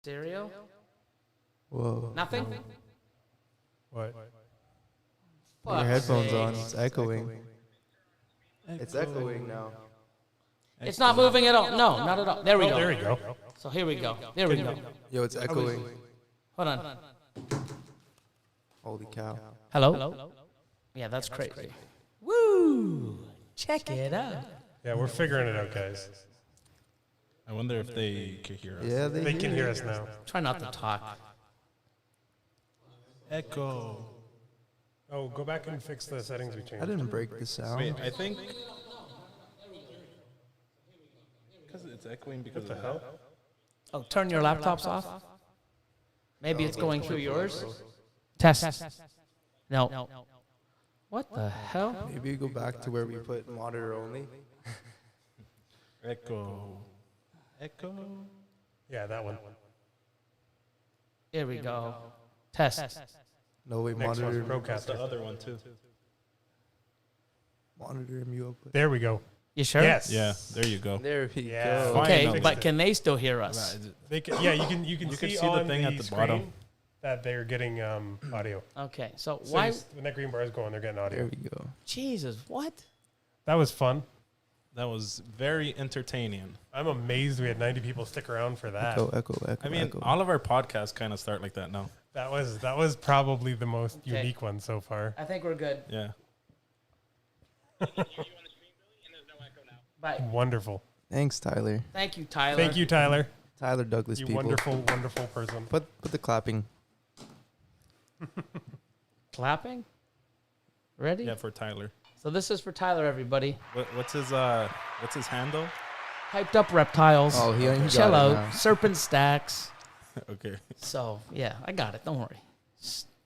Stereo? Whoa. Nothing? What? Put your headphones on. It's echoing. It's echoing now. It's not moving at all. No, not at all. There we go. There we go. So here we go. There we go. Yo, it's echoing. Hold on. Holy cow. Hello? Yeah, that's crazy. Woo! Check it out. Yeah, we're figuring it out, guys. I wonder if they could hear us. Yeah, They can hear us now. Try not to talk. Echo. Oh, go back and fix the settings we changed. I didn't break the sound. Wait, I think because it's echoing because What the of hell? that. Oh, turn your laptops off. Maybe it's going through yours. Test. No. What the hell? Maybe you go back to where we put monitor only. Echo. Echo. Yeah, that one. Here we go. Test. No way, Next one's monitor. That's the Procaster. other one too. Monitor MU output. There we go. You sure? Yes. Yeah, there you go. There we Yeah. go. Okay, Finally. but can they still hear us? They can, yeah, you can can see see the on thing at the screen bottom. that they're getting audio. Okay, so So why? when that green bar is going, they're getting There audio. we go. Jesus, what? That was fun. That was very entertaining. I'm amazed we had 90 people stick around for that. Echo. I mean, echo. all of our podcasts kind of start like that now. That was probably the most Okay. unique one so far. I think we're good. Yeah. Bye. Wonderful. Thanks, Tyler. Thank you, Tyler. Thank you, Tyler. Tyler Douglas You people. wonderful, wonderful person. Put the clapping. Clapping? Ready? Yeah, for Tyler. So this is for Tyler, everybody. What's his handle? Hyped up reptiles. Oh, he got Chill it out. now. Serpent stacks. Okay. So, yeah, I got it. Don't worry.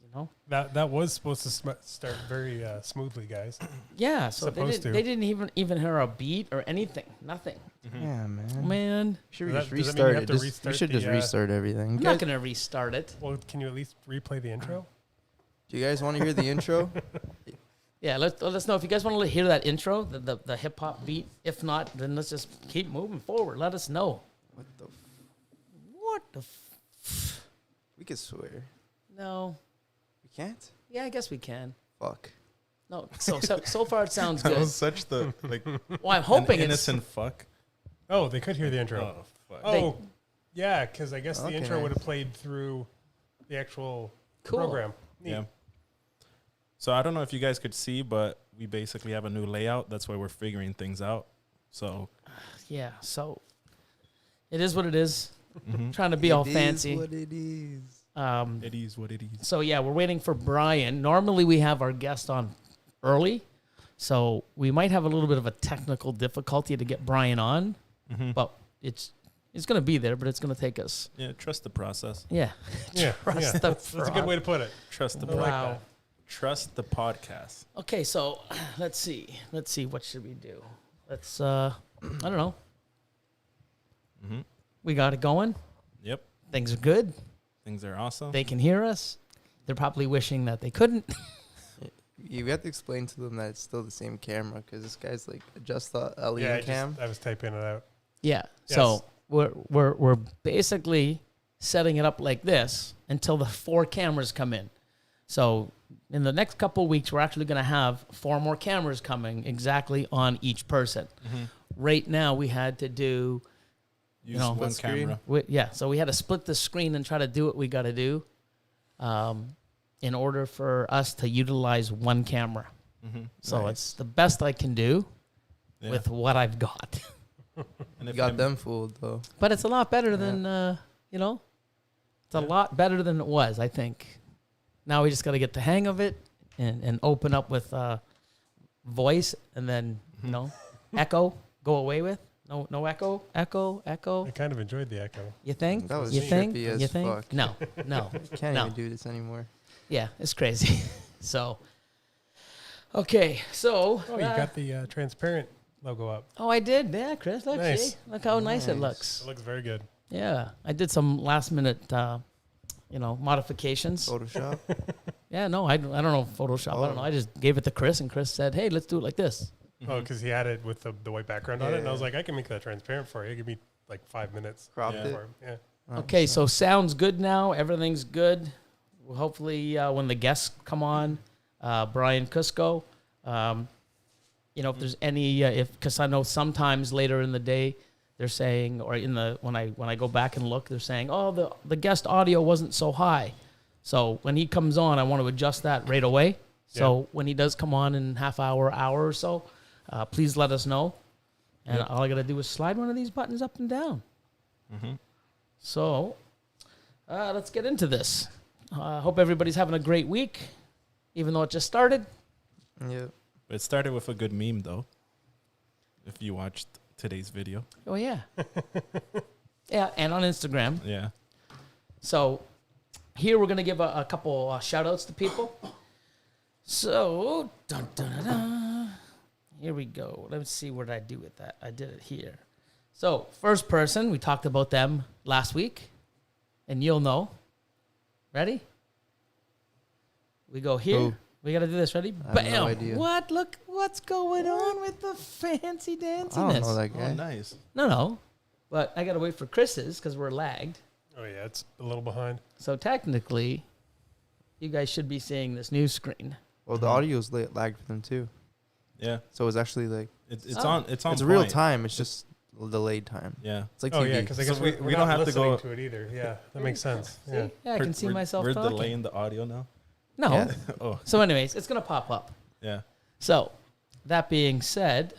You know? That was supposed to start very smoothly, guys. Yeah, so Supposed to. they didn't even hear a beat or anything. Nothing. Yeah, man. Man, Should we Does just that mean you restart have it? to We restart should just the, restart everything. I'm You not guys, going to restart it. Well, can you at least replay the intro? do you guys want to hear the intro? Yeah, let us know if you guys want to hear that intro, the hip hop beat. If not, then let's just keep moving forward. Let us know. What the? What the? We could swear. No. We can't. Yeah, I guess we can. Fuck. No. So far it sounds That good. was such the like Well, I'm hoping an it's. innocent fuck. Oh, they could hear the intro. Oh, fuck. Oh, yeah, because I guess the Okay. intro would have played through the actual Cool. program. Neat. Yeah. So I don't know if you guys could see, but we basically have a new layout. That's why we're figuring things out. So Yeah. So it is what it is. mhm. Trying to be all It is fancy. what it is. It is what it is. So yeah, we're waiting for Brian. Normally we have our guest on early, so we might have a little bit of a technical difficulty to get Brian on, Mhm. but it's going to be there, but it's going to take us. Yeah, trust the process. Yeah. Yeah, Trust yeah. the That's a good way to put it. Trust the I like Wow. that. trust the podcast. Okay, so let's see. What should we do? Let's I don't know. Mm-hmm. We got it going. Yep, Things are good. things are awesome. They can hear us. They're probably wishing that they couldn't. You have to explain to them that it's still the same camera because this guy's like adjust the Elion Yeah, cam. I was typing it out. Yeah. Yes. So we're basically setting it up like this until the 4 cameras come in. So in the next couple of weeks, we're actually going to have 4 more cameras coming exactly on each person. Mm-hmm. Right now, we had to do, Use know, one split screen. camera. so we had to split the screen and try to do what we got to do, in order for us to utilize one camera. Mm-hmm. So Nice. it's the best I can do Yeah. with what I've got. and You if got it- them fooled though. But it's a lot better than, it's a lot better than it was, I think. Now we just got to get the hang of it and open up with voice and then, echo, go away with. No echo. I kind of enjoyed the echo. You think? That was you think? trippy as You think? fuck. No. Can't No. even do this anymore. Yeah, it's crazy. So, okay. So. Oh, you got the transparent logo up. Oh, I did. Yeah, Chris. Look, Nice. see? Look how nice it Nice. looks. It looks very good. Yeah. I did some last minute, modifications. Photoshop. Yeah, no, I don't know Photoshop. I don't know. I just gave it to Chris, and Chris said, "Hey, let's do it like this." Mm-hmm. Oh, because he had it with the white background on it, and I was Yeah. like, I can make that transparent for you. Give me like 5 minutes. Cropped Yeah. it. for him. Yeah. Okay, so sounds good now. Everything's good. Well, hopefully, when the guests come on, Brian Cusco, if there's any, because I know sometimes later in the day they're saying, or when I go back and look, they're saying, oh, the guest audio wasn't so high. So when he comes on, I want to adjust that right away. So when he does come on in hour or so, please let us know. And all I got to do is slide one of these buttons up and down. Mm-hmm. So let's get into this. I hope everybody's having a great week, even though it just started. Yeah. It started with a good meme, though, if you watched today's video. Oh, yeah. Yeah, and on Instagram. Yeah. So here we're going to give a couple shout-outs to people. So, dun, dun, dun, dun. Here we go. Let's see what I do with that. I did it here. So, first person, we talked about them last week, and you'll know. Ready? We go here. Who? We got to do this. Ready? I have no idea. What? Look what's going on with the fancy danciness. I don't know that guy. Oh, nice. No. But I got to wait for Chris's because we're lagged. Oh, yeah, it's a little behind. So, technically, you guys should be seeing this new screen. Well, the audio's lagged for them too. Yeah. So it's actually like It's on. It's on. it's point. real time. It's just delayed time. Yeah. It's like Oh, TV. yeah, because I So guess we we're don't not have to go- listening to it either. Yeah, that makes sense. See? Yeah. Yeah, I can see myself We're talking. delaying the audio now. No. Yeah. Oh, So, anyways, it's going to pop up. yeah. So, that being said,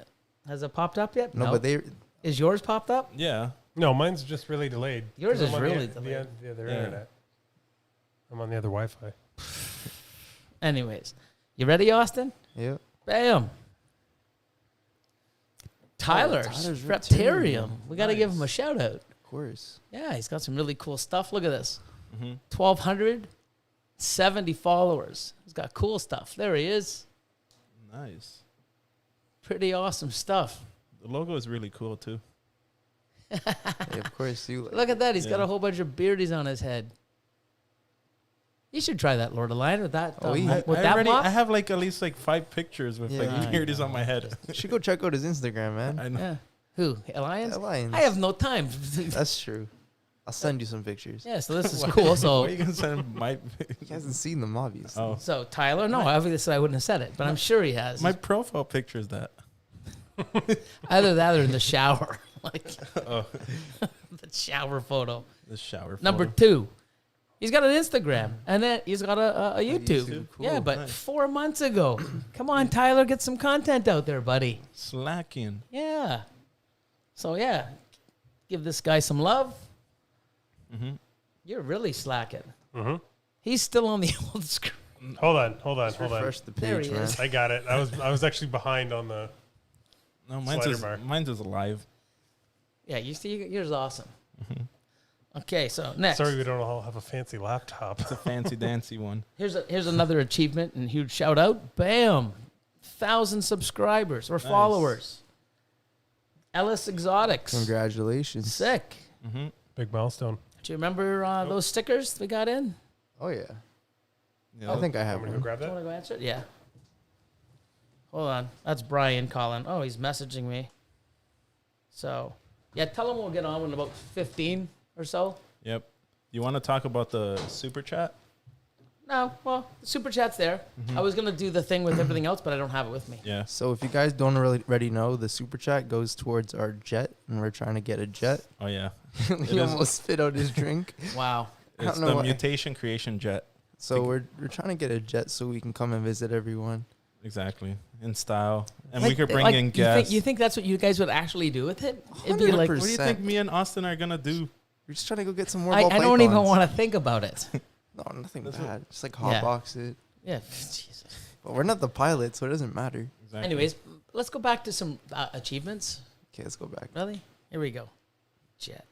has it popped up yet? No, but they Is yours popped up? Yeah. No, mine's just really delayed. Yours 'Cause is I'm on really the delayed. the other Yeah. internet. I'm on the other Wi-Fi. Anyways, you ready, Austin? yeah. Bam. Tyler's Tyler's Reptarium. Reptarium. We got to give him a Nice. shout out. Of course. Yeah, he's got some really cool stuff. Look at this. Mm-hmm. 1,270 followers. He's got cool stuff. There he is. Nice. Pretty awesome stuff. The logo is really cool too. Yeah, of course. You Look at that. He's got Yeah. a whole bunch of beardies on his head. You should try that, Lord of Lion, with that. Oh, with yeah. that mop. I have like at least like 5 pictures with Yeah. like I beardies on know. my head. You should go check out his Instagram, man. I know. Yeah. Who? Elion? Elion. I have no time. That's true. I'll send you some pictures. Yeah, so this is cool. So, Why are you gonna send my He hasn't seen them, obviously. oh so Tyler, no, obviously I wouldn't have said it, but I'm sure he has. my profile picture is that? Either that or in the shower, like Oh, the shower photo. the shower. Number photo. 2, he's got an Instagram, and then he's got a YouTube. YouTube, cool, Yeah, but nice. 4 months ago. Come on, Tyler, get some content out there, buddy. Slacking. Yeah. So yeah, give this guy some love. Mm-hmm. You're really slacking. Mm-hmm. He's still on the old screen. Hold on. Refresh the There page, he man. is. I got it. I was actually behind on the. No, mine's Slider is bar. live. Yeah, you see, yours is awesome. Mm-hmm. Okay, so next. Sorry, we don't all have a fancy laptop. It's a fancy dancy one. Here's another achievement and huge shout out. Bam, 1,000 subscribers or followers. Ellis Exotics. Congratulations. Sick. Mm-hmm. Big milestone. Do you remember those stickers we got in? Oh, yeah. Yeah. I think I have Want me to go one. grab Do you that? want to go answer it? Yeah. Hold on. That's Brian calling. Oh, he's messaging me. So, yeah, tell him we'll get on in about 15 or so. Yep. You want to talk about the super chat? No, well, the super chat's there. I was going to do the thing with everything else, but I don't have it with me. Yeah. So if you guys don't already know, the super chat goes towards our jet, and we're trying to get a jet. Oh yeah. He is- almost spit out his drink. Wow. I don't It's know the why. mutation creation jet. So we're trying to get a jet so we can come and visit everyone. Exactly. In style. And Like- we could bring like, in guests. You think that's what you guys would actually do with it? It'd be like, 100%. What do you think me and Austin are gonna do? We're just trying to go get some more I ball don't even pythons. want to think about it. No, nothing That's bad. Just like Yeah. hotbox it. Yeah. Jesus. But we're not the pilot, so it doesn't matter. Exactly. Anyways, let's go back to some achievements. Okay, let's go back. Really? Here we go. Jet.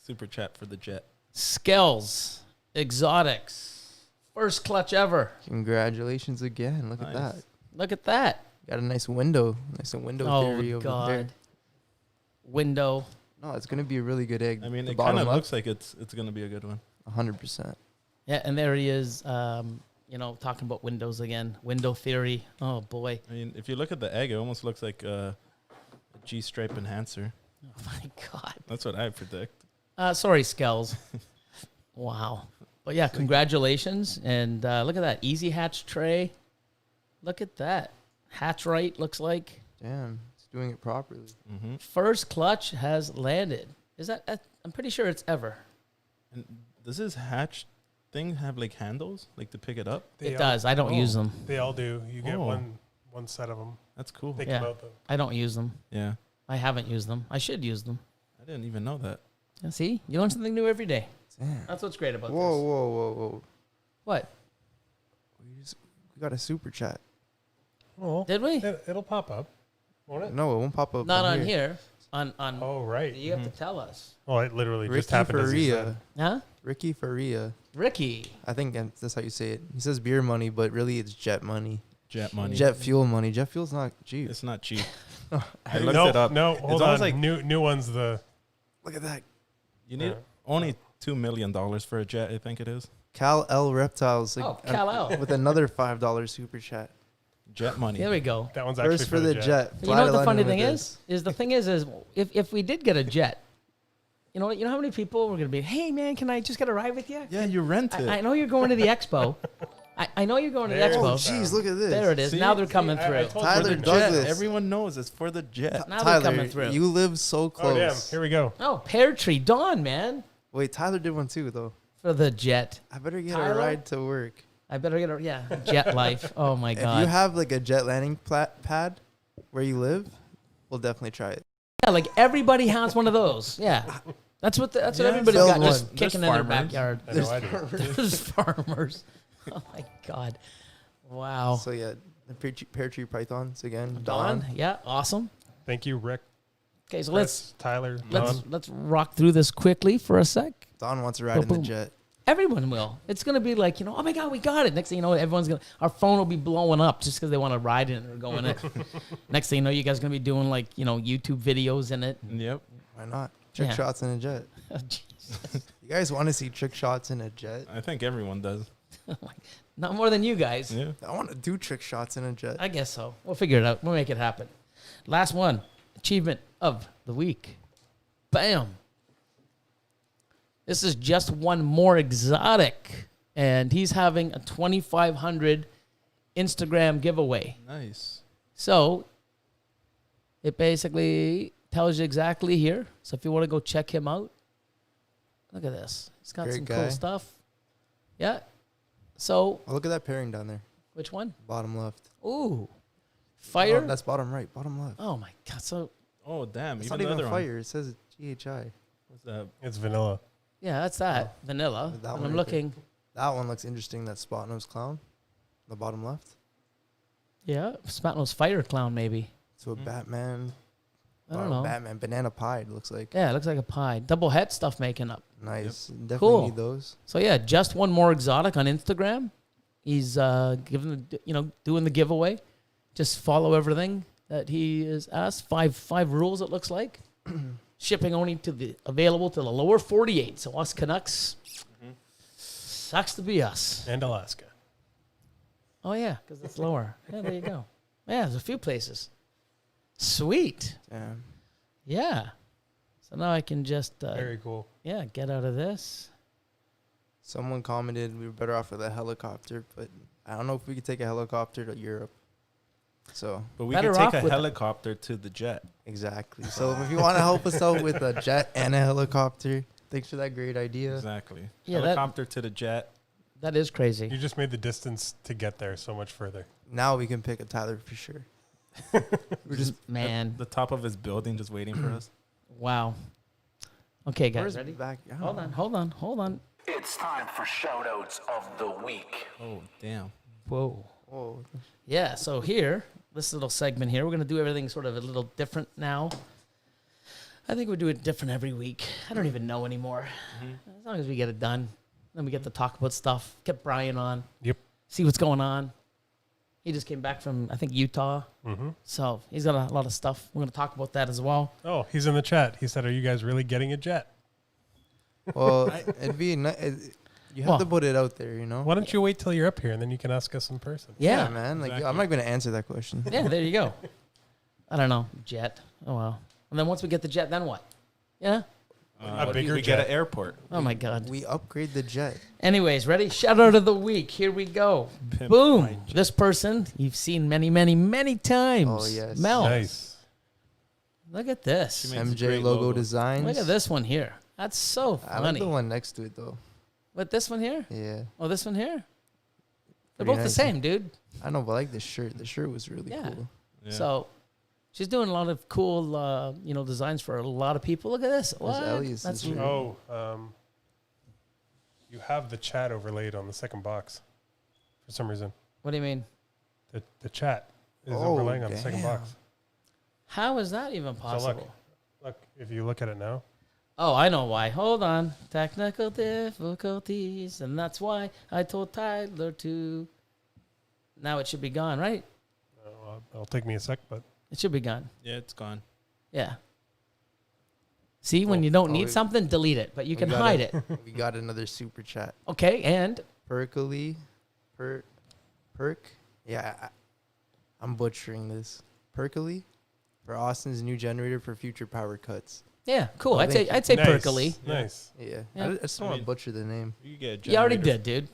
Super chat for the jet. Skills. Exotics. First clutch ever. Congratulations again. Look at Nice. that. Look at that. Got a nice window. Nice window Oh, theory over God. there. Window. No, it's gonna be a really good egg. I mean, The it kind bottom of left, looks like it's gonna be a good one. 100%. Yeah, and there he is, talking about windows again. Window theory. Oh, boy. I mean, if you look at the egg, it almost looks like a G-stripe enhancer. Oh, my God. That's what I predict. Sorry, Skells. Wow. But yeah, congratulations. And look at that. Easy hatch tray. Look at that. Hatch right, looks like. Damn, it's doing it properly. Mm-hmm. First clutch has landed. Is that I'm pretty sure it's ever. And does this hatch thing have like handles, like to pick it up? It does. I don't use them. They all do. You get Oh. one set of them. That's cool. Think Yeah. about them. I don't use them. Yeah, I haven't used them. I should use them. I didn't even know that. Yeah, see? You learn something new every day. Damn. That's what's great about Whoa, this. whoa. What? We got a super chat. Oh, Did we? it'll pop up, won't it? No, it won't pop up. Not on here. On Oh, right. you have to tell us. Oh, it literally just Ricky happened as you Faria. said. Huh? Ricky Faria. Ricky. I think that's how you say it. He says beer money, but really it's jet money. Jet money. Jet fuel money. Jet fuel's not cheap. It's not cheap. No, I looked No, it up. no, It's hold almost on. like New one's the. Look at that. you need only $2 million for a jet. I think it is. Cal L Reptiles. Oh, Cal L. With another $5 super chat. Jet money. There we go. That one's actually First for the jet. But you know what the Fly funny London thing with is? The thing is if we did get a jet, you know how many people were gonna be, hey man, can I just get a ride with you? Yeah, you rent it. I know you're going to the expo. I know you're going to the There this. it Oh, expo. jeez, look at this. There it is. See? Now they're coming I through. told Tyler for the Douglas. jet. Everyone knows it's for the jet. Now they're coming Tyler, through. you live so Oh, damn. close. Here we go. Oh, pear tree dawn, man, Wait, Tyler did one too, though. for the jet. I better get Tyler? a ride to work. I better get jet life. Oh my If you god. have like a jet landing pad where you live, we'll definitely try it. Yeah, like everybody has one of those. Yeah. That's what Yeah. everybody's Build got one. just There's kicking in their farmers. backyard. I know I do. There's farmers. Oh my god. Wow. So yeah, the pear tree pythons again. Dawn. Yeah, awesome. Thank you, Rick. Okay, so Chris, Tyler, Don. let's rock through this quickly for a sec. Don wants to ride in the Boom. jet. Everyone will. It's gonna be like, oh my god, we got it. Next thing you know, everyone's gonna, our phone will be blowing up just because they want to ride in it or go in it. Next thing you know, you guys are gonna be doing like, YouTube videos in it. Yep. Why not? Trick Yeah. shots in a jet. You guys want to see trick shots in a jet? I think everyone does. Not more than you guys. Yeah. I want to do trick shots in a jet. I guess so. We'll figure it out. We'll make it happen. Last one. Achievement of the week. Bam. This is just one more exotic. And he's having a 2,500 Instagram giveaway. Nice. So it basically tells you exactly here. So if you want to go check him out, look at this. He's got Great some guy. cool stuff. Yeah. So Oh, look at that pairing down there. which one? Bottom left. Ooh. Oh, Fire. that's bottom right. Bottom left. Oh my god. So Oh damn! It's Even not the even other one. fire. It says GHI. What's that? It's vanilla. yeah, that's that. Vanilla. That And one I'm right there. looking. That one looks interesting. That spot nose clown. The bottom left. Yeah. Spatno's fire clown maybe. To a Batman. I don't know. Batman banana pie. It looks like. Yeah, it looks like a pie. Double head stuff making up. Nice. Definitely Cool. need those. So yeah, just one more exotic on Instagram. He's giving the, doing the giveaway. Just follow everything that he is asked. Five rules it looks like. Shipping only available to the lower 48. So us Canucks, sucks to be us. And Alaska. Oh yeah, because it's lower. Yeah, there you go. Yeah, there's a few places. Sweet. Damn. Yeah. So now I can just Very cool. get out of this. Someone commented we were better off with a helicopter, but I don't know if we could take a helicopter to Europe. So But we Better could take off a with- helicopter to the jet. exactly. So if you want to help us out with a jet and a helicopter, thanks for that great idea. Exactly. Yeah, that- Helicopter to the jet. That is crazy. You just made the distance to get there so much further. Now we can pick a Tyler for sure. We're just man. The top of his building just waiting for us. Wow. Okay, Where's guys, ready? back? I don't Hold know. on. It's time for shoutouts of the week. Oh damn. Whoa. Whoa. Yeah, so here, this little segment here, we're going to do everything sort of a little different now. I think we do it different every week. I don't even know anymore. As long as we get it done. Then we get to talk about stuff. Get Brian on. Yep. See what's going on. He just came back from, I think, Utah. Mm-hmm. So he's got a lot of stuff. We're going to talk about that as well. Oh, he's in the chat. He said, "Are you guys really getting a jet? Well, it'd be you have Well- to put it out there, you know. Why don't you wait till you're up here and then you can ask us in person?" Yeah. man. Like Exactly. I'm not going to answer that question. Yeah, there you go. I don't know. Jet. Oh, well. And then once we get the jet, then what? Yeah? A bigger we get jet. an airport. Oh my God. We upgrade the jet. Anyways, ready? Shout out of the week. Here we go. Pimp my Boom. jet. This person you've seen many, many, many times. Oh, yes. Mel. Nice. Look at this. She makes MJ great logo logos. designs. Look at this one here. That's so I like funny. the one next to it though. What, this one here? Yeah. Oh, this one here? They're Pretty both the nice. same, dude. I know, but I like the shirt. The shirt was really Yeah. cool. Yeah. So she's doing a lot of cool, designs for a lot of people. Look at this. What? Elias' That's shirt. Oh, you have the chat overlaid on the second box for some reason. What do you mean? The chat is Oh, overlaying on the second damn. box. How is that even So possible? look, if you look at it now, Oh, I know why. Hold on. Technical difficulties. And that's why I told Tyler to. Now it should be gone, right? it'll take me a sec, but It should be gone. Yeah, it's gone. Yeah. See, when you don't need we- something, delete it, but you we can got hide it. it. We got another super chat. Okay, and Perk. Yeah, I'm butchering this. Perkily for Austin's new generator for future power cuts. yeah, cool. Oh, thank you. I'd say nice. Perkily. Nice. Yeah, Yeah. I just don't I want mean- to butcher the name. You get a You already generator- did,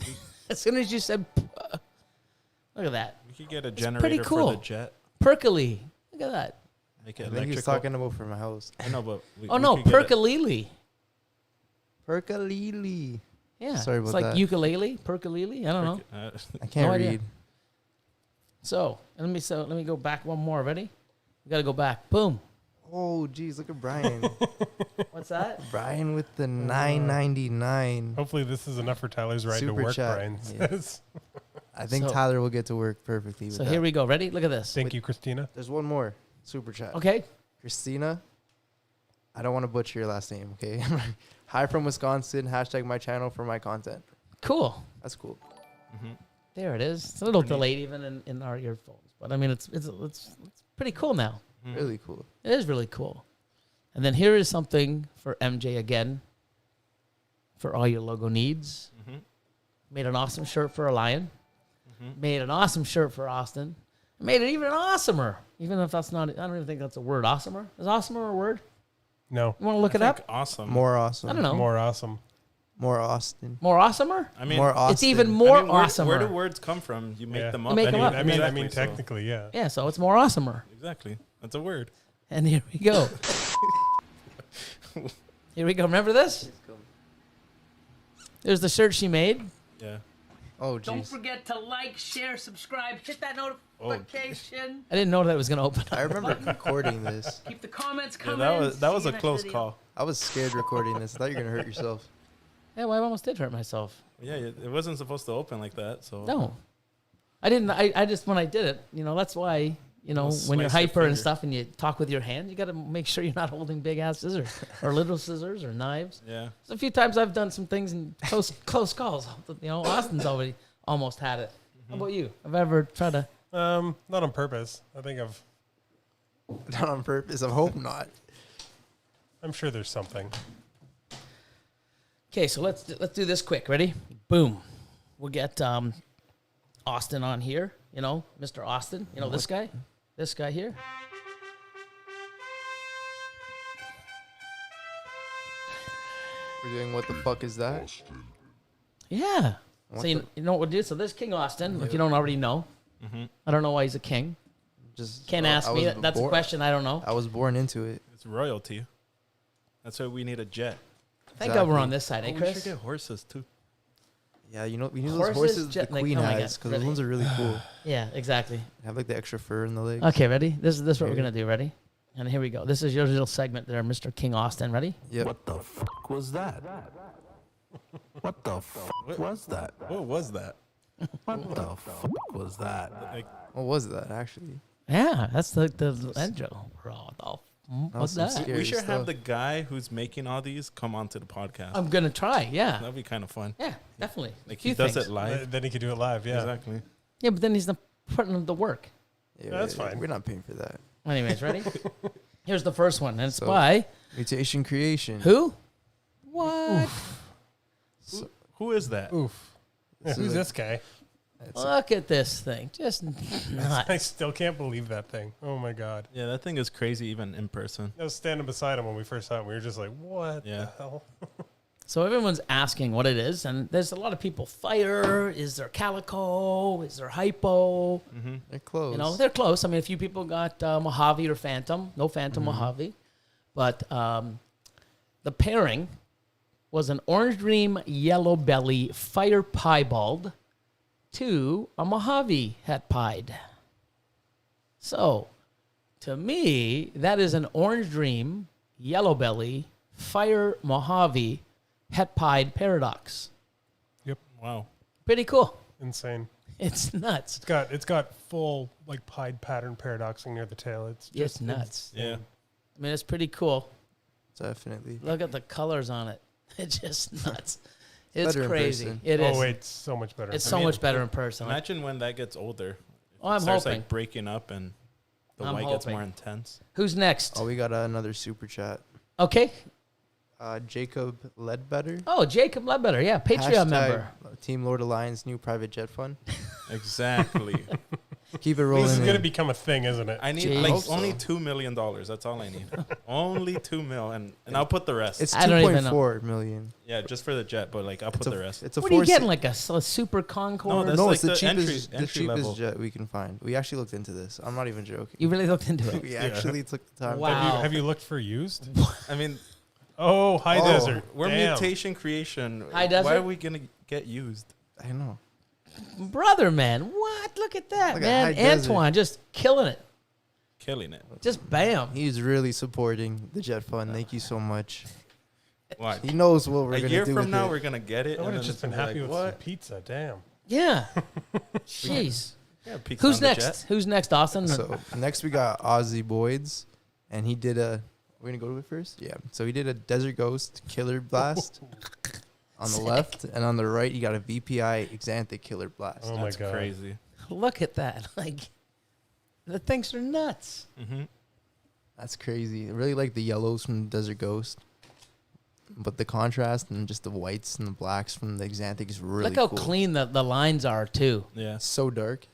dude. As soon as you said, look at that. You could get a pretty generator cool. for the jet. Perkily. Look at that. Make I it think he was electrical. talking about for my house. I know, but Oh, no, could get it- Perkalele. Perkalele. Yeah. Sorry it's about like that. ukulele, perkalele. I don't know. I can't No idea. read. So let me go back one more. Ready? We got to go back. Boom. Oh, geez, look at Brian. What's that? Brian with the 9.99. Hopefully this is enough for Tyler's ride Super to work, chat. Brian Yeah. says. I think So- Tyler will get to work perfectly with So that. here we go. Ready? Look at this. Thank you, Christina. There's one more super chat. Okay. Christina, I don't want to butcher your last name, okay? Hi from Wisconsin. Hashtag my channel for my content. Cool. That's cool. There it is. It's a little delayed even in our earphones, but I mean it's pretty cool now. Really cool. It is really cool. And then here is something for MJ again. For all your logo needs. Made an awesome shirt for Elion. Made an awesome shirt for Austin. Made it even awesomer. Even if that's not, I don't even think that's a word. Awesomer? Is awesomer a word? No, You want to look it up? Awesome. More awesome. I don't know. more awesome. More Austin. More awesomer? I mean, More Austin. It's even more I mean, where awesomer. do words come from? You make Yeah. them You up. make them up. I mean, Exactly, so- technically, yeah. Yeah, so it's more awesomer. Exactly. That's a word. And here we go. Here we go. Remember this? There's the shirt she made. Yeah. Oh, Don't jeez. forget to like, share, subscribe, hit that notification. Oh. I didn't know that was going to open I up. remember recording this. Keep the comments Yeah, coming. that was See a you next close video. call. I was scared recording this. I thought you were going to hurt yourself. Yeah, well, I almost did hurt myself. Yeah, it wasn't supposed to open like that. So No. I didn't. I just, when I did it, that's why, when you're slice your hyper and finger. stuff and you talk with your hand, you got to make sure you're not holding big ass scissors or little scissors or knives. Yeah. There's a few times I've done some things in close calls. Austin's already almost had it. How about you? Have I ever tried to? Not on purpose. I think Not on purpose. I hope not. I'm sure there's something. Okay, so let's do this quick. Ready? Boom. We'll get Austin on here. Mr. Austin. This guy. This guy here. We're doing what the fuck is that? Yeah. What So you know what we'll do? So there's King Austin. If you don't already know, I don't know why he's a king. Just Can't I ask me. was That's a bor- question I don't know. I was born into it. It's royalty. That's why we need a jet. Thank God we're Exactly. on this side, eh, Oh, we Chris? should get horses too. Yeah, we need those Horses, horses jet- the like, queen oh my has God, because really? those ones are really cool. Yeah, exactly. They have like the extra fur in the legs. Okay, ready? This is what we're Okay. gonna do. Ready? And here we go. This is your little segment there, Mr. King Austin. Ready? Yep. What the fuck was that? What the fuck was that? What was that? What the fuck was that? Like, What was that actually? Yeah, that's the intro. What's some that? scary we should have stuff. the guy who's making all these come onto the podcast. I'm gonna try. Yeah, That'd be kind of fun. yeah, definitely. Like Few he does things. it live. Then he could do it live, yeah. Exactly. Yeah, but then he's not putting in the work. Yeah, That's fine. We're not paying for that. Anyways, ready? Here's the first one, and it's So- by Mutation creation. who? What? Who is that? Oof. Yeah, This is who's like- this guy? Look at this thing. Just I nuts. still can't believe that thing. Oh my god. Yeah, that thing is crazy even in person. I was standing beside him when we first saw it. We were just like, "What Yeah. the hell?" So everyone's asking what it is, and there's a lot of people. Fire? Is there calico? Is there hypo? They're close. You know, they're close. I mean, a few people got Mojave or Phantom. No Phantom Mojave. But the pairing was an Orange Dream Yellow Belly Fire Piebald to a Mojave Het Pied. So, to me, that is an Orange Dream Yellow Belly Fire Mojave Het Pied paradox. Wow. Pretty cool. Insane. It's nuts. It's got full like pied pattern paradoxing near the tail. It's just It's nuts. Yeah. I mean, it's pretty cool. Definitely. Look at the colors on it. It's just nuts. It's better in crazy. person. It is. Oh, it's so much better. It's I so mean, much better in person. Like, Imagine when that gets older. oh, I'm It starts hoping. like breaking up and the I'm white gets hoping. more intense. Who's next? Oh, we got another super chat. Okay. Jacob Ledbetter. Oh, Jacob Ledbetter. Yeah, Patreon member. Team Lord Alliance new private jet fund. Exactly. Keep it rolling. this is in. gonna become a thing, isn't it? I need Jeez. like Hope so. only $2 million. That's all I need. Only $2 million, and I'll put the rest. It's I don't even know. 2.4 million. yeah, just for the jet, but like I'll put the rest. It's a What are you four getting? se- Like a super Concorde? No, that's no, like it's the the cheapest, entry level. jet we can find. We actually looked into this. I'm not even joking. You really looked into it. We actually took the time. Wow. Have you looked for used? I mean, Oh, high Oh, desert. we're Damn. mutation creation. High Why desert? are we gonna get used? I know. Brother, man. What? Look at that, Look at man. High Desert. Antoine just killing it. Killing it. Just bam. He's really supporting the jet fund. Thank you so much. What? He knows what we're A gonna year do from with now, it. we're gonna get it. I would and have then just it's been gonna be happy like, with some what? pizza. Damn. Yeah. Jeez. Yeah, pizza Who's on the next? jet. Who's next, Austin? So next we got Ozzy Boyds, and he did a. We're gonna go to it first. Yeah. So he did a Desert Ghost Killer Blast on the left, and on the right he got a VPI Exanthic Killer Blast. Oh my That's god. crazy. Look at that. Like, the things are nuts. Mm-hmm. That's crazy. I really like the yellows from Desert Ghost, but the contrast and just the whites and the blacks from the Exanthic is really Look how cool. clean the lines are, too. Yeah. It's so dark.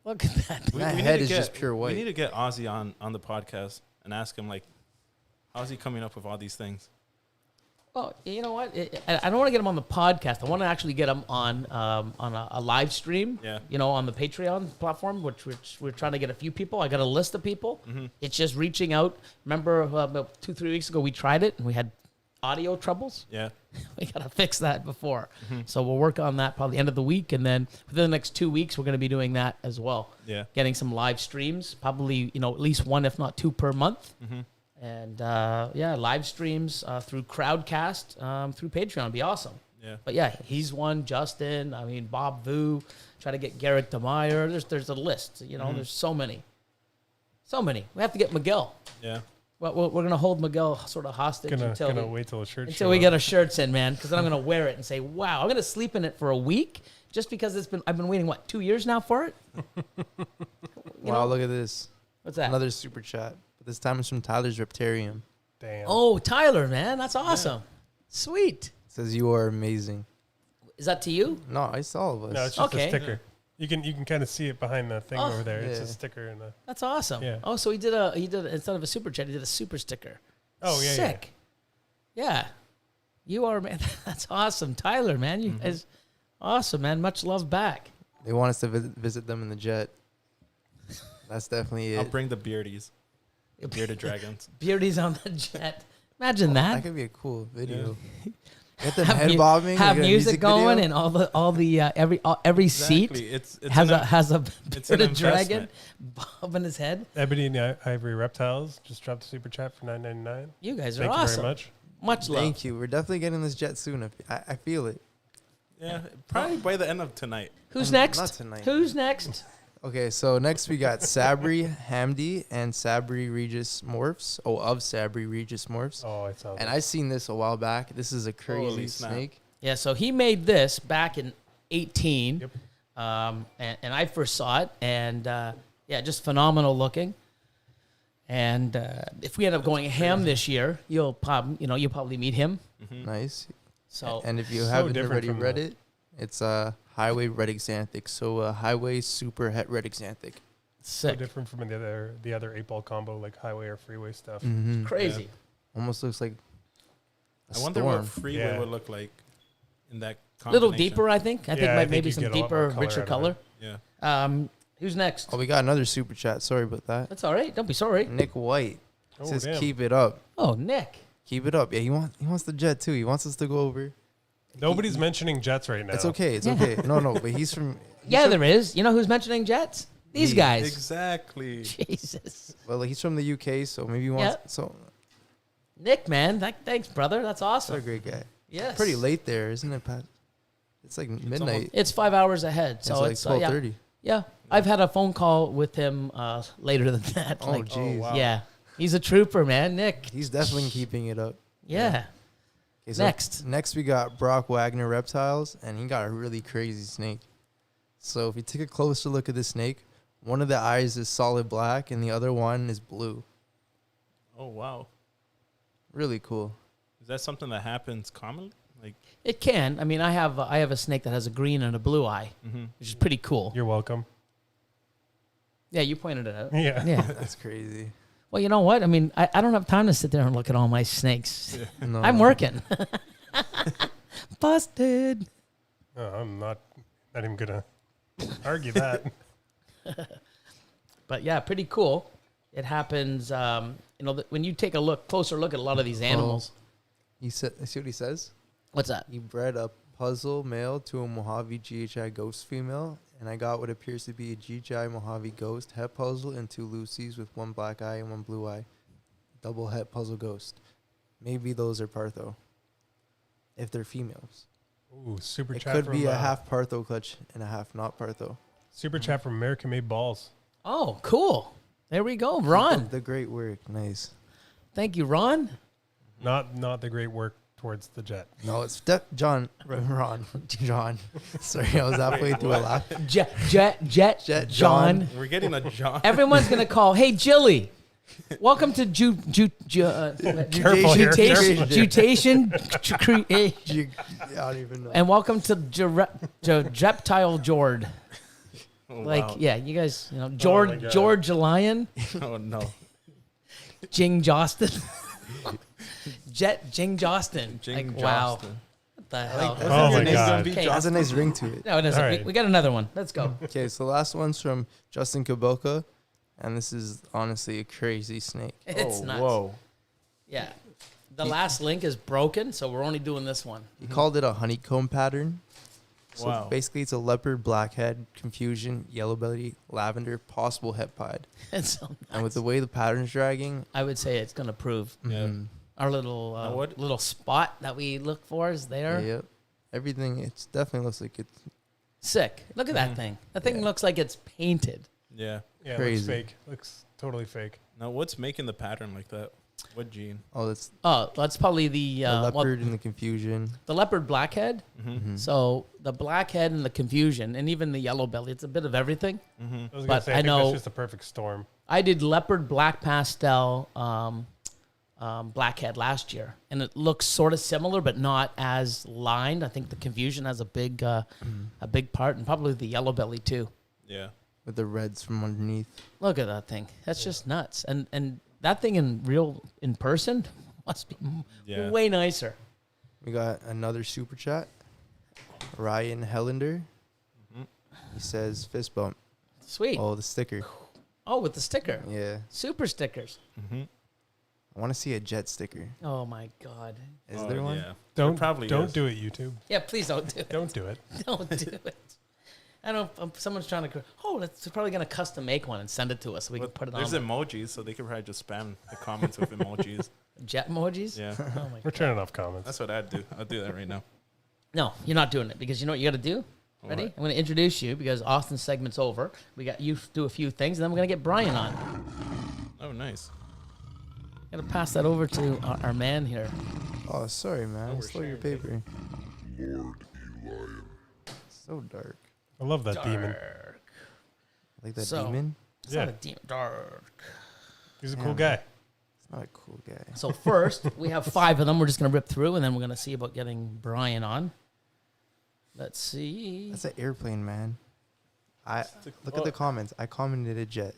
Look at that. That need head to is just pure white. We need to get Ozzy on the podcast and ask him like, how's he coming up with all these things? Well, you know what? I don't want to get him on the podcast. I want to actually get him on a live stream. Yeah. You know, on the Patreon platform, which we're trying to get a few people. I got a list of people. Mm-hmm. It's just reaching out. Remember about 2-3 weeks ago we tried it and we had audio troubles. Yeah. We got to fix that before. Mm-hmm. So we'll work on that probably the end of the week, and then within the next 2 weeks we're going to be doing that as well. Yeah. Getting some live streams, probably at least one, if not two per month. Mm-hmm. And live streams through Crowdcast, through Patreon would be awesome. Yeah. But yeah, he's one. Justin, I mean Bob Vu, try to get Garrick DeMeyer. There's a list. There's so many. We have to get Miguel. Yeah. Well, we're gonna hold Miguel sort of hostage Gonna wait till the shirt until we get our shirts in, man. Because then I'm gonna wear it and say, "Wow, I'm gonna sleep in it for a week just because I've been waiting 2 years now for it." Wow, look at this. What's that? Another super chat. But this time it's from Tyler's Reptarium. Damn. Oh, Tyler, man, that's awesome. Sweet. It says you are amazing. Is that to you? No, it's all of us. No, it's just Okay. a sticker. You can kind of see it behind the thing Oh. over there. It's a Yeah. sticker and a. That's awesome. Yeah. Oh, so he did instead of a super chat, he did a super sticker. Oh yeah. Sick. Yeah. You are, man. That's awesome. Tyler, man. You guys, awesome, man. Much love back. They want us to visit them in the jet. That's definitely it. I'll bring the beardies. The bearded dragons. Beauty's on the jet. Imagine That that. could be a cool video. Get them Have head mu- bobbing. Have like a music going video. and all the every seat Exactly. It's has an, has a it's an bearded dragon investment. bobbing his head. Ebony and Ivory Reptiles just dropped a super chat for $9.99. You guys are Thank you awesome. very much. Much love. Thank you. We're definitely getting this jet soon. I feel it. Yeah, probably by the end of tonight. Who's Not next? tonight. Who's next? Okay, so next we got Sabri Hamdi and Sabri Regis Morphs. Oh, of Sabri Regis Morphs. Oh, I saw that. And I seen this a while back. This is a crazy Holy snap. snake. Yeah, so he made this back in 18. Yep. And I first saw it, and just phenomenal looking. And if we end up going ham this year, you'll probably meet him. Nice. So And if you So haven't different already from read the- it, It's a highway red xanthic. So a highway super het red xanthic. So Sick. different from the other 8-ball combo, like highway or freeway stuff. Mm-hmm. Crazy. Almost looks like a I wonder storm. what freeway Yeah. would look like in that A little combination. deeper, I think. I Yeah, think I think maybe you some get a lot deeper, more color richer out of color. Yeah. Who's next? Oh, we got another super chat. Sorry about that. That's all right. Don't be sorry. Nick White Oh, says, damn. "Keep it up, Oh, Nick. keep it up." Yeah, he wants the jet too. He wants us to go over. Nobody's mentioning Jets right now. It's okay. It's okay. No, but he's from. Yeah, there is. You know who's mentioning Jets? These Me. guys. Exactly. Jesus. Well, he's from the UK, so maybe he wants. Yeah. So, Nick, man. Thanks, brother. That's what a awesome. great guy. Yes. Pretty late there, isn't it, Pat? It's like midnight. It's 5 hours ahead. So It's like yeah. 12:30. Yeah. I've had a phone call with him later than that. Oh, Like, jeez. wow. yeah. He's a trooper, man. Nick. He's definitely keeping it up. Yeah. Okay, so Next, we got Brock Wagner Reptiles, and he got a really crazy snake. So if you take a closer look at this snake, one of the eyes is solid black, and the other one is blue. Oh wow. Really cool. Is that something that happens commonly? Like, It can. I mean, I have a snake that has a green and a blue eye, which is pretty cool. You're welcome. Yeah, you pointed it out. Yeah. Yeah. That's crazy. Well, you know what? I mean, I don't have time to sit there and look at all my snakes. No. I'm working. Busted. I'm not even gonna argue that. But yeah, pretty cool. It happens, when you take a closer look at a lot of these animals. He said, see what he says? What's that? He bred a puzzle male to a Mojave GHI ghost female, and I got what appears to be a GHI Mojave ghost het puzzle and 2 Lucy's with 1 black eye and 1 blue eye. Double het puzzle ghost. Maybe those are Partho. If they're females. Ooh, super It chat could from be a half Partho clutch and a half not Partho. super chat from American Made Balls. Oh, cool. There we go. Ron. The great work. Nice. Thank you, Ron. Not the great work towards the Jet. No, it's John. Sorry, I was halfway through a laugh. Jet, John. John. we're getting a John. Everyone's going to call, hey, Jilly, welcome to Careful here. Mutation. I don't even know. And welcome to Reptile Ward. Oh, Like, wow. yeah, you guys, my George God. Elion, Oh no. Jing Jostin. Jet Jing Jostin. Jing Like, wow. Jostin. What the hell? Oh my Your name's God. gonna be Okay. It has a Jostin. nice ring to it. No, it doesn't. All right. We got another one. Let's go. Okay, so the last one's from Justin Kaboka, and this is honestly a crazy snake. It's Oh, nuts. whoa. Yeah. The last link is broken, so we're only doing this one. He called it a honeycomb pattern. So Wow. basically, it's a leopard, blackhead, confusion, yellow belly, lavender, possible het pied. It's so And with the way the pattern's dragging, I would say it's going to prove Yeah. our little Now what- little spot that we look for is there. yep, everything. It definitely looks like it's Sick. Look at that thing. That thing Yeah. looks like it's painted. Yeah. Yeah, it Crazy. looks fake. Looks totally fake. Now, what's making the pattern like that? What gene? oh, that's Oh, that's probably the the leopard and the confusion. the leopard blackhead. Mhm. So the blackhead and the confusion, and even the yellow belly. It's a bit of everything. I was But gonna say, I I think know- that's just a perfect storm. I did leopard black pastel blackhead last year, and it looks sort of similar, but not as lined. I think the confusion has a big part, and probably the yellow belly too. Yeah. With the reds from underneath. Look at that thing. That's just nuts. And that thing in person must be Yeah. way nicer. We got another super chat. Ryan Hellender. He says fist bump. Sweet. Oh, the sticker. Oh, with the sticker. Yeah. Super stickers. I want to see a jet sticker. Oh my God. Is Oh, there one? Yeah. Don't There probably don't is. do it, YouTube. Yeah, please don't do it. Don't do it. Don't do it. I don't know if someone's trying to. Oh, that's probably gonna custom make one and send it to us so we But can put it there's on. emojis, so they could probably just spam the comments with emojis. Jet emojis. Yeah. Oh my We're God. turning off comments. That's what I'd do. I'll do that right now. No, you're not doing it because you know what you got to do. Ready? What? I'm going to introduce you because Austin's segment's over. We got you do a few things, and then we're going to get Brian on. Oh, nice. Got to pass that over to our man here. Oh, sorry, man. we're Slow your sharing paper. So dark. I love that demon. Dark. Like that So- demon? It's Yeah. not a demon. Dark. He's a Yeah. cool guy. It's not a cool guy. So first, we have 5 of them. We're just going to rip through, and then we're going to see about getting Brian on. Let's see. That's an airplane, man. Look at Oh. the comments. I commented a jet.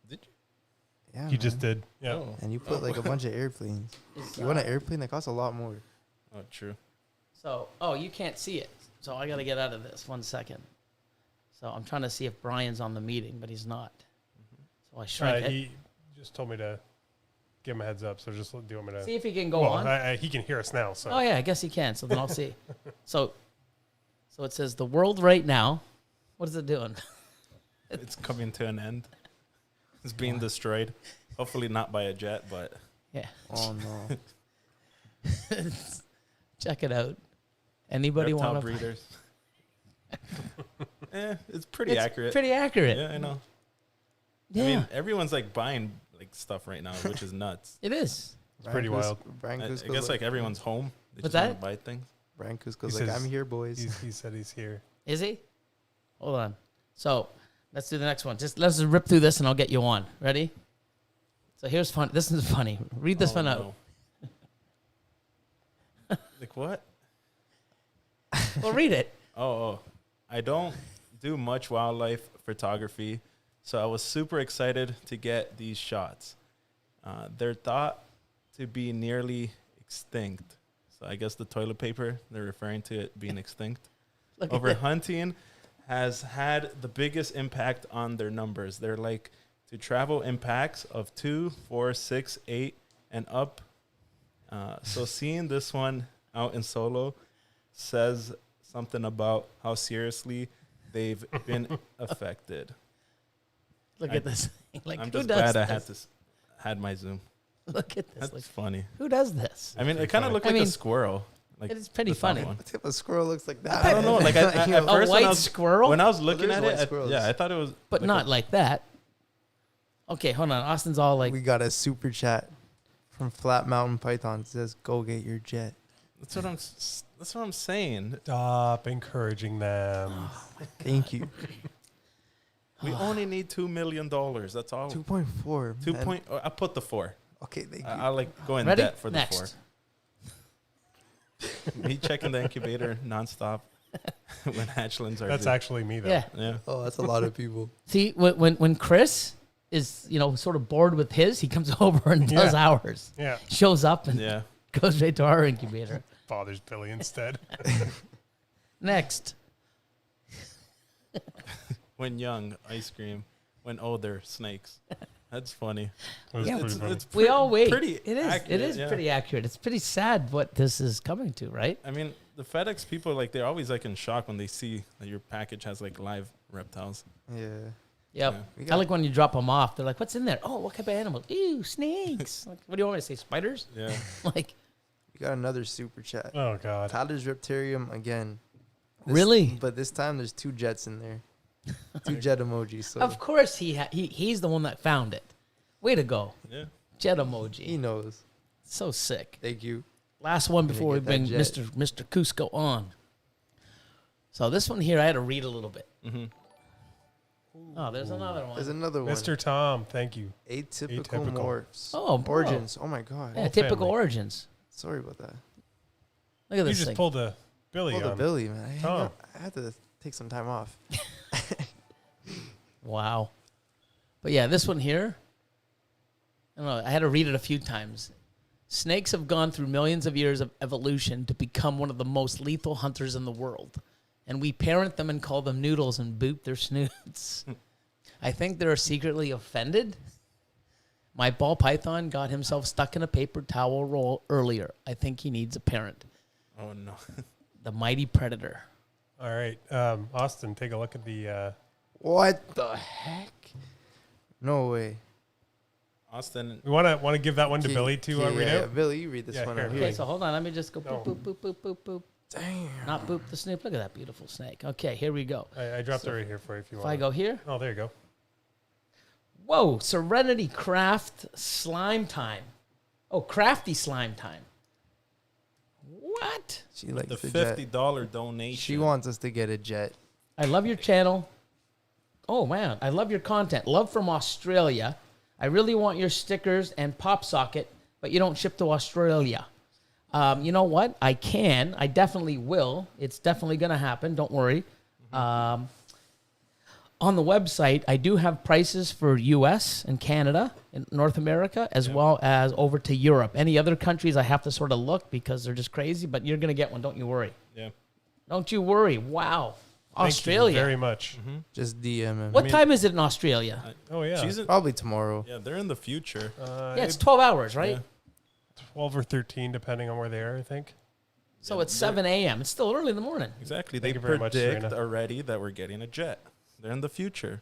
Did you? Yeah, You just man. did. Yeah. Oh. And you put like a bunch of airplanes. Is, You want an airplane that costs a lot more. Oh, true. So, you can't see it. So I got to get out of this 1 second. So I'm trying to see if Brian's on the meeting, but he's not. So I shrink it. He just told me to give him a heads up. So just do you want me to? See if he can go well, on. he can hear us now. So Oh yeah, I guess he can. So then I'll see. So it says the world right now. What is it doing? It's coming to an end. It's being destroyed. Hopefully not by a jet, but Yeah. Oh no. Check it out. Anybody reptile want to? breeders. It's pretty accurate. Pretty accurate. Yeah, I know. Yeah. I mean, everyone's like buying like stuff right now, which is nuts. It is. it's pretty wild. Brian I Cusco. guess like everyone's home. They What's just wanna that? buy things. Brian Cusco's He like, says I'm here, boys. He said he's here. Is he? Hold on. So let's do the next one. Let's just rip through this and I'll get you on. Ready? So here's fun. This is funny. Read this one out. No. Like what? Well, read it. Oh, I don't do much wildlife photography, so I was super excited to get these shots. They're thought to be nearly extinct. So I guess the toilet paper, they're referring to it being extinct. Look Over at hunting has had the biggest impact on their numbers. They're like to travel in packs of 2, 4, 6, 8, and up. So seeing this one out in solo says something about how seriously they've been affected. Look I- at this. Like, I'm who just does glad I this? had my zoom. Look at this. That's Like, funny. who does this? I mean, it kind of funny. looked I like mean, a squirrel. Like it is pretty the top funny. one. What type of squirrel looks like that? I don't know. Like at You know, A first when white I was squirrel? when I was looking there's at white it, squirrels. I thought it was, But like not like that. Okay, hold on. Austin's all like, we got a super chat from Flat Mountain Python. It says, "Go get your jet." That's what I'm saying. Stop encouraging them. Thank you. We only need $2 million. That's all. 2.4. 2 man. point. I put the 4. Okay, thank you. I like go in ready? debt for the Next. 4. Me checking the incubator nonstop when hatchlings are. That's due. actually me though. Yeah. Yeah. Oh, that's a lot of people. See, when Chris is, sort of bored with his, he comes over and does Yeah. ours. Yeah. Shows up and Yeah. goes right to our incubator. Father's Billy instead. Next. When young, ice cream. When older, snakes. That's funny. It was Yeah, pretty funny. We all wait. pretty It is. accurate, It is yeah. pretty accurate. It's pretty sad what this is coming to, right? I mean, the FedEx people, like, they're always like in shock when they see that your package has like live reptiles. Yeah. Yep. Yeah. We I got like when you drop them off. They're like, "What's in there?" "Oh, what type of animals?" "Ew, snakes." Like, what do you want me to say? Spiders? Yeah. Like, we got another super chat. Oh God. Tyler's Reptarium again. Really? But this time there's 2 jets in there. 2 jet emojis. So of course he's the one that found it. Way to go, Yeah. jet he emoji. knows. So sick. Thank you. Last one Gonna before we get bring that jet. Mr. Kusko on. So this one here, I had to read a little bit. Mm-hmm. Oh, there's another one. There's another one. Mr. Tom, thank you. Atypical Atypical. morphs. Oh, bro. Origins. Oh my god. Yeah, Whole typical family. origins. Sorry about that. Look at You this just thing. pulled a Billy Oh, the on. Billy, man. Oh. I had to take some time off. Wow. But yeah, this one here, I don't know, I had to read it a few times. Snakes have gone through millions of years of evolution to become one of the most lethal hunters in the world. And we parent them and call them noodles and boot their snoots. I think they're secretly offended. My ball python got himself stuck in a paper towel roll earlier. I think he needs a parent. Oh, no. The mighty predator. All right, Austin, take a look at the. What the heck? No way. Austin, We want to give that one to Okay, Billy to okay, read yeah, out. Billy, you read this Yeah, one here. out Okay, here. so hold on. Let me just go Oh. boop, boop, boop, boop, boop, boop. Damn. Not boop the snoop. Look at that beautiful snake. Okay, here we go. I dropped So it right here for you if you If want. I go here. Oh, there you go. Whoa, Serenity Craft Slime Time. Oh, Crafty Slime Time. What? She likes the the jet. $50 donation. She wants us to get a jet. I love your channel. Oh, man. I love your content. Love from Australia. I really want your stickers and pop socket, but you don't ship to Australia. You know what? I can. I definitely will. It's definitely going to happen. Don't worry. On the website, I do have prices for U.S. and Canada and North America, as well as over to Europe. Any other countries, I have to sort of look because they're just crazy, but you're going to get one. Don't you worry. Yeah. Don't you worry. Wow. Thank Australia. you very much. Just DM him. What time is it in Australia? Oh, yeah. She's in, Probably tomorrow. yeah, they're in the future. Yeah, it's 12 hours, right? Yeah. 12 or 13, depending on where they are, I think. So it's 7 a.m. It's still early in the morning. Exactly. Thank They you very much, predict Serena. already that we're getting a jet. They're in the future.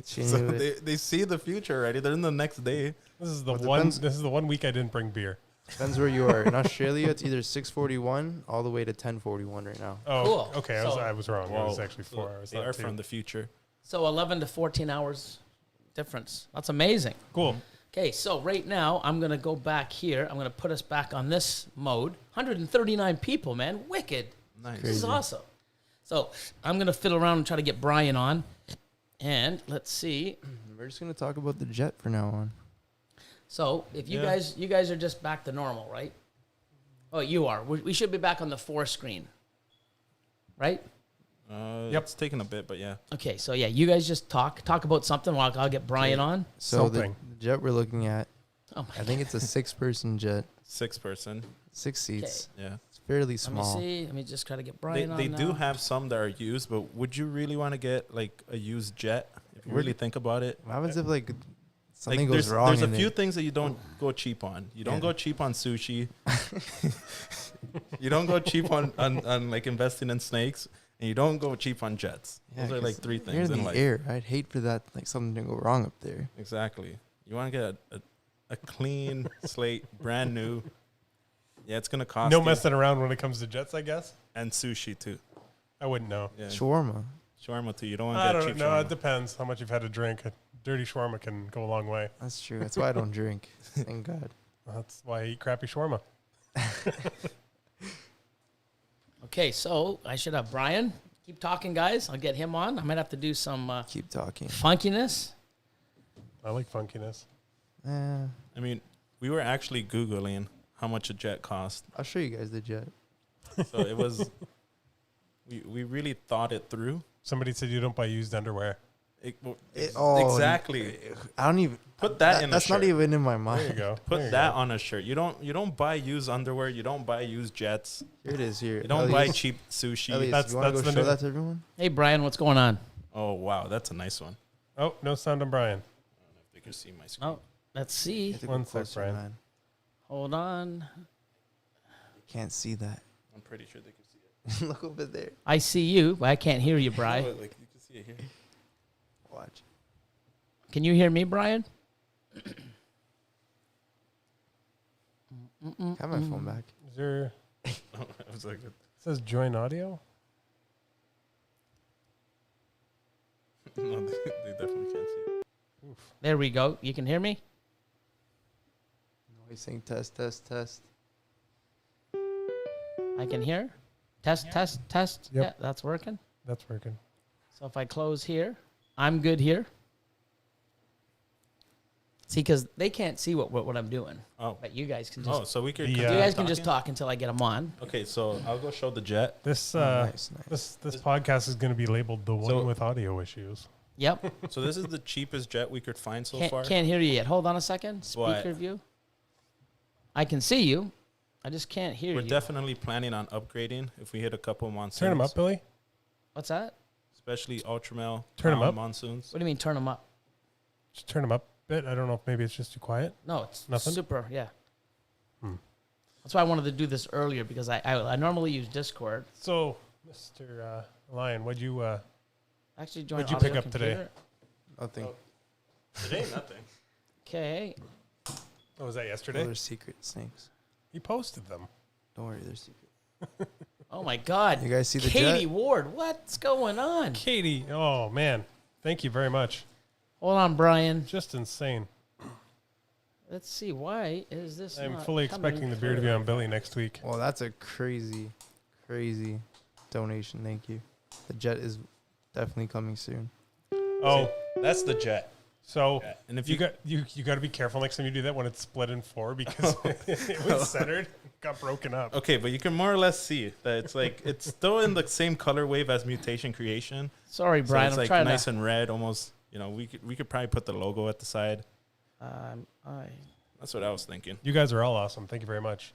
She So knew it. they see the future already. They're in the next day. This is the Well, one. depends- This is the 1 week I didn't bring beer. Depends where you are. In Australia, it's either 6:41 all the way to 10:41 right now. Oh, Cool. okay. So- I was wrong. It was actually So 4 hours. They not are 2. from the future. So 11 to 14 hours difference. That's amazing. Cool. Okay, so right now I'm going to go back here. I'm going to put us back on this mode. 139 people, man. Wicked. Nice. This is Crazy. awesome. So I'm going to fiddle around and try to get Brian on. And let's see. We're just gonna talk about the jet from now on. So if you Yeah. guys are just back to normal, right? Oh, you are. We should be back on the 4 screen, right? Yep. It's taking a bit, but yeah. Okay, so yeah, you guys just talk about something while I'll get Brian on. So the Something. jet we're looking at, Oh my I think it's a 6-person jet, 6 person. 6 seats. Yeah. It's fairly Let me small. see. Let me just try to get They, Brian on they do now. have some that are used, but would you really want to get like a used jet if you Where really do- think about it? What happens if like something Like, goes wrong? There's a in few it? things that you don't go cheap on. You don't Yeah. go cheap on sushi. You don't go cheap on like investing in snakes, and you don't go cheap on jets. Yeah, Those are like 'cause 3 You're things in in the life. air. I'd hate for that, like something to go wrong up there. Exactly. You want to get a clean slate, brand new. Yeah, it's gonna cost No you. messing around when it comes to jets, I guess. And sushi too. I wouldn't know. Yeah, Shawarma. shawarma too. You don't want I to get don't cheap know. It shawarma. depends how much you've had to drink. A dirty shawarma can go a long way. That's true. That's why I don't drink. Thank God. That's why I eat crappy shawarma. Okay, so I should have Brian. Keep talking, guys. I'll get him on. I might have to do some Keep talking. funkiness. I like funkiness. I mean, we were actually Googling how much a jet cost. I'll show you guys the jet. So it was, we really thought it through. Somebody said you don't buy used underwear. Exactly. I don't even Put that in a That's not shirt. even in my There you mind. go. Put There you that go. on a shirt. You don't buy used underwear. You don't buy used jets. Here it is. Here. You don't buy Elias, cheap sushi. Elias, That's- you want to that's go the show new- that to everyone? Hey, Brian, what's going on? Oh wow, that's a nice one. Oh, no sound on Brian. If they can see my screen. Oh, let's You see. have to go One sec, closer, Brian. man. Hold on. You can't see that. I'm pretty sure they can see it. Look over there. I see you, but I can't hear you, Brian. No, like you can see it here. Watch. Can you hear me, Brian? Have my phone back. Is there? I was like, It says join audio. no, they definitely can't see it. Oof. There we go. You can hear me? Noise saying test, test, test. I can hear. Test, test, test. Yep. Yeah, that's working. That's working. So if I close here, I'm good here. See, because they can't see what I'm doing, Oh, but you guys can just. oh, so we could. The, you continue guys can just talking? talk until I get them on. Okay, so I'll go show the jet. This Oh, nice, nice. this podcast is going to be labeled the one So- with audio issues. Yep. So this is the cheapest jet we could find so far. Can't hear you yet. Hold on a second. What? Speaker view. I can see you. I just can't hear We're you. definitely planning on upgrading if we hit a couple monsoons. Turn them up, Billy. What's that? Especially Ultramel. Turn 'em Crown up. Monsoons. What do you mean turn them up? Just turn them up a bit. I don't know if maybe it's just too quiet. No, it's Nothing? super. Yeah. Hmm. That's why I wanted to do this earlier because I normally use Discord. So, Mr. Elion, what'd you? Actually, join What'd you audio pick up today? computer. Nothing. Today, nothing. Okay. Oh, was that Oh, yesterday? they're secret snakes. He posted them. Don't worry, they're secret. Oh my God. You guys see the Katie jet? Ward, what's going on? Katie. Oh man, thank you very much. Hold on, Brian. Just insane. Let's see. Why is this? I'm not fully coming expecting the beer to be through? on Billy next week. Well, that's a crazy, crazy donation. Thank you. The jet is definitely coming soon. Oh, That's the jet. So And if you got to be careful next time you do that when it's split in 4 because it was centered, got broken up. Okay, but you can more or less see that it's like it's still in the same color wave as Mutation Creation. Sorry, So Brian. it's I'm like trying nice to. and red, almost. You know, we could probably put the logo at the side. That's what I was thinking. You guys are all awesome. Thank you very much.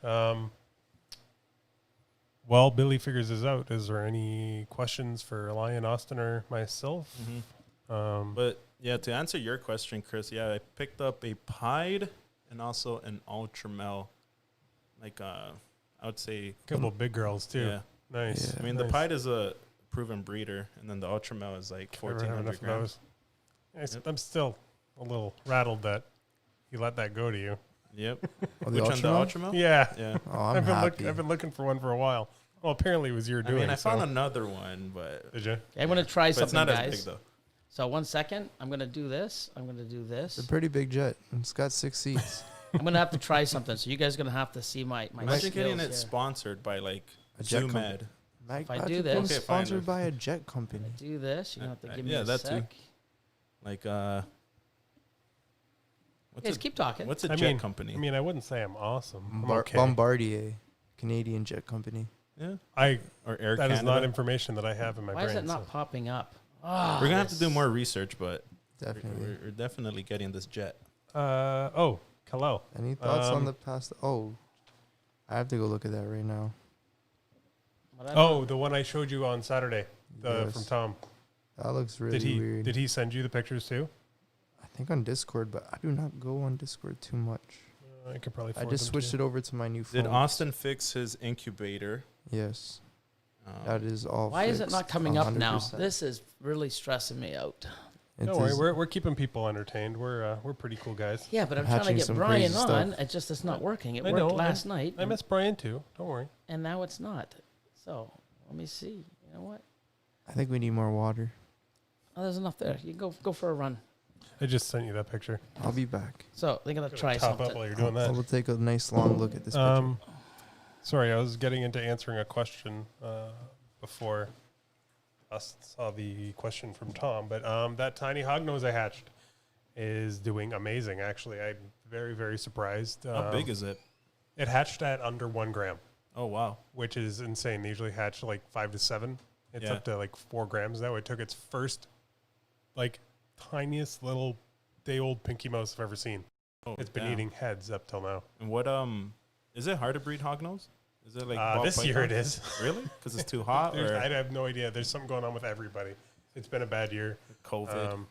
While Billy figures this out, is there any questions for Elion, Austin, or myself? But yeah, to answer your question, Chris, I picked up a pied and also an ultramel. Like I would say a couple of big girls too. Yeah. Nice. Yeah. I mean, the pied is a proven breeder, and then the ultramel is like Never have 1,400 enough of grams. those. I'm still a little rattled that you let that go to you. Yep. Oh, Which one, the ultramel? Yeah. Yeah. Oh, I'm happy. I've been looking for one for a while. Well, apparently it was your I doing. mean, I found so. another one, but Did you? I'm going to try it's something, not guys. as big though. So 1 second. I'm going to do this. I'm going to do this. It's a pretty big jet. It's got 6 seats. I'm going to have to try something. So you guys are going to have to see my Imagine skills getting it here. sponsored by like A jet Zoom company. Ed. If I do this- Okay, fine, sponsored then. by a jet company. Do this. You're going to have to give me yeah, a that sec. too. Like Guys, keep talking. what's a I jet mean- company? I mean, I wouldn't say I'm awesome. I'm okay. Bombardier, Canadian jet company. yeah, I or Air that is Canada. not information that I have in my Why brain. is it not so. popping up? We're gonna have to do more research, but Definitely. we're definitely getting this jet. Hello. Any thoughts on the past? Oh, I have to go look at that right now. Oh, the one I showed you on Saturday, Yes. from Tom. That looks really weird. Did he send you the pictures too? I think on Discord, but I do not go on Discord too much. I could probably. I just switched it over to my new phone. Did Austin fix his incubator? Yes, that is all. Why is it fixed, not coming up now? 100%. This is really stressing me out. It Don't worry, is- we're keeping people entertained. We're pretty cool guys. Yeah, but I'm trying to Hatching get some Brian crazy stuff. on. It's not working. It I worked know, last night. I miss Brian too. Don't worry. And now it's not. So let me see. You know what? I think we need more water. Oh, there's enough there. You go for a run. I just sent you that picture. I'll be back. So they're gonna try Top up something. while you're doing I that. will take a nice long look at this picture. Sorry, I was getting into answering a question before I saw the question from Tom. But that tiny hognose I hatched is doing amazing. Actually, I'm very, very surprised. How big is it? It hatched at under 1 gram, Oh wow! which is insane. They usually hatch like 5 to 7. It's Yeah. up to like 4 grams now. It took its first, like, tiniest little day-old pinky mouse I've ever seen. Oh, It's been damn. eating heads up till now. And what is it hard to breed hognose? Is it like ball This year it python? is. Really? Because it's too hot or I have no idea. There's something going on with everybody. It's been a bad year. COVID?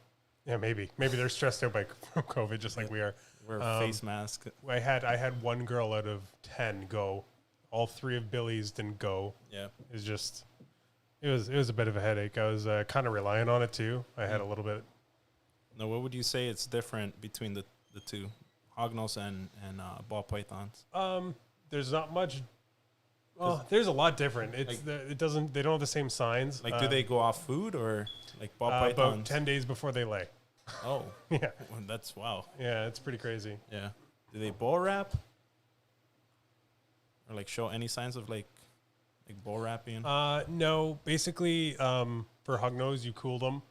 Yeah, maybe they're stressed out by COVID, just like we are. Wear a face mask. I had 1 girl out of 10 go. All 3 of Billy's didn't go. Yeah. It's just, it was a bit of a headache. I was kind of relying on it too. I had a little bit. No, what would you say it's different between the two, hognose and ball pythons? There's not much. Well, there's a lot different. It's it doesn't. They don't have the same signs. Like, do they go off food or like ball about pythons? 10 days before they lay? Oh, Yeah, well, that's wow. yeah, it's pretty crazy. Yeah. Do they bull wrap? Or like show any signs of like bull wrapping? No, basically, for hognose, you cool them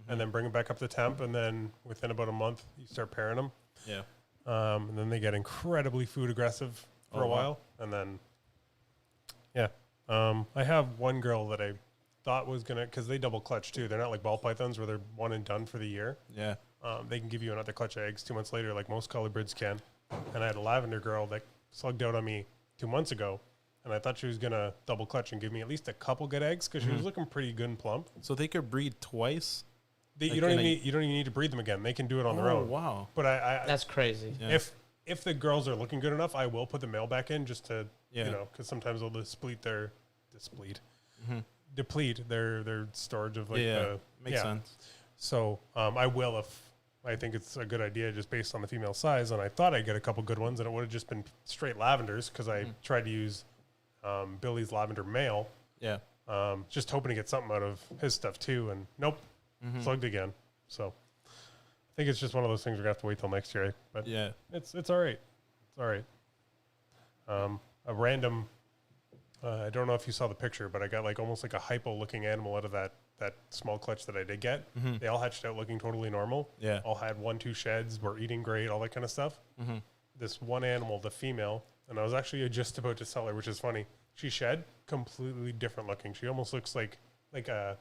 and then bring them back up to temp, and then within about a month, you start pairing them. Yeah. And then they get incredibly food aggressive for a Oh, wow. while, and then, yeah. I have 1 girl that I thought was gonna, because they double clutch too. They're not like ball pythons where they're one and done for the year. Yeah. They can give you another clutch of eggs 2 months later, like most colubrids can. And I had a lavender girl that slugged out on me 2 months ago, and I thought she was gonna double clutch and give me at least a couple good eggs because she was looking pretty good and plump. So they could breed twice? You Like don't in even a- need, you don't even need to breed them again. They can do it on their own. Wow. But I That's crazy. Yeah. if the girls are looking good enough, I will put the male back in just to Yeah. because sometimes they'll deplete their storage of like Makes sense. So I will if I think it's a good idea just based on the female size. And I thought I'd get a couple good ones, and it would have just been straight lavenders because I tried to use Billy's lavender male, Yeah. just hoping to get something out of his stuff too. And nope, slugged again. So I think it's just one of those things we're gonna have to wait till next year. But Yeah. it's all right. It's all right. A random I don't know if you saw the picture, but I got like almost like a hypo-looking animal out of that small clutch that I did get. Mm-hmm. They all hatched out looking totally normal. Yeah. All had 1-2 sheds, were eating great, all that kind of stuff. Mm-hmm. This one animal, the female, and I was actually just about to sell her, which is funny. She shed completely different looking. She almost looks like a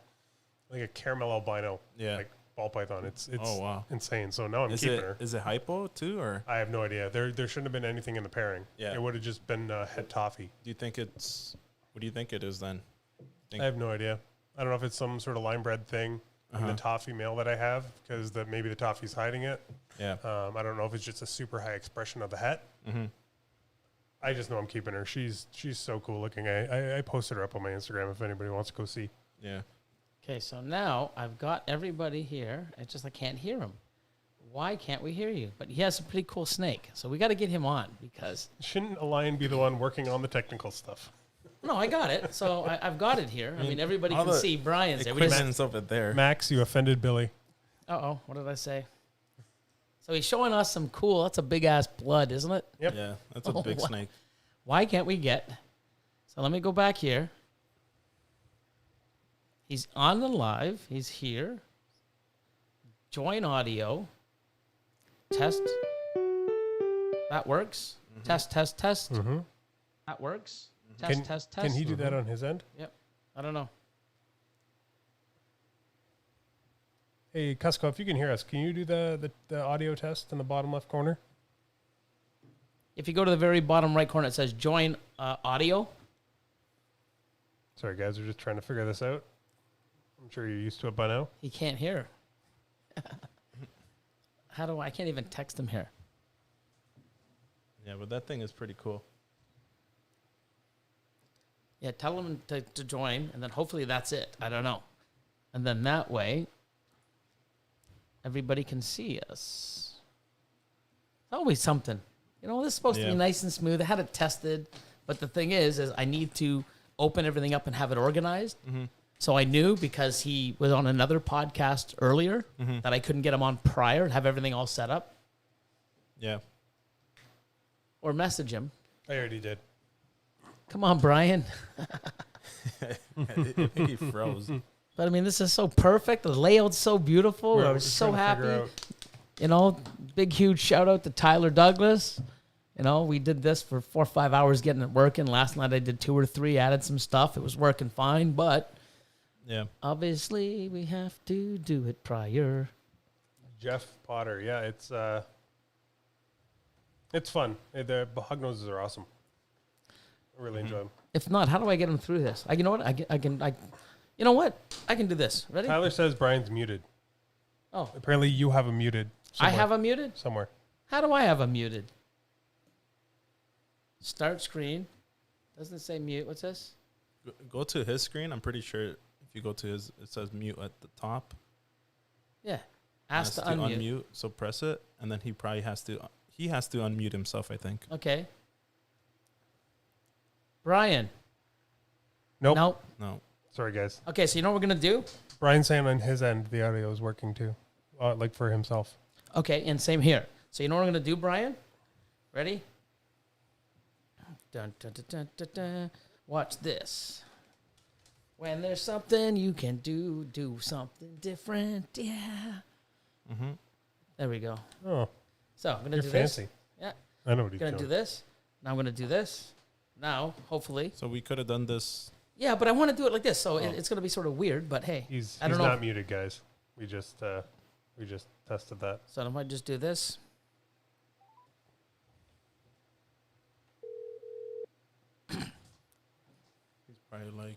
caramel albino, Yeah. like ball python. It's Oh, wow. insane. So now I'm Is keeping it her. is it hypo too, or I have no idea. There shouldn't have been anything in the pairing. Yeah. It would have just been het toffee. do you think it's? What do you think it is then? I have no idea. I don't know if it's some sort of line bred thing in the toffee male that I have, because maybe the toffee's hiding it. Yeah. I don't know if it's just a super high expression of the het. Mm-hmm. I just know I'm keeping her. She's so cool looking. I posted her up on my Instagram if anybody wants to go see. Yeah. Okay, so now I've got everybody here. It's just I can't hear him. Why can't we hear you? But he has a pretty cool snake, so we got to get him on because. Shouldn't Elion be the one working on the technical stuff? No, I got it. So I've got it here. I mean, everybody all can the see Brian's there. We just- Equipment's over there. Max, you offended Billy. Uh-oh, what did I say? So he's showing us some cool. That's a big ass blood, isn't it? Yep. Yeah, that's a Oh, big wow. snake. Why can't we get? So let me go back here. He's on the live. He's here. Join audio. Test. That works. Test, test, test. Mm-hmm. That works. Test, test, test. Can he do that on his end? Yep. I don't know. Hey, Kusko, if you can hear us, can you do the audio test in the bottom left corner? If you go to the very bottom right corner, it says join audio. Sorry, guys, we're just trying to figure this out. I'm sure you're used to it by now. He can't hear. How do I can't even text him here. Yeah, but that thing is pretty cool. Yeah, tell him to join, and then hopefully that's it. I don't know. And then that way, everybody can see us. It's always something. You know, this is supposed to be Yeah. nice and smooth. I had it tested, but the thing is I need to open everything up and have it organized. Mm-hmm. So I knew because he was on another podcast earlier Mm-hmm. that I couldn't get him on prior, have everything all set up, Yeah. or message him. I already did. Come on, Brian. I think he froze. But I mean, this is so perfect. The layout's so beautiful. I We're was so trying to figure happy. out- You know, big, huge shout out to Tyler Douglas. You know, we did this for 4 or 5 hours getting it working. Last night I did 2 or 3, added some stuff. It was working fine, but Yeah. obviously we have to do it prior. Jeff Potter. Yeah, it's fun. The hug noses are awesome. I really enjoy them. If not, how do I get him through this? You know what? You know what? I can do this. Ready? Tyler says Brian's muted. Oh, Apparently you have him muted. I Somewhere. have him muted? somewhere. How do I have him muted? Start screen. Doesn't say mute. What's this? Go to his screen. I'm pretty sure if you go to his, it says mute at the top. Yeah. Ask to unmute. So press it, and then he probably has to unmute himself, I think. Okay. Brian. Nope. Nope. No. Sorry, guys. Okay, so you know what we're going to do? Brian's saying on his end the audio is working too, like for himself. Okay, and same here. So you know what we're going to do, Brian? Ready? Dun, dun, dun, dun, dun, dun. Watch this. When there's something you can do something different. Yeah. Mm-hmm. There we go. Oh, So I'm going to you're do fancy. this. Yeah. I know what he's Going to doing. do this. Now I'm going to do this. Now, hopefully. So we could have done this. Yeah, but I want to do it like this, so Oh. it's going to be sort of weird, but hey. He's I don't know. not muted, guys. We just tested that. So I might just do this. He's probably like,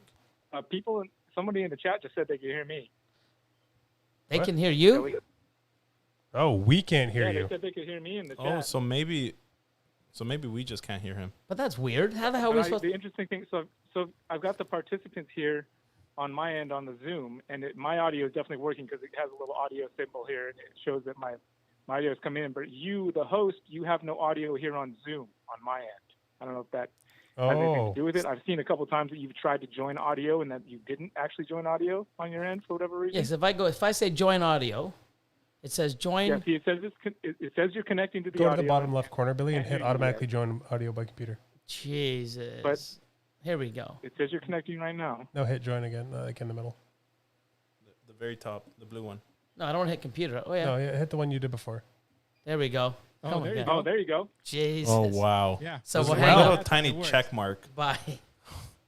Somebody in the chat just said they could hear me. They What? can hear you? Oh, we can't hear yeah, you. they said they could hear me in the oh, chat. so maybe we just can't hear him. But that's weird. How the hell are we And supposed the interesting thing, so I've got the participants here on my end on the Zoom, and my audio is definitely working because it has a little audio symbol here, and it shows that my audio is coming in. But you, the host, you have no audio here on Zoom on my end. I don't know if that has anything Oh, to do with it. I've seen a couple of times that you've tried to join audio and that you didn't actually join audio on your end for whatever reason. Yes, if I say join audio, it says join. Yeah, see, it says you're connecting to the go audio. to the bottom left corner, Billy, and Can't hear hit you automatically join audio by computer. Jesus. But Here we go. It says you're connecting right now. No, hit join again, like in the middle. The very top, the blue one. No, I don't hit computer. Oh, yeah. No, hit the one you did before. There we go. Oh, Come there on, you guys. go. Oh, there you go. Jesus. Oh, wow. Yeah. So There's we'll a hang little up. tiny It works. check mark. Bye.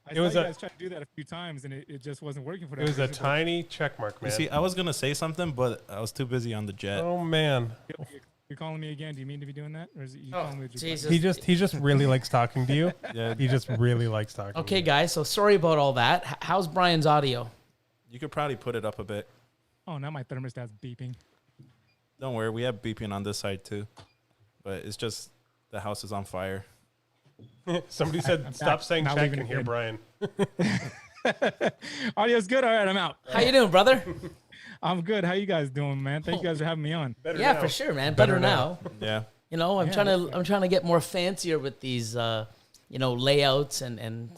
I It saw was you a- guys try to do that a few times, and it just wasn't working for It was a whatever reason, tiny check mark, You man. see, I was going to say something, but I was too busy on the jet. Oh man, but You're calling me again. Do you mean to be doing that, or is it you Oh, calling me? with your Jesus. he just really likes talking to you. Yeah, He just really likes talking. to Okay, you. guys. So sorry about all that. How's Brian's audio? you could probably put it up a bit. Oh, now my thermostat's beeping. Don't worry, we have beeping on this side too. But it's just the house is on fire. Somebody said, I'm "Stop back. saying Not check leaving and it hear in. Brian." Audio's good. All right, I'm out. How you doing, brother? I'm good. How you guys doing, man? Thank you guys for having me on. Better Yeah, now. for sure, man. Better Better now. Yeah. You know, I'm Yeah, trying to get more fancier with these, layouts and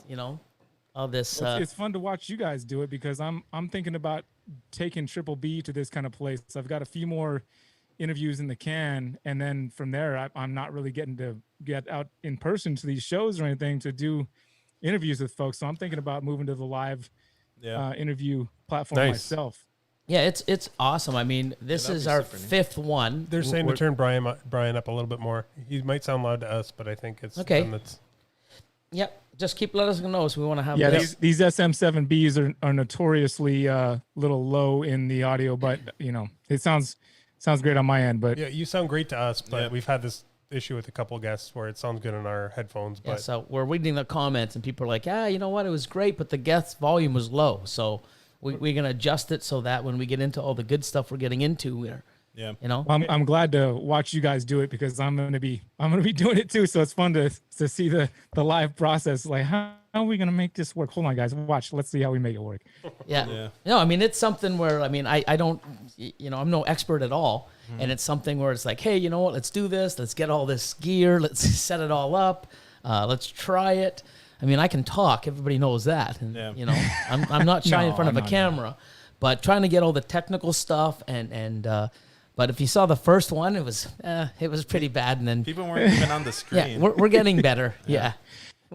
all this. It's fun to watch you guys do it because I'm thinking about taking Triple B to this kind of place. I've got a few more interviews in the can, and then from there, I'm not really getting to get out in person to these shows or anything to do interviews with folks. So I'm thinking about moving to the live interview platform Nice. myself. Yeah, it's awesome. I mean, this that'd is be our super neat. fifth one. They're saying to We're- turn Brian up a little bit more. He might sound loud to us, but I think it's Okay. something that's Yep. Just keep letting us know so we want to have Yeah, this. these SM7Bs are notoriously little low in the audio, but it sounds great on my end. But yeah. You sound great to us, but Yeah. we've had this issue with a couple of guests where it sounds good in our headphones, Yeah, but so we're reading the comments and people are like, you know what? It was great, but the guest volume was low. So we're going to adjust it so that when we get into all the good stuff we're getting into, we're, Yeah. I'm glad to watch you guys do it because I'm gonna be doing it too. So it's fun to see the live process. Like, how are we gonna make this work? Hold on, guys, watch. Let's see how we make it work. yeah. Yeah. No, I mean, it's something where, I mean, I don't, I'm no expert at all. And it's something where it's like, hey, you know what? Let's do this. Let's get all this gear. Let's set it all up. Let's try it. I mean, I can talk. Everybody knows that. And, Yeah. I'm not shy in No, front of I'm a not. camera. But trying to get all the technical stuff but if you saw the first one, it was pretty bad. And then, People weren't even on the screen. yeah, we're getting better. Yeah.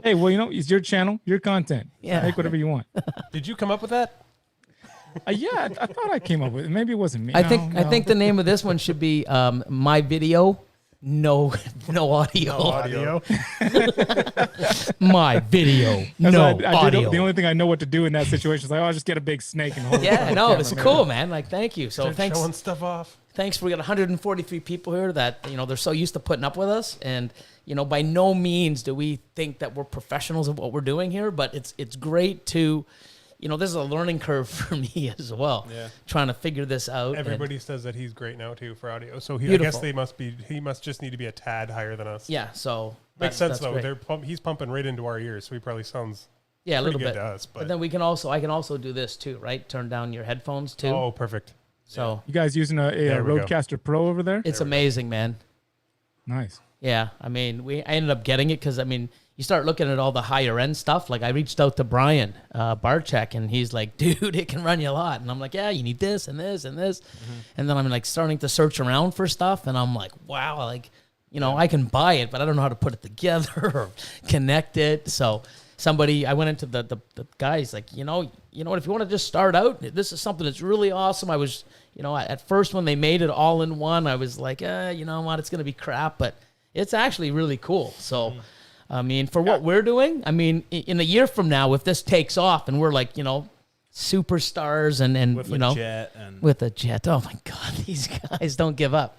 Hey, well, it's your channel, your content. Yeah. Make whatever you want. did you come up with that? Yeah, I thought I came up with it. Maybe it wasn't me. I No. think the name of this one should be My Video, No Audio. Audio. My Video, That's No what I Audio. did. The only thing I know what to do in that situation is like, I'll just get a big snake and hold it. Yeah, on no, camera, it's man. cool, man. Like, thank you. So Start thanks. showing stuff off. Thanks. We got 143 people here that, they're so used to putting up with us. And, by no means do we think that we're professionals of what we're doing here, but it's great to, this is a learning curve for me as well. Yeah. Trying to figure this out. and- Everybody says that he's great now too for audio. So I Beautiful. guess he must just need to be a tad higher than us. yeah. So Makes that's sense though. great. He's pumping right into our ears, so he probably sounds Yeah, a pretty little good bit. to us. But But then I can also do this too, right? Turn down your headphones too. oh, perfect. So You guys using a There we go. Rodecaster Pro over there? it's amazing, man. Nice. Yeah, I mean, I ended up getting it because, you start looking at all the higher end stuff. Like, I reached out to Brian Barczyk, and he's like, dude, it can run you a lot. And I'm like, yeah, you need this and this and this. And then I'm like starting to search around for stuff, and I'm like, wow, like, I can buy it, but I don't know how to put it together or connect it. So I went into the guys like, you know what, if you want to just start out, this is something that's really awesome. I was, at first when they made it all in one, I was like, you know what, it's going to be crap, but it's actually really cool. So, I mean, for what we're doing, I mean, in a year from now, if this takes off and we're like, superstars and With a jet and with a jet. Oh my God, these guys don't give up.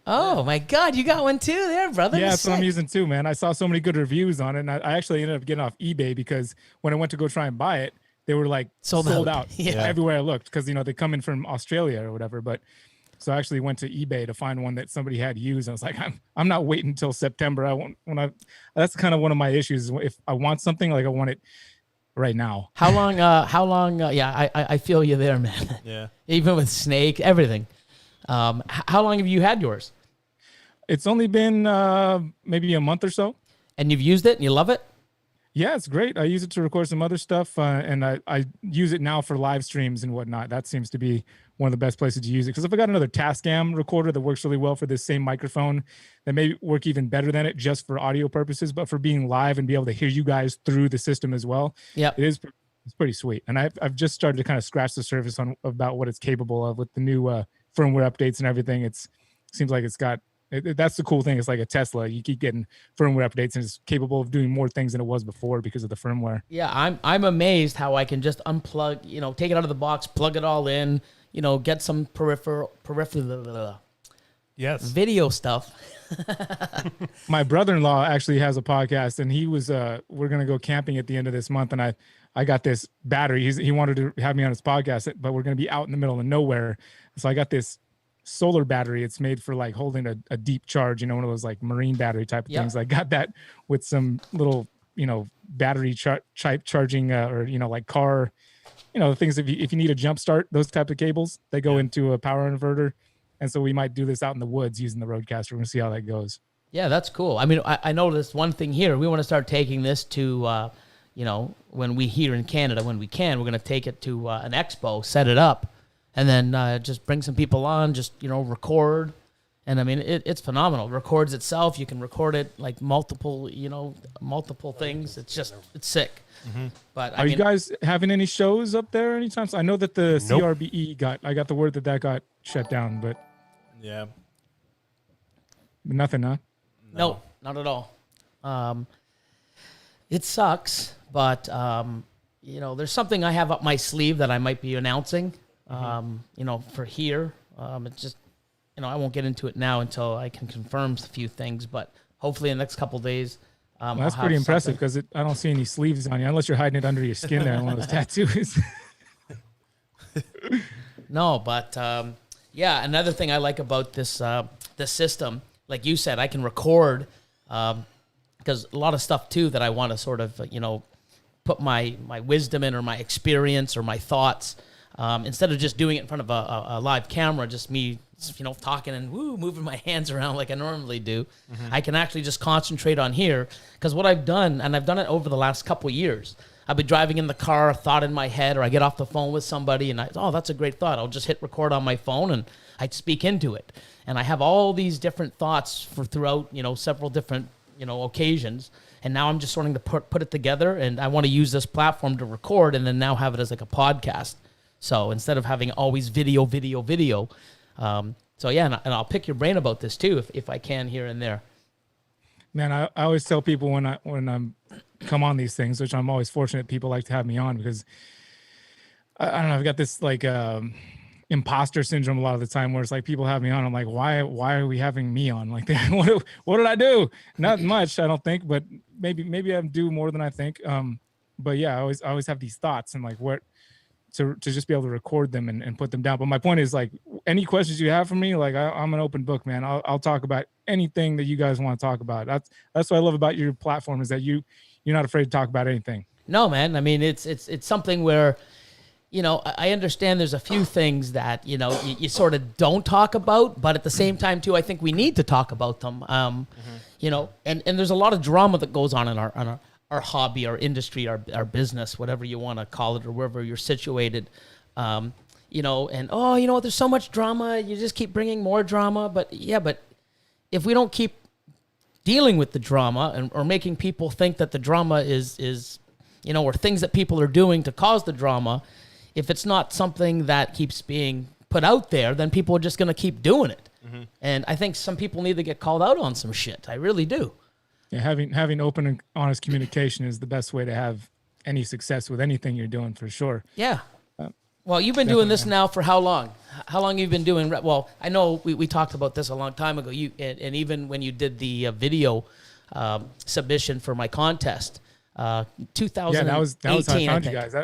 Oh my God, you got one too there, brother. Yeah, that's what I'm Sick. using too, man. I saw so many good reviews on it, and I actually ended up getting off eBay because when I went to go try and buy it, they were like Sold sold out. out Yeah. everywhere I looked because they come in from Australia or whatever. But so I actually went to eBay to find one that somebody had used. I was like, I'm not waiting until September. That's kind of one of my issues. If I want something, like I want it right now. How long? Yeah, I feel you there, man. yeah. Even with Snake, everything. How long have you had yours? It's only been maybe a month or so. And you've used it and you love it? Yeah, it's great. I use it to record some other stuff, and I use it now for live streams and whatnot. That seems to be one of the best places to use it. Because if I got another Tascam recorder that works really well for this same microphone, that may work even better than it just for audio purposes, but for being live and be able to hear you guys through the system as well, it's pretty sweet. And I've just started to kind of scratch the surface on about what it's capable of with the new firmware updates and everything. It seems like it's got. That's the cool thing. It's like a Tesla. You keep getting firmware updates, and it's capable of doing more things than it was before because of the firmware. Yeah, I'm amazed how I can just unplug, take it out of the box, plug it all in, get some peripheral Yes. video stuff. My brother-in-law actually has a podcast, and he was we're gonna go camping at the end of this month, and I got this battery. He wanted to have me on his podcast, but we're gonna be out in the middle of nowhere, so I got this solar battery. It's made for like holding a deep charge, one of those like marine battery type of things. I got that with some little battery type charging or like car things. If you need a jump start, those type of cables, they go into a power inverter. And so we might do this out in the woods using the Roadcaster. We're gonna see how that goes. Yeah, that's cool. I mean, I noticed one thing here. We want to start taking this to when we here in Canada, when we can, we're gonna take it to an expo, set it up, and then just bring some people on, just, record. And I mean, it's phenomenal. It records itself. You can record it like multiple things. It's sick. Mm-hmm. But are you guys having any shows up there anytime? I know that the CRBE I got the word that got shut down, but yeah, nothing, huh? No, not at all. It sucks, but there's something I have up my sleeve that I might be announcing. For here, it's just, I won't get into it now until I can confirm a few things, but hopefully in the next couple of days. Well, that's pretty impressive because I don't see any sleeves on you unless you're hiding it under your skin there in one of those tattoos. No, but another thing I like about this system, like you said, I can record because a lot of stuff too that I want to sort of put my wisdom in or my experience or my thoughts. Instead of just doing it in front of a live camera, just me, talking and moving my hands around like I normally do, I can actually just concentrate on here. Because what I've done, and I've done it over the last couple of years, I've been driving in the car, a thought in my head, or I get off the phone with somebody, and that's a great thought. I'll just hit record on my phone, and I speak into it. And I have all these different thoughts throughout, several different, occasions. And now I'm just starting to put it together, and I want to use this platform to record, and then now have it as like a podcast. So instead of having always video. And I'll pick your brain about this too, if I can here and there. Man, I always tell people when I'm come on these things, which I'm always fortunate people like to have me on because I don't know, I've got this like imposter syndrome a lot of the time where it's like people have me on. I'm like, why are we having me on? Like, what did I do? Not much, I don't think, but maybe I do more than I think. But yeah, I always have these thoughts and like what. To just be able to record them and put them down. But my point is like any questions you have for me, like I'm an open book, man. I'll talk about anything that you guys want to talk about. That's what I love about your platform is that you're not afraid to talk about anything. No, man. I mean, it's something where, I understand there's a few things that, you sort of don't talk about, but at the same time too, I think we need to talk about them. And there's a lot of drama that goes on in our hobby, our industry, our business, whatever you want to call it, or wherever you're situated, and there's so much drama. You just keep bringing more drama, but if we don't keep dealing with the drama or making people think that the drama is or things that people are doing to cause the drama, if it's not something that keeps being put out there, then people are just going to keep doing it. Mm-hmm. And I think some people need to get called out on some shit. I really do. Yeah, having open and honest communication is the best way to have any success with anything you're doing, for sure. Yeah. Well, you've been doing this now for how long? How long you've been doing? Well, I know we talked about this a long time ago. And even when you did the video submission for my contest, 2018. Yeah, that was how I found you guys.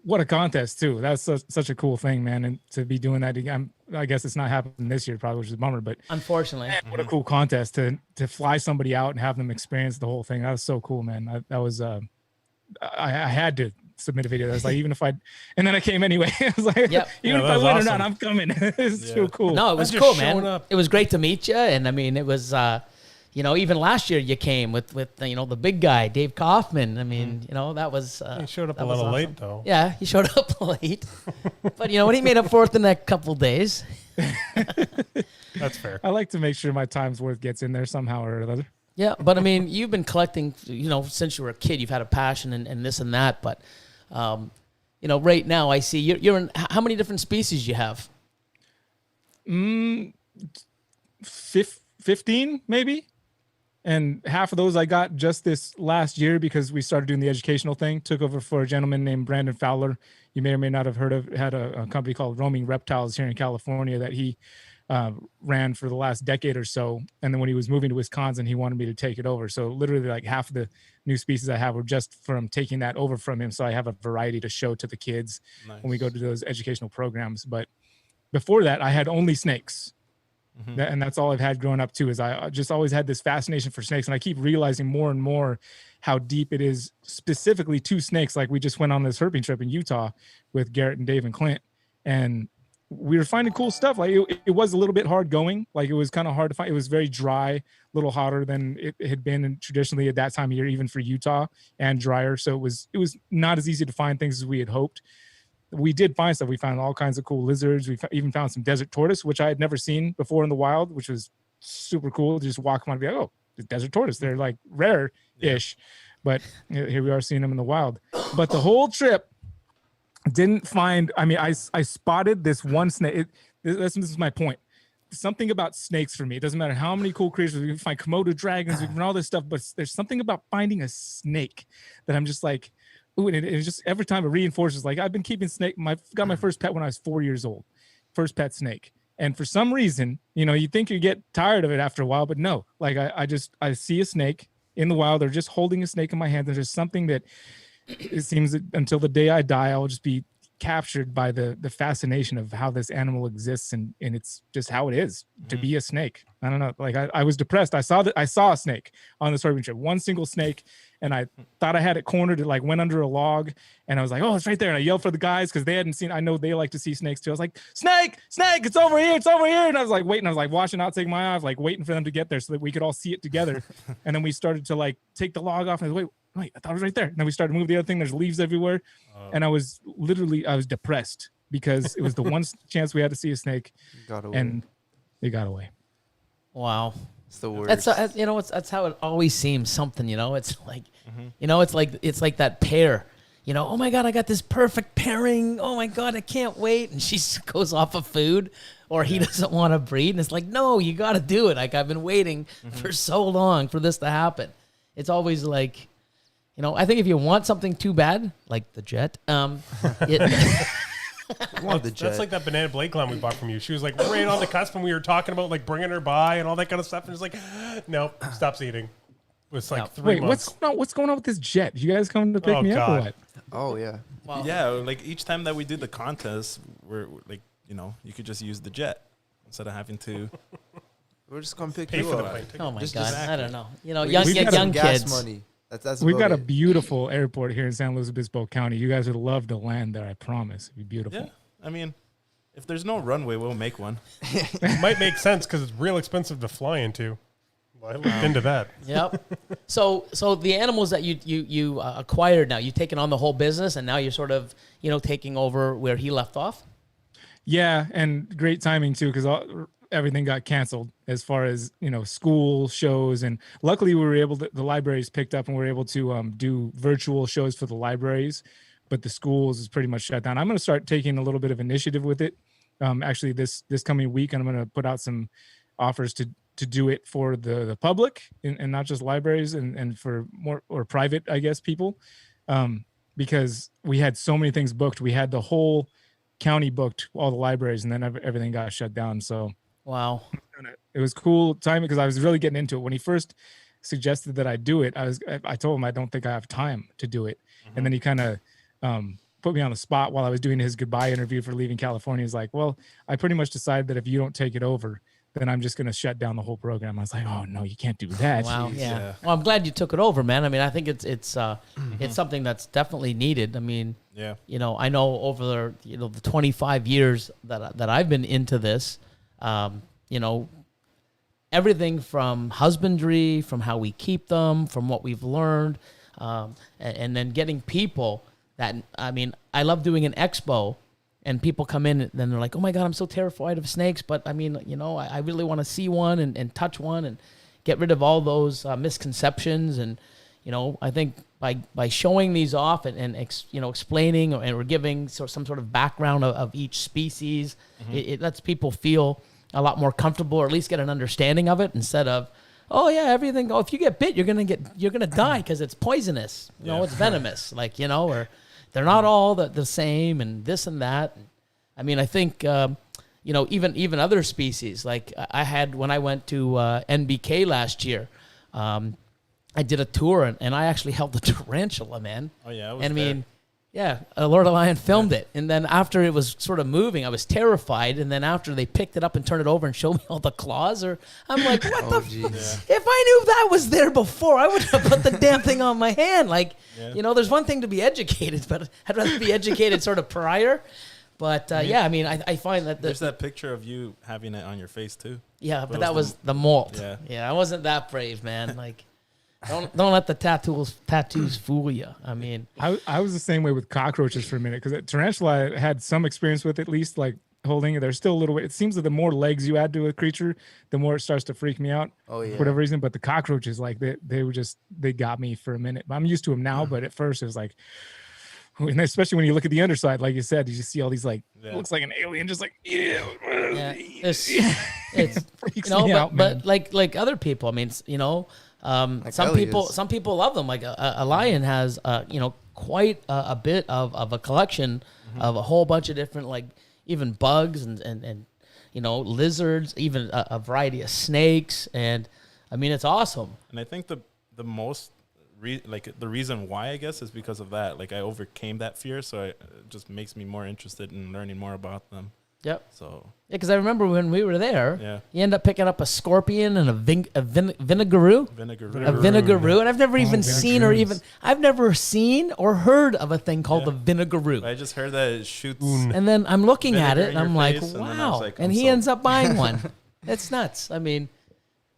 What a contest too. That's such a cool thing, man. And to be doing that again, I guess it's not happening this year probably, which is a bummer, but unfortunately, man, what a cool contest to fly somebody out and have them experience the whole thing. That was so cool, man. I had to submit a video. I was like, even if and then I came anyway. I was like, even if I win or not, I'm coming. It's so cool. No, it was cool, man. It was great to meet you. And I mean, it was, even last year you came with the big guy, Dave Kaufman. I mean, that was. He showed up that a was little awesome. late, though. Yeah, he showed up late. But when he made up for it the next couple days. That's fair. I like to make sure my time's worth gets in there somehow or other. Yeah, but I mean, you've been collecting, since you were a kid. You've had a passion and this and that. But, right now I see you're in. How many different species you have? 15 maybe. And half of those I got just this last year because we started doing the educational thing. Took over for a gentleman named Brandon Fowler. You may or may not have heard of. Had a company called Roaming Reptiles here in California that he ran for the last decade or so. And then when he was moving to Wisconsin, he wanted me to take it over. So literally like half of the new species I have were just from taking that over from him. So I have a variety to show to the kids when we go to those educational programs. But before that, I had only snakes. And that's all I've had growing up too, is I just always had this fascination for snakes. And I keep realizing more and more how deep it is specifically to snakes. Like we just went on this herping trip in Utah with Garrett and Dave and Clint, and we were finding cool stuff. Like it was a little bit hard going. Like it was kind of hard to find. It was very dry, a little hotter than it had been traditionally at that time of year, even for Utah, and drier. So it was not as easy to find things as we had hoped. We did find stuff. We found all kinds of cool lizards. We even found some desert tortoise, which I had never seen before in the wild, which was super cool. Just walk on and be like, oh, the desert tortoise. They're like rare-ish, but here we are seeing them in the wild. But the whole trip didn't find. I mean, I spotted this one snake. This is my point. Something about snakes for me. It doesn't matter how many cool creatures we can find, Komodo dragons, we can find all this stuff, but there's something about finding a snake that I'm just like. Ooh, and it just every time it reinforces. Like I've been keeping snake. Got my first pet when I was 4 years old, first pet snake. And for some reason, you think you get tired of it after a while, but no. Like I see a snake in the wild, or just holding a snake in my hand. There's just something that it seems that until the day I die, I'll just be captured by the fascination of how this animal exists, and it's just how it is to be a snake. I don't know. Like I was depressed. I saw a snake on this herping trip, one single snake, and I thought I had it cornered. It like went under a log, and I was like, "Oh, it's right there!" And I yelled for the guys because they hadn't seen. I know they like to see snakes too. I was like, "Snake, snake! It's over here! It's over here!" And I was like waiting. I was like watching out, taking my eyes, like waiting for them to get there so that we could all see it together. And then we started to like take the log off, and I was wait, I thought it was right there. And then we started to move the other thing. There's leaves everywhere, and I was depressed because it was the one chance we had to see a snake, and it got away. Wow. It's the worst. That's how it always seems. Something, it's like, it's like that pair. Oh my God, I got this perfect pairing. Oh my God, I can't wait. And she goes off of food, or he doesn't want to breed, and it's like, no, you got to do it. Like I've been waiting for so long for this to happen. It's always like, I think if you want something too bad, like the jet, That's like that banana blade clown we bought from you. She was like right on the cusp when we were talking about like bringing her by and all that kind of stuff. And it's like, nope, stops eating. It's like 3 months. What's going on with this jet? You guys coming to pick me up or what? Oh yeah. Well, yeah, like each time that we do the contest, we're like, you could just use the jet instead of having to. We're just gonna pick Pay you for the up. plane ticket. Oh my Just- God, just- I don't know. Young gas kids. money. That's We've got about a it. beautiful airport here in San Luis Obispo County. You guys would love to land there. I promise. It'd be beautiful. Yeah, I mean, if there's no runway, we'll make one. It might make sense because it's real expensive to fly into. Well, I looked into that. Yep. So the animals that you acquired now, you've taken on the whole business, and now you're sort of taking over where he left off. Yeah, and great timing too, because everything got canceled as far as school shows, and luckily we were able to. The libraries picked up, and we were able to do virtual shows for the libraries, but the schools is pretty much shut down. I'm going to start taking a little bit of initiative with it. Actually, this coming week, and I'm going to put out some offers to do it for the public and not just libraries and for more or private, I guess, people, because we had so many things booked. We had the whole county booked, all the libraries, and then everything got shut down. So Wow. it was cool timing because I was really getting into it. When he first suggested that I do it, I told him I don't think I have time to do it. And then he kind of put me on the spot while I was doing his goodbye interview for leaving California. He's like, well, I pretty much decided that if you don't take it over, then I'm just going to shut down the whole program. I was like, oh no, you can't do that. Wow. Jeez. Yeah. Well, I'm glad you took it over, man. I mean, I think it's something that's definitely needed. I mean, Yeah. I know over the 25 years that I've been into this, everything from husbandry, from how we keep them, from what we've learned, and then getting people that, I mean, I love doing an expo, and people come in and then they're like, oh my God, I'm so terrified of snakes, but I mean, you know, I really want to see one and touch one and get rid of all those misconceptions. And, you know, I think by showing these off and explaining or giving some sort of background of each species, it lets people feel a lot more comfortable, or at least get an understanding of it, instead of, oh yeah, everything. Oh, if you get bit, you're gonna die because it's poisonous. You know, it's venomous. Like, you know, or they're not all the same, and this and that. I mean, I think you know, even other species. Like I had when I went to NBK last year. I did a tour and I actually held the tarantula, man. Oh yeah, I mean, yeah, Lord Elion filmed it, and then after it was sort of moving, I was terrified. And then after they picked it up and turned it over and showed me all the claws, I'm like, what the? If I knew that was there before, I would have put the damn thing on my hand. Like, you know, there's one thing to be educated, but I'd rather be educated sort of prior. But yeah, I mean, I find that there's that picture of you having it on your face too. Yeah, but that was the molt. Yeah, I wasn't that brave, man. Like. Don't let the tattoos fool you. I mean, I was the same way with cockroaches for a minute, because tarantula I had some experience with, at least like holding it. There's still a little bit. It seems that the more legs you add to a creature, the more it starts to freak me out. Oh yeah. For whatever reason. But the cockroaches, like they got me for a minute. I'm used to them now, but at first it was like, and especially when you look at the underside, like you said, you just see all these like, looks like an alien, just like, it's you know, but like other people, I mean, you know. Like some people love them. Like Elion has, you know, quite a bit of a collection of a whole bunch of different, like even bugs and you know, lizards, even a variety of snakes, and I mean, it's awesome. And I think the most the reason why, I guess, is because of that. Like I overcame that fear, so it just makes me more interested in learning more about them. Yep. So yeah, because I remember when we were there, you end up picking up a scorpion and a vinegaroo, and I've never even seen or heard of a thing called the vinegaroo. I just heard that it shoots. And then I'm looking at it and I'm like, wow. And he ends up buying one. It's nuts. I mean,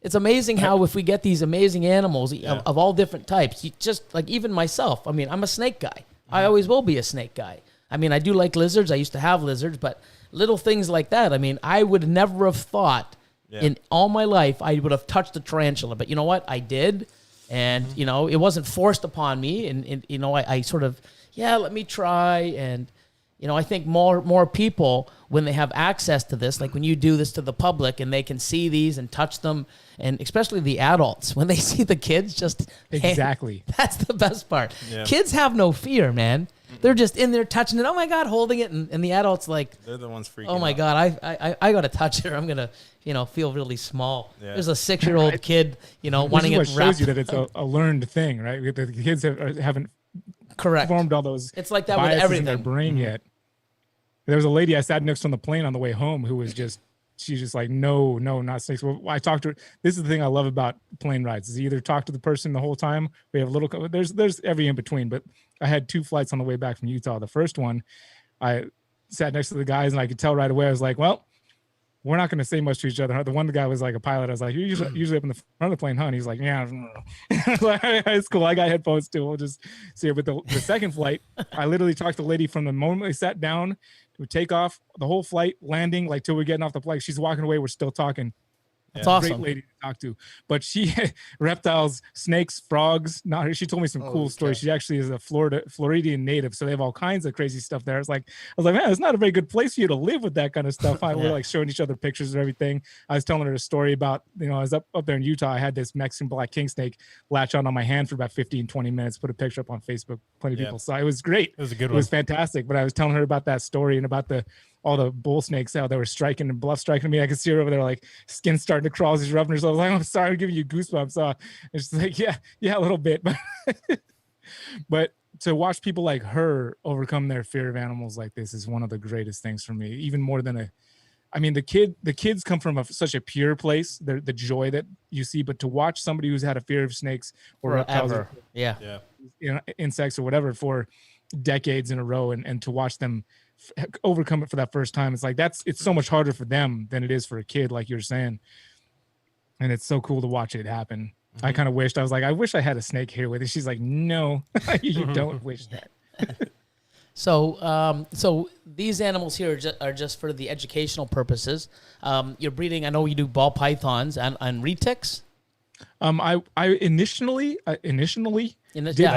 it's amazing how if we get these amazing animals of all different types, you just like, even myself, I mean, I'm a snake guy. I always will be a snake guy. I mean, I do like lizards. I used to have lizards, but little things like that. I mean, I would never have thought in all my life I would have touched a tarantula. But you know what? I did. And, you know, it wasn't forced upon me. And you know, I sort of, let me try. And, you know, I think more people, when they have access to this, like when you do this to the public and they can see these and touch them, and especially the adults, when they see the kids, just exactly. That's the best part. Yeah. Kids have no fear, man. They're just in there touching it. Oh my God, holding it, and the adults like, they're the ones freaking. Oh my out. God, I got to touch it. Or I'm gonna, you know, feel really small. Yeah. There's a 6-year-old kid, you know, wanting it wrapped. Shows you that it's a learned thing, right? The kids haven't formed all those. It's like that with everything in their brain yet. There was a lady I sat next to on the plane on the way home who was just. She's just like, no, not snakes. Well, I talked to her. This is the thing I love about plane rides is either talk to the person the whole time. We have there's every in between, but I had 2 flights on the way back from Utah. The first one, I sat next to the guys and I could tell right away. I was like, well, we're not going to say much to each other. The one guy was like a pilot. I was like, you're usually up in the front of the plane, huh? And he's like, yeah. It's cool. I got headphones too. We'll just see it. But the second flight, I literally talked to the lady from the moment we sat down to take off, the whole flight, landing, like till we're getting off the plane. She's walking away. We're still talking. That's awesome. Great lady to talk to. But she, reptiles, snakes, frogs. She told me some cool stories. She actually is a Floridian native, so they have all kinds of crazy stuff there. I was like, man, it's not a very good place for you to live with that kind of stuff. We're like showing each other pictures and everything. I was telling her a story about, you know, I was up there in Utah. I had this Mexican black king snake latch on my hand for about 15, 20 minutes, put a picture up on Facebook. Plenty of people saw it. It was great. It was a good one. It was fantastic. But I was telling her about that story and about all the bull snakes out they were striking and bluff striking me. I could see her over there, like skin starting to crawl as she's rubbing herself. I was like, I'm sorry, I'm giving you goosebumps. And she's like, yeah, a little bit. But to watch people like her overcome their fear of animals like this is one of the greatest things for me, even more than the kids come from such a pure place, the joy that you see, but to watch somebody who's had a fear of snakes or reptiles, you know, insects or whatever for decades in a row, and to watch them overcome it for that first time, it's like it's so much harder for them than it is for a kid, like you're saying. and it's so cool to watch it happen. I kind of wished, I was like, I wish I had a snake here with it. She's like, no, you don't wish that. So, so these animals here are just for the educational purposes. You're breeding. I know you do ball pythons and retics. I initially I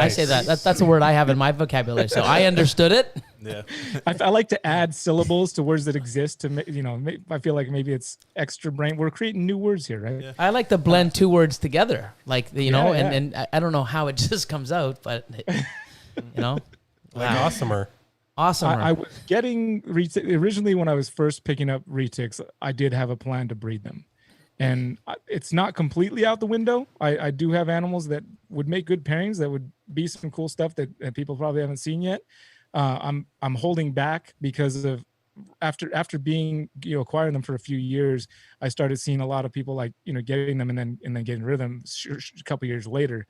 say that. That's a word I have in my vocabulary, so I understood it. Yeah. I like to add syllables to words that exist I feel like maybe it's extra brain. We're creating new words here, right? Yeah. I like to blend two words together, like Yeah. and I don't know how it just comes out, but Like awesomer. Awesomer. I was getting originally when I was first picking up retics. I did have a plan to breed them, and it's not completely out the window. I do have animals that would make good pairings. That would be some cool stuff that people probably haven't seen yet. I'm holding back because of after being acquiring them for a few years, I started seeing a lot of people getting them and then getting rid of them a couple years later,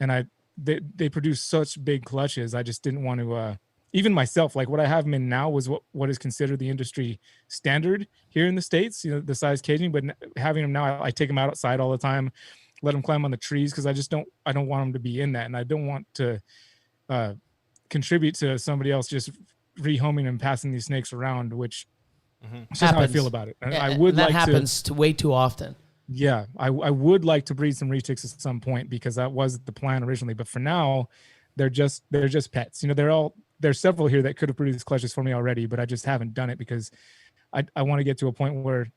and they produce such big clutches. I just didn't want to. Even myself, like what I have them in now was what is considered the industry standard here in the States, the size caging, but having them now, I take them outside all the time, let them climb on the trees. Cause I don't want them to be in that. And I don't want to contribute to somebody else just rehoming and passing these snakes around, which is just how I feel about it. I would that like happens way too often. Yeah. I would like to breed some retics at some point because that was the plan originally, but for now they're just pets. There's several here that could have produced clutches for me already, but I just haven't done it because I want to get to a point where,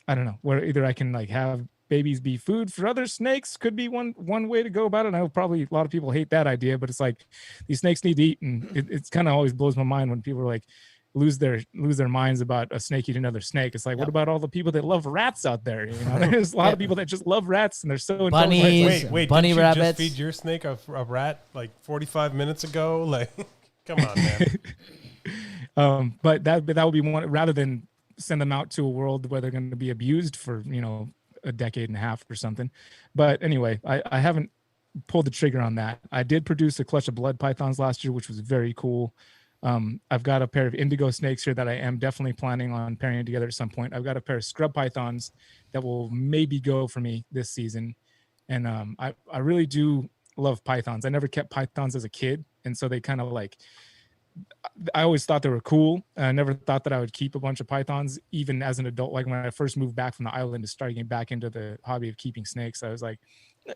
I don't know, where either I can have babies be food for other snakes could be one way to go about it. And I know probably a lot of people hate that idea, but it's like these snakes need to eat. And it's kind of always blows my mind when people are like lose their minds about a snake eating another snake. It's like, what about all the people that love rats out there? There's a lot of people that just love rats and they're so bunnies, wait, bunny did you rabbits. Just feed your snake a rat like 45 minutes ago? Like, come on, man. But that would be one rather than send them out to a world where they're going to be abused for a decade and a half or something. But anyway, I haven't pulled the trigger on that. I did produce a clutch of blood pythons last year, which was very cool. I've got a pair of indigo snakes here that I am definitely planning on pairing together at some point. I've got a pair of scrub pythons that will maybe go for me this season. And I really do love pythons. I never kept pythons as a kid. And so they kind of I always thought they were cool. I never thought that I would keep a bunch of pythons, even as an adult. Like when I first moved back from the island to start getting back into the hobby of keeping snakes, I was like,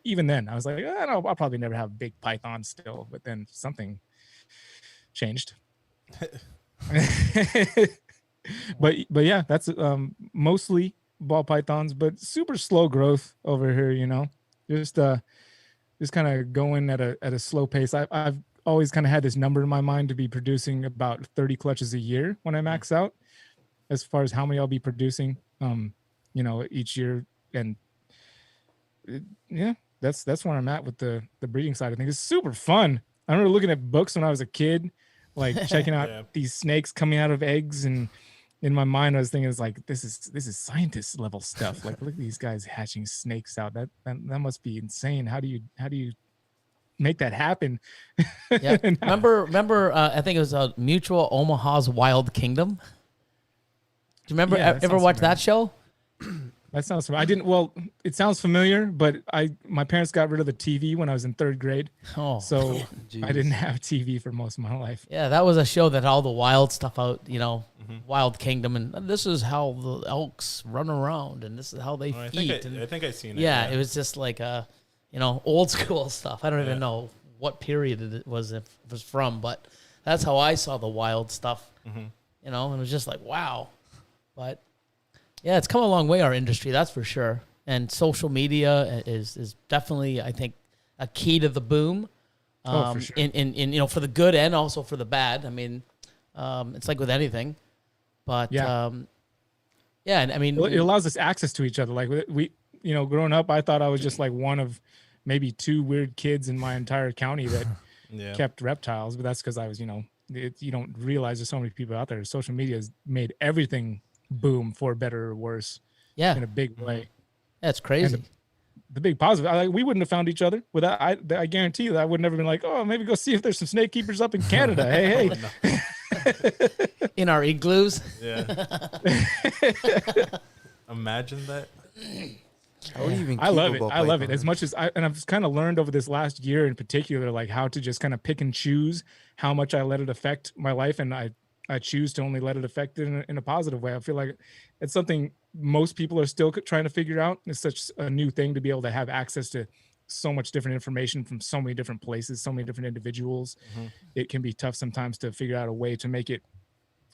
even then, I was like, no, I'll probably never have big pythons still. But then something changed. but yeah, that's mostly ball pythons, but super slow growth over here. Just kind of going at a slow pace. I've always kind of had this number in my mind to be producing about 30 clutches a year when I max out, as far as how many I'll be producing each year. And that's where I'm at with the breeding side of things. It's super fun. I remember looking at books when I was a kid, like checking out these snakes coming out of eggs, and in my mind I was thinking, it's like this is scientist level stuff. Like, look at these guys hatching snakes out. That must be insane. How do you make that happen? Yeah. remember I think it was Mutual Omaha's Wild Kingdom. Do you remember ever watch that show? That sounds familiar. I didn't. Well, it sounds familiar, but my parents got rid of the TV when I was in 3rd grade. Oh, so I didn't have TV for most of my life. Yeah, that was a show that had all the wild stuff out, Wild Kingdom, and this is how the elks run around, and this is how they eat. I think I've seen it. Yeah, it was just like old school stuff. I don't even know what period it was from, but that's how I saw the wild stuff. And it was just like, wow. But yeah, it's come a long way, our industry, that's for sure. And social media is definitely, I think, a key to the boom. For sure. In for the good and also for the bad. I mean, it's like with anything. But and I mean, it allows us access to each other. Like we growing up, I thought I was just like one of maybe 2 weird kids in my entire county that kept reptiles, but that's because I was, you don't realize there's so many people out there. Social media has made everything boom, for better or worse, in a big way. That's crazy. And the big positive, we wouldn't have found each other without. I guarantee you that I would never been like, oh, maybe go see if there's some snake keepers up in Canada. Hey. In our igloos. Yeah. Imagine that. How do you even I love keep it. a ball I love it as python? much as and I've kind of learned over this last year in particular, like how to just kind of pick and choose how much I let it affect my life, and I choose to only let it affect it in a positive way. I feel like it's something most people are still trying to figure out. It's such a new thing to be able to have access to so much different information from so many different places, so many different individuals. It can be tough sometimes to figure out a way to make it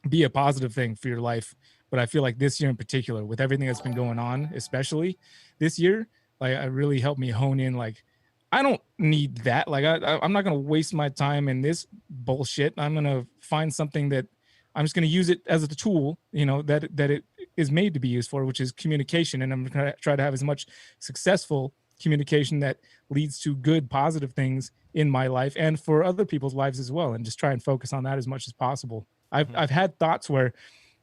be a positive thing for your life. But I feel like this year in particular, with everything that's been going on, especially this year, like it really helped me hone in. Like, I don't need that. Like, I'm not going to waste my time in this bullshit. I'm going to find something that I'm just going to use it as a tool, you know, that it is made to be used for, which is communication. And I'm going to try to have as much successful communication that leads to good, positive things in my life and for other people's lives as well. And just try and focus on that as much as possible. I've had thoughts where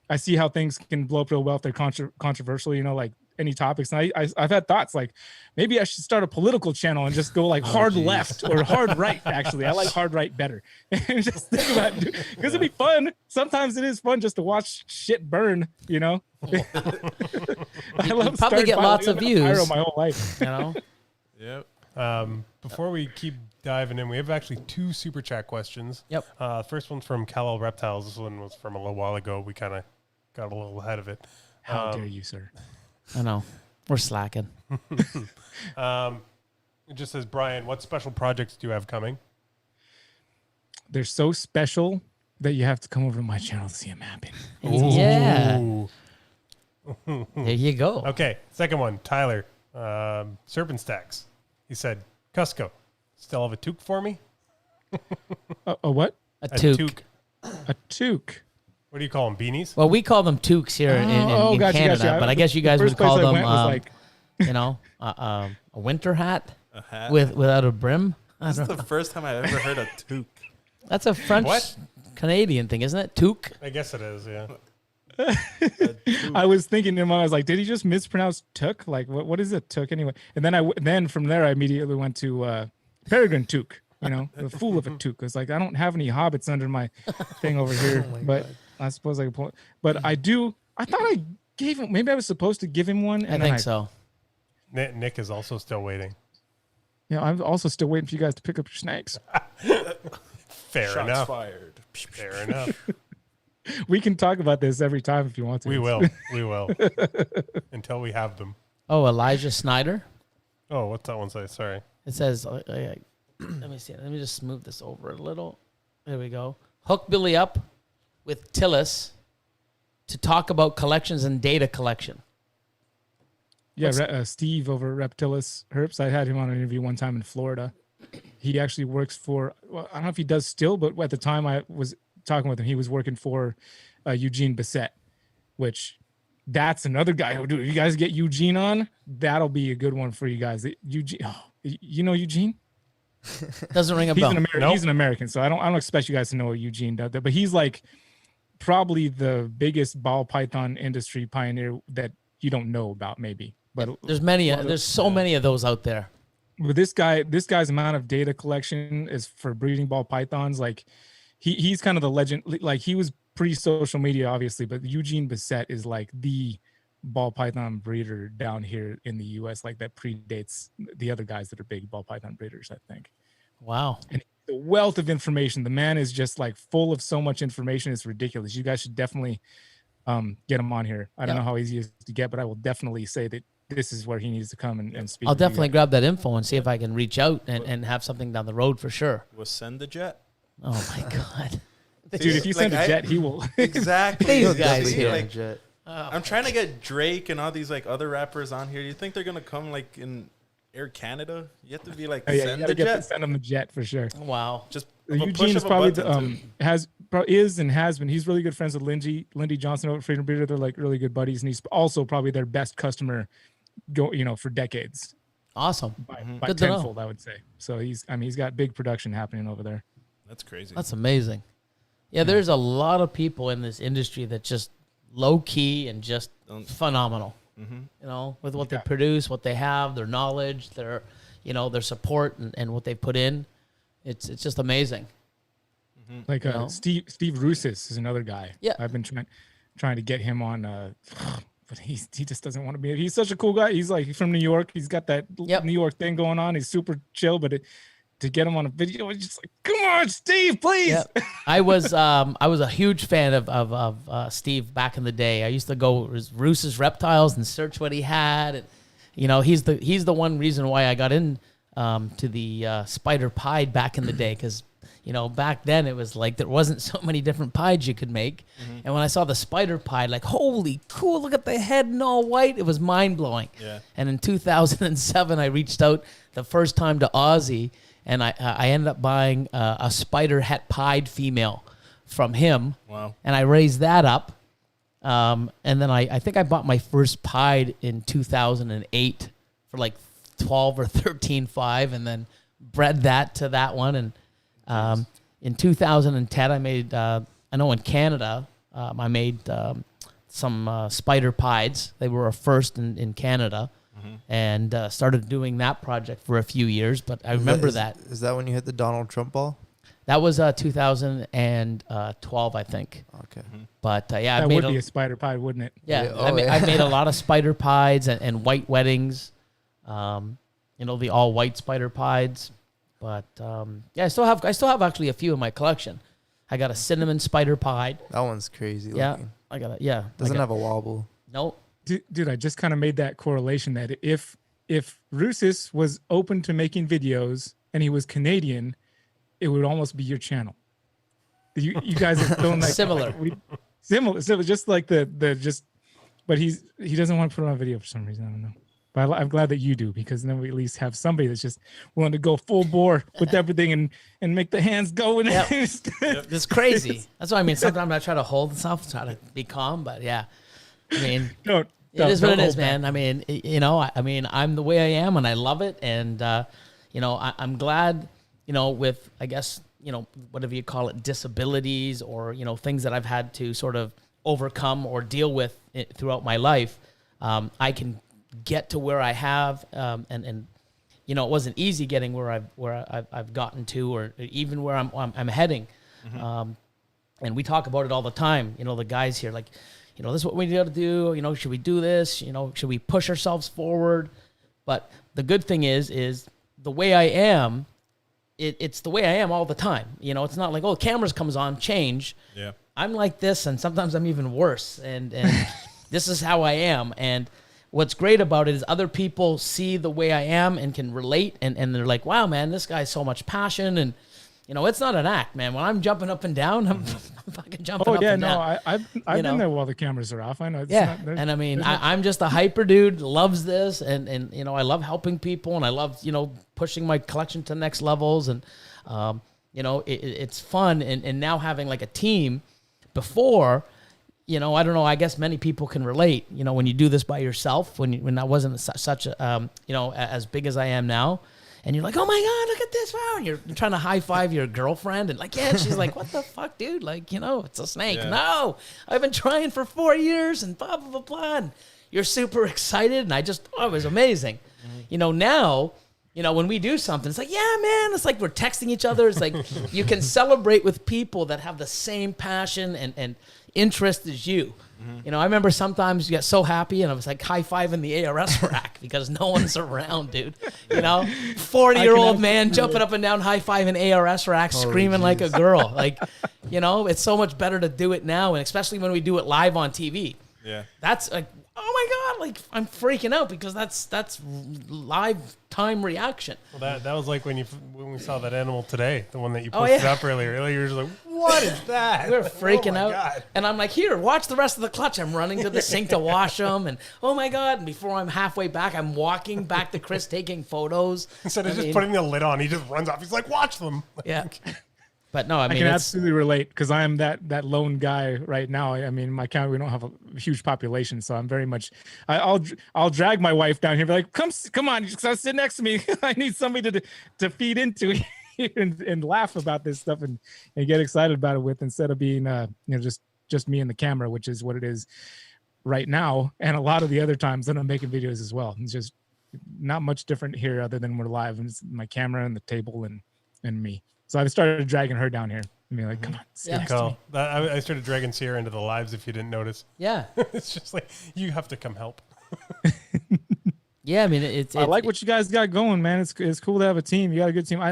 I see how things can blow up real well if they're controversial, you know, like any topics. And I've had thoughts like maybe I should start a political channel and just go like hard left or hard right. Actually, I like hard right better. And just think about it because it'd be fun. Sometimes it is fun just to watch shit burn, you know. I love probably get lots of views. My whole life, You know. Yep. Before we keep diving in, we have actually 2 super chat questions. Yep. First one's from Kal-El Reptiles. This one was from a little while ago. We kind of got a little ahead of it. How dare you, sir? I know. We're slacking. It just says, Brian, what special projects do you have coming? They're so special that you have to come over to my channel to see them happen. Yeah. Ooh. There you go. Okay, second one, Tyler. Serpent Stacks. He said, Kusko, still have a toque for me? A what? A toque. A toque. What do you call them, beanies? Well, we call them toques here in gotcha, Canada, gotcha. but I guess you guys The would first place call I them, went was like- you know, a winter hat A hat. without a brim. This is the first time I've ever heard a toque. That's a French What? Canadian thing, isn't it? Toque. I guess it is, yeah. I was thinking to him, I was like, did he just mispronounce took? Like, what is a took anyway? And then from there, I immediately went to Peregrine Took, you know, the fool of a toque. It's like, I don't have any hobbits under my thing over here, but I suppose I could pull. But I thought I gave him, maybe I was supposed to give him one. I think so. Nick is also still waiting. Yeah, I'm also still waiting for you guys to pick up your snakes. Fair Shots enough. fired. Fair enough. We can talk about this every time if you want to. We will. We will. Until we have them. Oh, Elijah Snyder. Oh, what's that one say? Sorry. It says, let me see. Let me just move this over a little. There we go. Hook Billy up with Tillis to talk about collections and data collection. Yeah, Steve over Reptilis Herps. I had him on an interview one time in Florida. He actually works for, well, I don't know if he does still, but at the time I was talking with him, he was working for Eugene Bissett, which that's another guy who do. You guys get Eugene on, that'll be a good one for you guys. Eugene, you know Eugene? Doesn't ring a bell. He's an American, so I don't expect you guys to know Eugene does that, but he's like probably the biggest ball python industry pioneer that you don't know about, maybe. But there's so many of those out there. But this guy's amount of data collection is for breeding ball pythons. Like he's kind of the legend. Like he was pre-social media, obviously, but Eugene Bissett is like the ball python breeder down here in the U.S. Like that predates the other guys that are big ball python breeders, I think. Wow. And the wealth of information. The man is just like full of so much information. It's ridiculous. You guys should definitely get him on here. I don't know how easy it is to get, but I will definitely say that this is where he needs to come and speak. I'll definitely grab that info and see if I can reach out and have something down the road for sure. We'll send the jet. Oh my God. Dude, if you send a jet, he will. Exactly. These guys See, here. like, Jet. I'm trying to get Drake and all these like other rappers on here. You think they're gonna come like in Air Canada? You have to be like send the jet. Send him the jet for sure. Wow. Just Eugene is probably has been. He's really good friends with Lindy Johnson over at Freedom Breeder. They're like really good buddies, and he's also probably their best customer, for decades. Awesome. By Good to know. tenfold, I would say. So he's got big production happening over there. That's crazy. That's amazing. Yeah, there's a lot of people in this industry that just low key and just phenomenal. Mm-hmm. You know, with what they produce, what they have, their knowledge, their support and what they put in. It's just amazing. Like Steve Russis is another guy. Yeah. I've been trying to get him on but he just doesn't want to be. He's such a cool guy. He's from New York. He's got that New York thing going on. He's super chill, but to get him on a video, it's just like, come on, Steve, please. Yep. I was a huge fan of Steve back in the day. I used to go Roos's Reptiles and search what he had. And, he's the one reason why I got in to the spider pied back in the day, because back then it was like there wasn't so many different pieds you could make. And when I saw the spider pied, like, holy cool, look at the head and all white, it was mind blowing. Yeah. And in 2007, I reached out the first time to Ozzy. And I ended up buying a spider het pied female from him. Wow. And I raised that up. And then I think I bought my first pied in 2008 for like 12 or 13.5, and then bred that to that one. And in 2010, I made, I know in Canada, I made some spider pieds. They were a first in Canada. And started doing that project for a few years, but I remember that. Is that when you hit the Donald Trump ball? That was 2012, I think. Okay. But yeah, that would be a spider pied, wouldn't it? Yeah, I made a lot of spider pieds and white weddings, the all white spider pieds. But yeah, I still have actually a few in my collection. I got a cinnamon spider pied. That one's crazy. Yeah, looking. I got it. Yeah, doesn't have a wobble. Nope. Dude, I just kind of made that correlation that if Roos's was open to making videos and he was Canadian, it would almost be your channel. You guys are feeling like similar, just like but he doesn't want to put it on video for some reason. I don't know. But I'm glad that you do, because then we at least have somebody that's just willing to go full bore with everything and make the hands go. And it's crazy. That's what I mean. Sometimes I try to hold myself, try to be calm, but yeah. I mean, it is what it is, man. I mean, I'm the way I am, and I love it. And, I'm glad, with, I guess, whatever you call it, disabilities or, things that I've had to sort of overcome or deal with throughout my life. I can get to where I have, and it wasn't easy getting where I've gotten to, or even where I'm heading. And we talk about it all the time. The guys here, like, this is what we got to do. Should we do this? Should we push ourselves forward? But the good thing is the way I am, it's the way I am all the time. It's not like, cameras comes on, change. Yeah. I'm like this, and sometimes I'm even worse. And this is how I am. And what's great about it is other people see the way I am and can relate. And they're like, wow, man, this guy's so much passion. And, it's not an act, man. When I'm jumping up and down, I'm fucking jumping up and down. I've been there while the cameras are off. I know. And I mean, I'm just a hyper dude, loves this, and I love helping people, and I love pushing my collection to next levels, and it's fun, and now having like a team. Before, I don't know. I guess many people can relate. When you do this by yourself, when I wasn't such a as big as I am now. And you're like, oh my God, look at this. Wow. And you're trying to high five your girlfriend. And like, yeah, she's like, what the fuck, dude? Like, it's a snake. Yeah. No, I've been trying for 4 years and blah, blah, blah, blah. And you're super excited. And it was amazing. Now, when we do something, it's like, yeah, man, it's like we're texting each other. It's like you can celebrate with people that have the same passion and interest as you. I remember sometimes you get so happy, and I was like high-fiving the ARS rack because no one's around, dude. 40-year-old man jumping up and down high-fiving ARS rack, screaming like a girl. Like, it's so much better to do it now, and especially when we do it live on TV. Yeah. That's like, oh my God, like I'm freaking out because that's live time reaction. Well, that was like when we saw that animal today, the one that you posted up earlier. You were just like, what is that? We're freaking out. God. And I'm like, here, watch the rest of the clutch. I'm running to the sink to wash them. And oh my God. And before I'm halfway back, I'm walking back to Chris taking photos. Instead of just putting the lid on, he just runs off. He's like, watch them. Yeah. But no, I mean, I can absolutely relate because I am that lone guy right now. I mean, my county, we don't have a huge population, so I'm very much. I'll drag my wife down here, be like, come on, sit next to me. I need somebody to feed into and laugh about this stuff and get excited about it with, instead of being just me and the camera, which is what it is right now, and a lot of the other times that I'm making videos as well. It's just not much different here other than we're live, and it's my camera and the table and me. So I started dragging her down here. I mean, like, come on. sit Yeah. next to Call. me. I started dragging Sierra into the lives. If you didn't notice, Yeah. it's just like you have to come help. Yeah. I mean, it's I like what you guys got going, man. It's cool to have a team. You got a good team.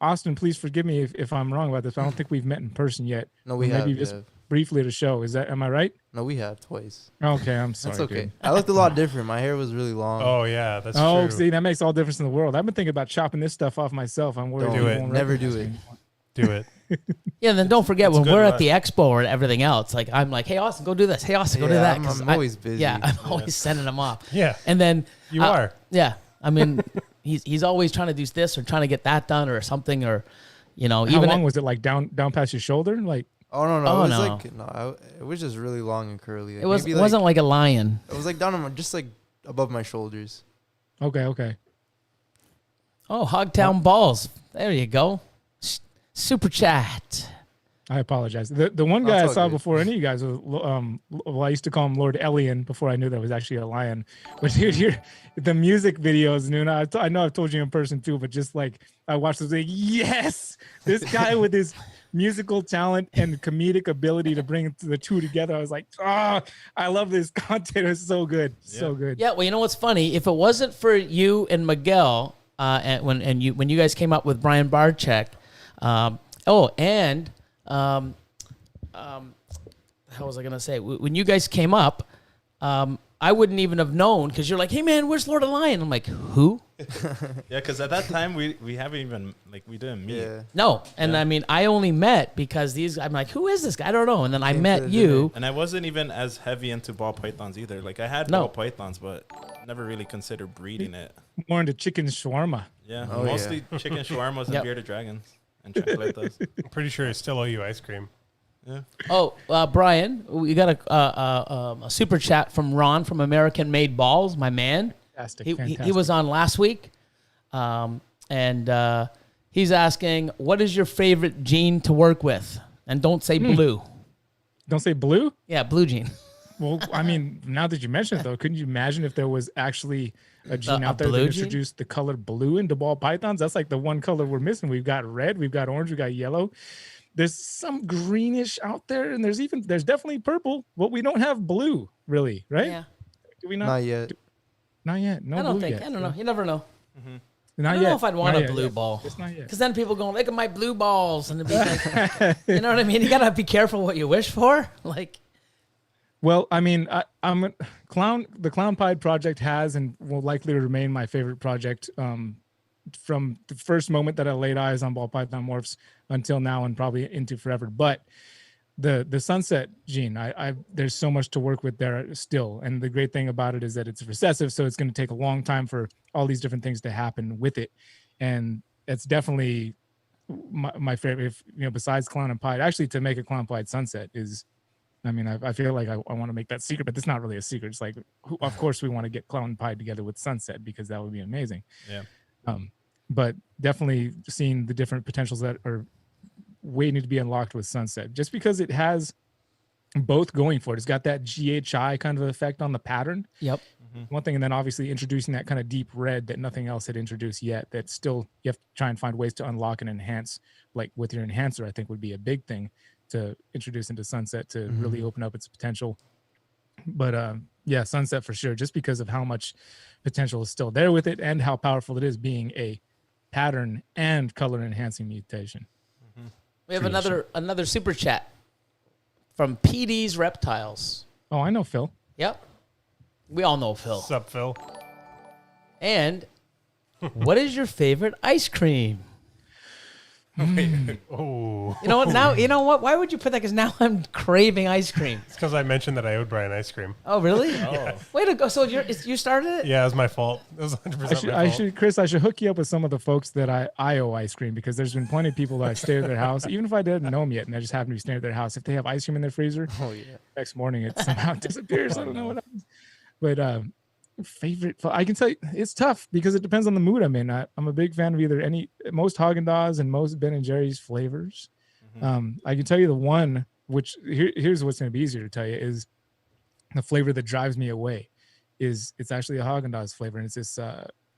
Austin, please forgive me if I'm wrong about this. But I don't think we've met in person yet. No, we Or have. maybe just briefly at a show. Am I right? No, we have twice. Okay, I'm sorry. That's okay. dude. I looked a lot different. My hair was really long. Oh yeah, that's Oh, true. see, that makes all the difference in the world. I've been thinking about chopping this stuff off myself. I'm worried. Don't people do it. won't Never recognize do me it. anymore. Do it. Yeah, then don't forget That's when good we're at advice. the expo or everything else, like I'm like, hey Austin, go do this. Hey Austin, go do that. I'm 'Cause always busy. Yeah, I'm always sending them off. Yeah, And then you are. Yeah, I mean, he's always trying to do this or trying to get that done or something or, How even long was it? Like down past your shoulder? Like, Oh no, Oh, it was no. like it was just really long and curly. it was Maybe, wasn't like a lion. It was like down on just like above my shoulders. okay. Oh, Hogtown Balls. There you go. Super chat. I apologize. The one guy I That's all saw good. before any of you guys was, I used to call him Lord Elion before I knew that was actually a lion. But dude, the music videos, Nuna, I know I've told you in person too, but just like I watched this, like, yes, this guy with his musical talent and comedic ability to bring the two together. I was like, I love this content. It's so good, so good. Yeah, well, you know what's funny? If it wasn't for you and Miguel, when you guys came up with Brian Barczyk, how was I gonna say? When you guys came up, I wouldn't even have known because you're like, hey man, where's Lord of Lion? I'm like, who? Yeah, because at that time we haven't even we didn't meet. Yeah. No, and Yeah. I mean, I only met because I'm like, who is this guy? I don't know. And then I Came to met the you. And I wasn't even as heavy into ball pythons either. Like I had No. ball pythons, but never really considered breeding it. More into chicken shawarma. Yeah, Oh, mostly chicken shawarmas and Yep. bearded dragons and chocolates. I'm pretty sure I still owe you ice cream. Yeah. Oh, Brian, we got a super chat from Ron from American Made Balls, my man. Fantastic. He was on last week, and he's asking, what is your favorite gene to work with? And don't say blue. Don't say blue. Yeah, blue gene. Well, I mean, now that you mention it, though, couldn't you imagine if there was actually a gene A out there that blue gene? introduced the color blue into ball pythons? That's like the one color we're missing. We've got red, we've got orange, we've got yellow. There's some greenish out there, and there's definitely purple, but we don't have blue, really, right? Yeah, Do we not? Not yet. Not yet. No I don't blue think. yet. I don't know. You never know. Not I don't yet. know if I'd want Not a yet, blue yeah. ball. It's not yet. Because then people going, look at my blue balls, and it'd be like, you know what I mean? You gotta be careful what you wish for. Like, Well, I mean, I'm the Clown Pied project has and will likely remain my favorite project from the first moment that I laid eyes on ball python morphs until now and probably into forever. But the sunset gene, I there's so much to work with there still, and the great thing about it is that it's recessive, so it's going to take a long time for all these different things to happen with it, and it's definitely my favorite. If, besides Clown and Pied, actually to make a Clown Pied sunset is. I mean, I feel like I want to make that secret, but it's not really a secret. It's like, of course, we want to get Clown Pie together with Sunset because that would be amazing. Yeah. But definitely seeing the different potentials that are waiting to be unlocked with Sunset, just because it has both going for it. It's got that GHI kind of effect on the pattern. yep. One thing, and then obviously introducing that kind of deep red that nothing else had introduced yet. That still you have to try and find ways to unlock and enhance. Like with your enhancer, I think would be a big thing to introduce into Sunset to really open up its potential. But yeah, Sunset for sure, just because of how much potential is still there with it and how powerful it is being a pattern and color enhancing mutation. We have Creation. another super chat from PD's Reptiles. Oh, I know, Phil. Yep. We all know Phil. What's up, Phil? And what is your favorite ice cream? Oh, You know what? Now, you know what? Why would you put that? Because now I'm craving ice cream. it's because I mentioned that I owed Brian ice cream. Oh, really? Oh. Way to go. So you started it? Yeah, it was my fault. It was 100% my fault. Chris, I should hook you up with some of the folks that I owe ice cream, because there's been plenty of people that I stay at their house, even if I didn't know them yet, and I just happen to be staying at their house. If they have ice cream in their freezer, Oh yeah. next morning it somehow disappears. I don't know what happens. But favorite, I can tell you it's tough because it depends on the mood I'm in. I'm a big fan of either most Haagen-Dazs and most Ben and Jerry's flavors. I can tell you the one which here's what's going to be easier to tell you is the flavor that drives me away is it's actually a Haagen-Dazs flavor, and it's this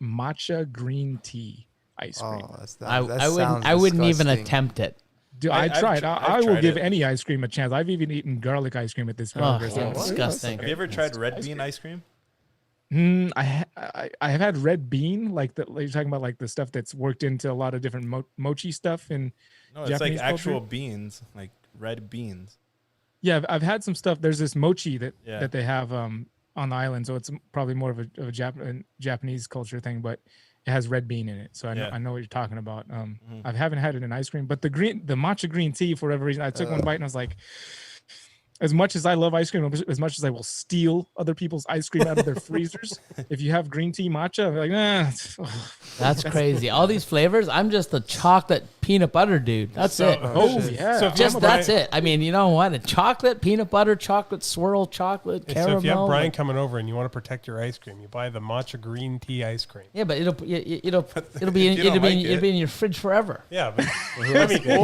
matcha green tea ice cream. Oh, I wouldn't even attempt it. Dude, I I've tried. tr- I I've will tried give it. any ice cream a chance. I've even eaten garlic ice cream at this point. Oh, yeah, disgusting. Have you ever tried red bean ice cream? I have had red bean, like you're talking about, like the stuff that's worked into a lot of different mochi stuff in No, it's Japanese like actual culture. beans, like red beans. Yeah, I've had some stuff. There's this mochi that Yeah. that they have on the island, so it's probably more of a Japanese culture thing, but it has red bean in it. So I know what you're talking about. I haven't had it in ice cream, but the matcha green tea, for whatever reason, I took one bite and I was like, as much as I love ice cream, as much as I will steal other people's ice cream out of their freezers, if you have green tea matcha, I'm like, nah. That's crazy. All these flavors. I'm just a chocolate peanut butter dude. That's it. Oh yeah. So if Just you have that's Brian- it. I mean, you know what? A chocolate, peanut butter, chocolate swirl, chocolate, caramel. So if you have Brian like- coming over and you want to protect your ice cream, you buy the matcha green tea ice cream. yeah, but it'll be If in, you don't like it'll it- be in your fridge forever. Yeah, but Or, Like, you know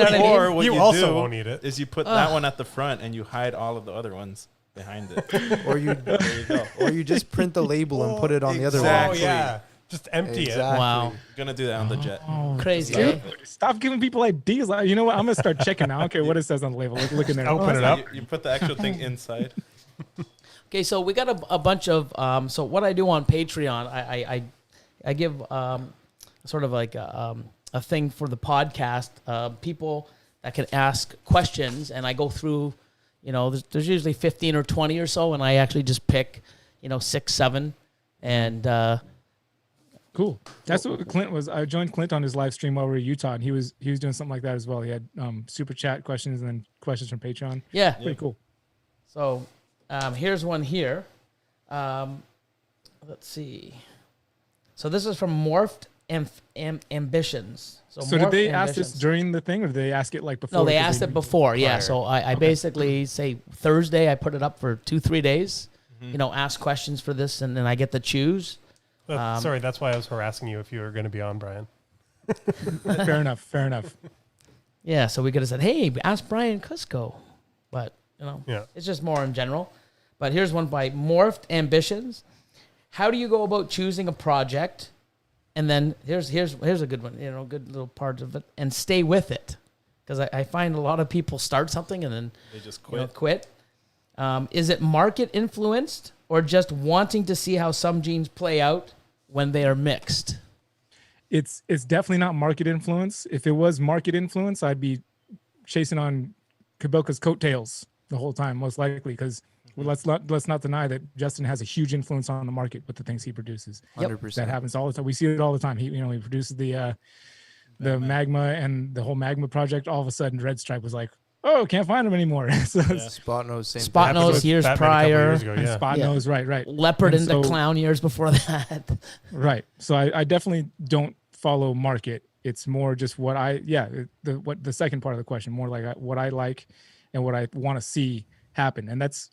what I mean? or what you you also do won't eat it. is you put that one at the front and you hide all of the other ones behind it. Or you There you go. or you just print the label and put it on the other Exactly. one. Oh yeah, just empty Exactly. Wow, You're gonna do that on the jet. crazy. Dude, eh? stop giving people ideas. Like, you know what? I'm gonna start checking now. I don't care what it says on the label. Look in there. Open it So up. You put the actual thing inside. Okay, so we got a bunch of so what I do on Patreon, I give sort of like a thing for the podcast, people that can ask questions, and I go through, you know, there's usually 15 or 20 or so, and I actually just pick, you know, 6, 7, and Cool. That's what Clint was. I joined Clint on his live stream while we were in Utah, and he was doing something like that as well. He had super chat questions and then questions from Patreon. yeah. Pretty cool. So here's one here. Let's see. So this is from Morphed Ambitions. So Morphed did they ask this Ambitions. during the thing, or did they ask it like before? No, they because asked it knew- before. Yeah. Prior. So I basically say Thursday, I put it up for 2-3 days, you know, ask questions for this, and then I get to choose. Sorry, that's why I was harassing you if you were going to be on, Brian. Fair enough. Fair enough. Yeah. So we could have said, hey, ask Brian Cusco. But, you know, Yeah. it's just more in general. But here's one by Morphed Ambitions. How do you go about choosing a project? And then here's a good one, you know, good little part of it, and stay with it. Because I find a lot of people start something and then They just you know, quit. quit. Is it market influenced or just wanting to see how some genes play out when they are mixed? It's definitely not market influence. If it was market influence, I'd be chasing on Kabelka's coattails the whole time, most likely, because let's not deny that Justin has a huge influence on the market with the things he produces. 100%. That happens all the time. We see it all the time. He produces the magma and the whole magma project. All of a sudden, Red Stripe was like, "Oh, can't find them anymore." So Spot nose, same Spot thing. nose Happened with years Batman a couple prior. years ago, and yeah. Spot Yeah. Nose, right. Leopard And and so- the clown years before that. Right. So I definitely don't follow market. It's more just what the second part of the question, more like what I like and what I want to see happen. And that's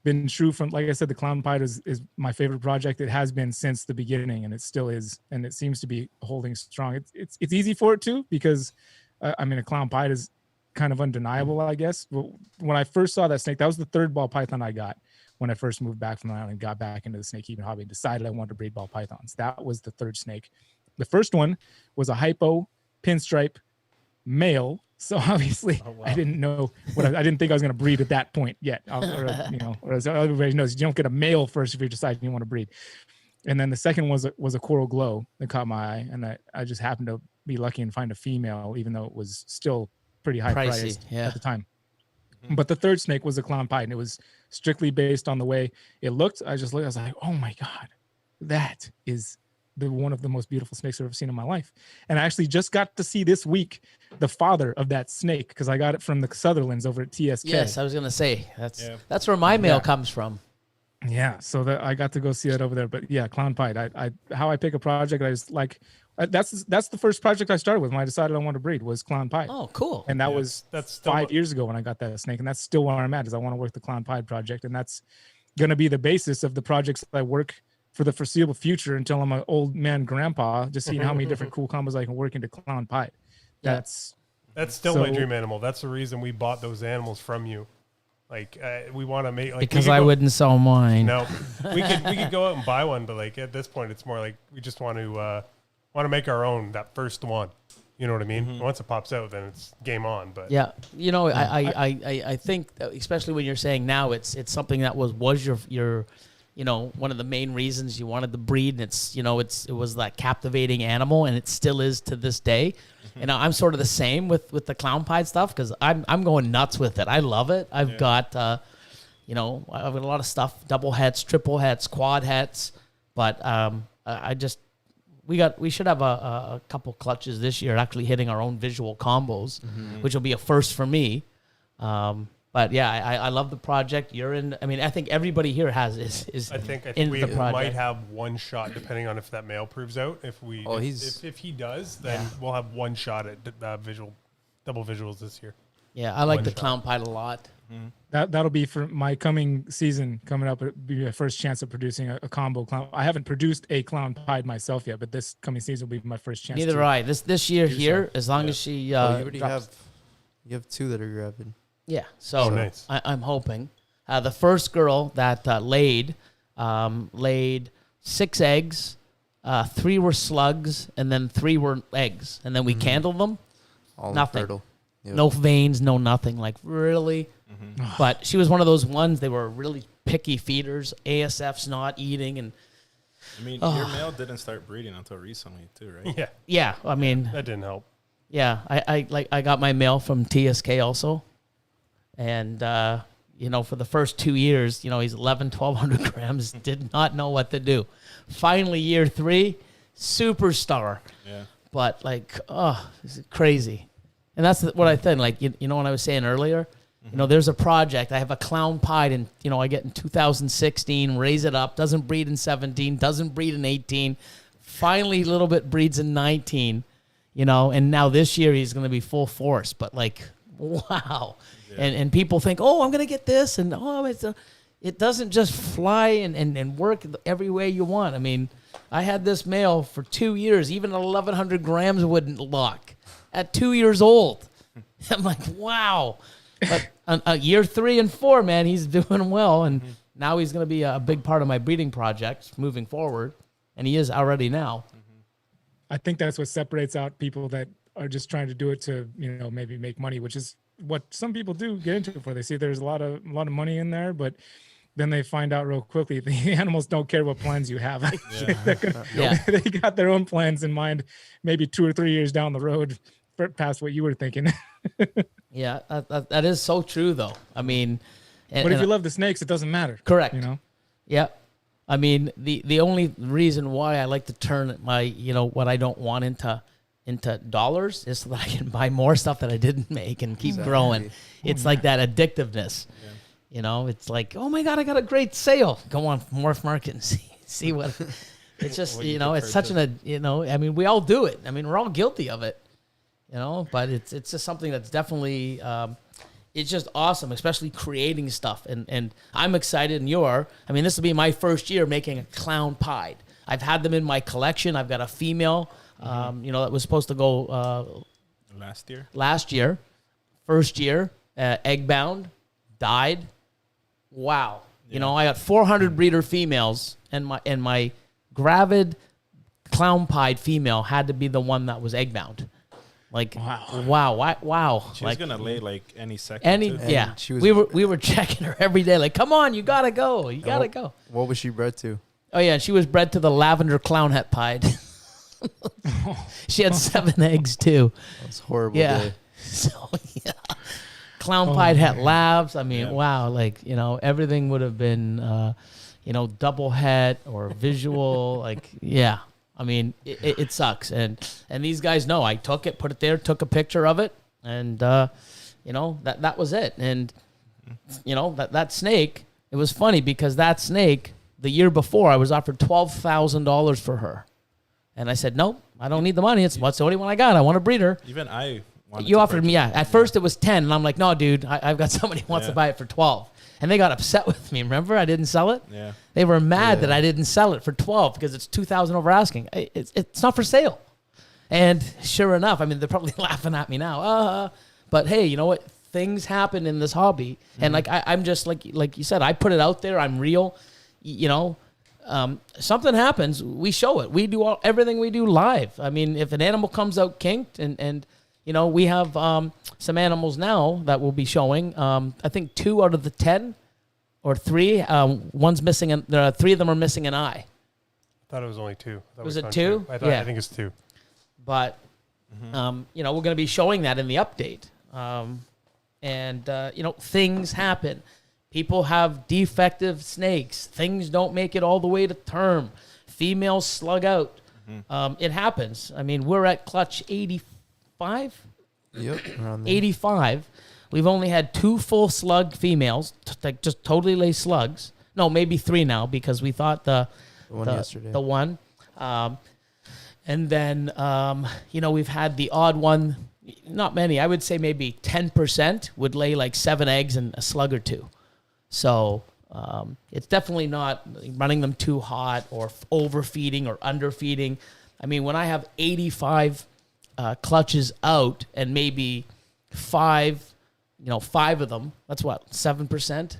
been true from, like I said, the Clown Pied is my favorite project. It has been since the beginning, and it still is, and it seems to be holding strong. It's easy for it too, because I mean, a Clown Pied is kind of undeniable, I guess. But when I first saw that snake, that was the third ball python I got when I first moved back from the island, got back into the snake keeping hobby, and decided I wanted to breed ball pythons. That was the third snake. The first one was a hypo pinstripe male. So obviously, I didn't know I didn't think I was going to breed at that point yet. Or as everybody knows, you don't get a male first if you're deciding you want to breed. And then the second was a coral glow that caught my eye, and I just happened to be lucky and find a female, even though it was still pretty high Pricey, priced yeah. at the time. But the third snake was a clown pie, and it was strictly based on the way it looked. I just looked, I was like, oh my God, that is one of the most beautiful snakes I've ever seen in my life. And I actually just got to see this week the father of that snake, because I got it from the Sutherlands over at TSK. Yes, I was gonna say that's where my mail comes from. Yeah, so that I got to go see it over there. But yeah, Clown Pied. I how I pick a project, I just like that's the first project I started with when I decided I wanted to breed was Clown Pied. Oh, cool. And that was that's still 5 years ago when I got that snake, and that's still where I'm at. Is I want to work the Clown Pied project, and that's going to be the basis of the projects that I work for the foreseeable future until I'm an old man grandpa. Just seeing how many different cool combos I can work into Clown Pied. That's still my so- dream animal. That's the reason we bought those animals from you. Like we want to make like Because I wouldn't sell mine. No, we could go out and buy one, but like at this point, it's more like we just want to make our own that first one. You know what I mean? Once it pops out, then it's game on. But Yeah, you know, I think that especially when you're saying now it's something that was your you know, one of the main reasons you wanted the breed, and it's, you know, it was that captivating animal, and it still is to this day. You know, I'm sort of the same with the clown pied stuff because I'm going nuts with it. I love it. I've got you know, I've got a lot of stuff, double hets, triple hets, quad hets, but we should have a couple clutches this year actually hitting our own visual combos, which will be a first for me. But yeah, I love the project. You're in. I mean, I think everybody here is. I think in we the project. might have one shot depending on if that male proves out. If he does, then we'll have one shot at double visuals this year. Yeah, I like One the shot. clown pied a lot. That'll be for my coming season coming up. It'll be my first chance of producing a combo clown. I haven't produced a clown pied myself yet, but this coming season will be my first chance. Neither to do I. This year do here, so. as long as she you already drops. you have 2 that are gravid. Yeah, so nice. I'm hoping. The first girl that laid 6 eggs, 3 were slugs, and then 3 were eggs. And then we candled them. All Nothing. infertile. Yep. No veins, no nothing. Like, really? But she was one of those ones, they were really picky feeders. ASF's not eating. And I mean, your male didn't start breeding until recently, too, right? Yeah, yeah, I mean, that didn't help. yeah, I got my male from TSK also. And, you know, for the first 2 years, you know, he's 1,200 grams, did not know what to do. Finally, year 3, superstar. Yeah. But, like, this is crazy. And that's what I think. Like, you know what I was saying earlier? You know, there's a project. I have a clown pied, and, you know, I get in 2016, raise it up, doesn't breed in 17, doesn't breed in 18. Finally, a little bit breeds in 19, you know, and now this year he's going to be full force. But, like, wow. And people think, oh, I'm going to get this. And, it doesn't just fly and work every way you want. I mean, I had this male for 2 years. Even at 1,100 grams wouldn't lock at 2 years old. I'm like, wow. But year 3 and 4, man, he's doing well. And now he's going to be a big part of my breeding project moving forward. And he is already now. I think that's what separates out people that are just trying to do it to, you know, maybe make money, which is what some people do get into it for. They see there's a lot of money in there, but then they find out real quickly the animals don't care what plans you have. They got their own plans in mind, maybe 2 or 3 years down the road past what you were thinking. Yeah, that is so true, though. I mean, but if you love the snakes, it doesn't matter. Correct. You know? Yeah. I mean, the only reason why I like to turn my, you know, what I don't want into dollars is so that I can buy more stuff that I didn't make and keep growing. It's like that addictiveness. Yeah. You know, it's like, oh my God, I got a great sale. Go on Morph Market and see what. It's just, you know, it's such you know, I mean, we all do it. I mean, we're all guilty of it. You know, but it's just something that's definitely, it's just awesome, especially creating stuff. And I'm excited, and I mean, this will be my first year making a clown pied. I've had them in my collection. I've got a female, you know, that was supposed to go last year, first year, egg bound, died. Wow. Yeah. You know, I got 400 breeder females, and my gravid clown pied female had to be the one that was egg bound. Like, wow. She was gonna lay like any second. Yeah. We were checking her every day. Like, come on, you gotta go. You gotta go. What was she bred to? Oh yeah, she was bred to the lavender clown het pied. She had 7 eggs too. That's horrible. Yeah. Day. So yeah. Clown pied het labs. I mean, wow. Like, you know, everything would have been, you know, double het or visual. Like, yeah. I mean, it sucks. And these guys know. I took it, put it there, took a picture of it, and, you know, that was it. And, you know, that snake, it was funny because that snake, the year before, I was offered $12,000 for her. And I said, nope, I don't need the money. It's what's the only one I got. I want to breed her. Even I wanted You offered me, yeah. At first it was 10, and I'm like, no, dude, I've got somebody who wants to buy it for 12. And they got upset with me. Remember, I didn't sell it. Yeah, they were mad that I didn't sell it for 12 because it's 2,000 over asking. It's not for sale. And sure enough, I mean, they're probably laughing at me now. But hey, you know what? Things happen in this hobby, and like I'm just like you said, I put it out there. I'm real. You know, something happens, we show it. We do everything we do live. I mean, if an animal comes out kinked, and we have some animals now that we'll be showing. I think 2 out of the 10 or 3, one's missing. 3 of them are missing an eye. I thought it was only 2. Was it 2? I think it's 2. But we're going to be showing that in the update. Things happen. People have defective snakes. Things don't make it all the way to term. Females slug out. It happens. I mean, we're at clutch 85. Yep, around there. 85. We've only had 2 full slug females, like just totally lay slugs. No, maybe 3 now because we thought the one yesterday. The one. And then, we've had the odd one. Not many. I would say maybe 10% would lay like 7 eggs and a slug or 2. So it's definitely not running them too hot or overfeeding or underfeeding. I mean, when I have 85 clutches out and maybe 5 of them, that's what, 7%?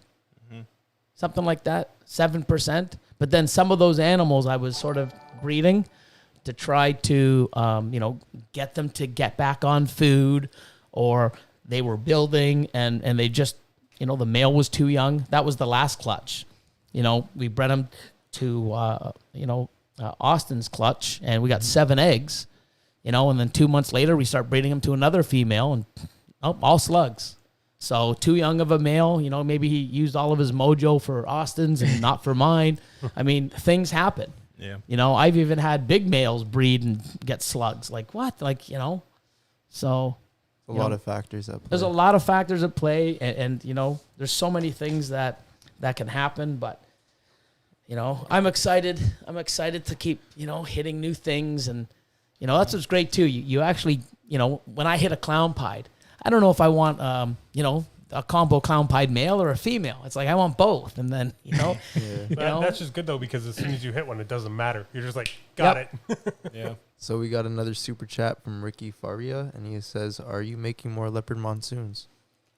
Something like that, 7%. But then some of those animals I was sort of breeding to try to, get them to get back on food, or they were building and they just, the male was too young. That was the last clutch. We bred them to, Austin's clutch, and we got 7 eggs, and then 2 months later we start breeding them to another female, and all slugs. So too young of a male, maybe he used all of his mojo for Austin's and not for mine. I mean, things happen. Yeah. I've even had big males breed and get slugs. Like what? So A lot of factors at play. There's a lot of factors at play, and there's so many things that can happen. But I'm excited. I'm excited to keep hitting new things, and that's what's great too. You actually when I hit a clown pied, I don't know if I want a combo clown pied male or a female. It's like I want both, and then That's just good though, because as soon as you hit one, it doesn't matter. You're just like, got it. Yeah. So we got another super chat from Ricky Faria, and he says, "Are you making more leopard monsoons?"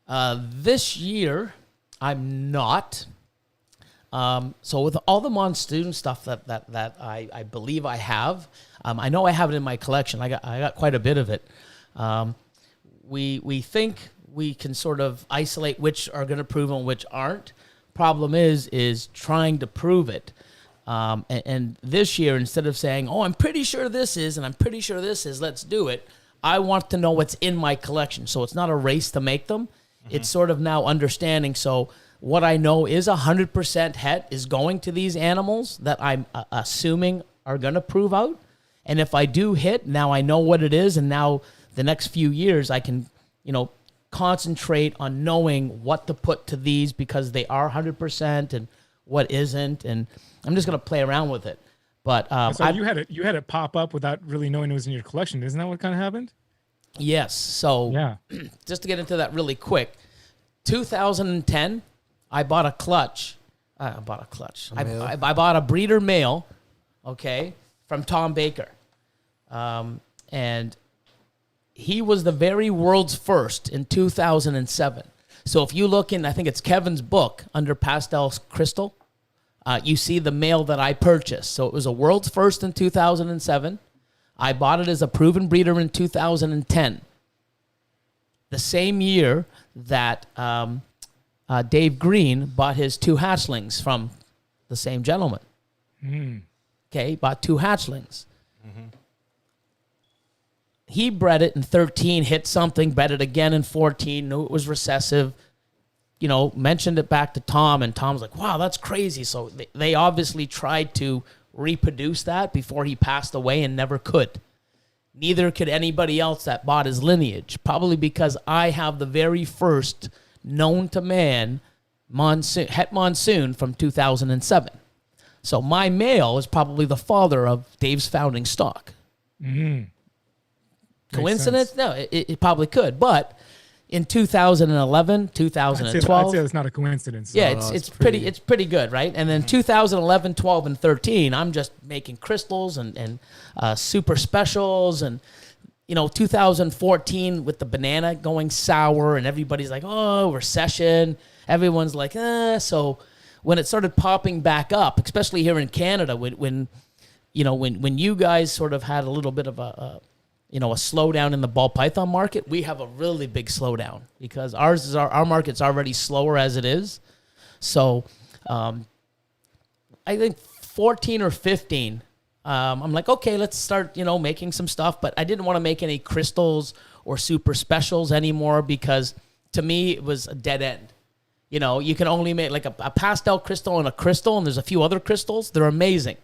This year, I'm not. So with all the monsoon stuff that I believe I have, I know I have it in my collection. I got quite a bit of it. We think we can sort of isolate which are going to prove and which aren't. Problem is trying to prove it. And this year, instead of saying, I'm pretty sure this is, and I'm pretty sure this is, let's do it, I want to know what's in my collection. So it's not a race to make them. It's sort of now understanding. So what I know is 100% het is going to these animals that I'm assuming are going to prove out. And if I do hit, now I know what it is. And now the next few years, I can, concentrate on knowing what to put to these because they are 100% and what isn't. And I'm just going to play around with it. But so you had it pop up without really knowing it was in your collection. Isn't that what kind of happened? Yes. So yeah, just to get into that really quick, 2010, I bought a clutch. I bought a breeder male, okay, from Tom Baker. And he was the very world's first in 2007. So if you look in, I think it's Kevin's book under Pastel Crystal, you see the male that I purchased. So it was a world's first in 2007. I bought it as a proven breeder in 2010. The same year that Dave Green bought his 2 hatchlings from the same gentleman. Okay, bought 2 hatchlings. He bred it in 13, hit something, bred it again in 14, knew it was recessive, mentioned it back to Tom, and Tom's like, wow, that's crazy. So they obviously tried to reproduce that before he passed away and never could. Neither could anybody else that bought his lineage, probably because I have the very first known to man het Monsoon from 2007. So my male is probably the father of Dave's founding stock. Coincidence? No, it probably could. But in 2011, 2012, I'd say it's not a coincidence. Yeah, it's pretty good, right? And then 2011, 12, and 13, I'm just making crystals and super specials, and 2014 with the banana going sour, and everybody's like, oh, recession. Everyone's like, So when it started popping back up, especially here in Canada, when you guys sort of had a little bit of a slowdown in the ball python market, we have a really big slowdown because our market's already slower as it is. So I think 14 or 15, I'm like, okay, let's start, making some stuff. But I didn't want to make any crystals or super specials anymore because to me it was a dead end. You can only make like a pastel crystal and a crystal, and there's a few other crystals. They're amazing,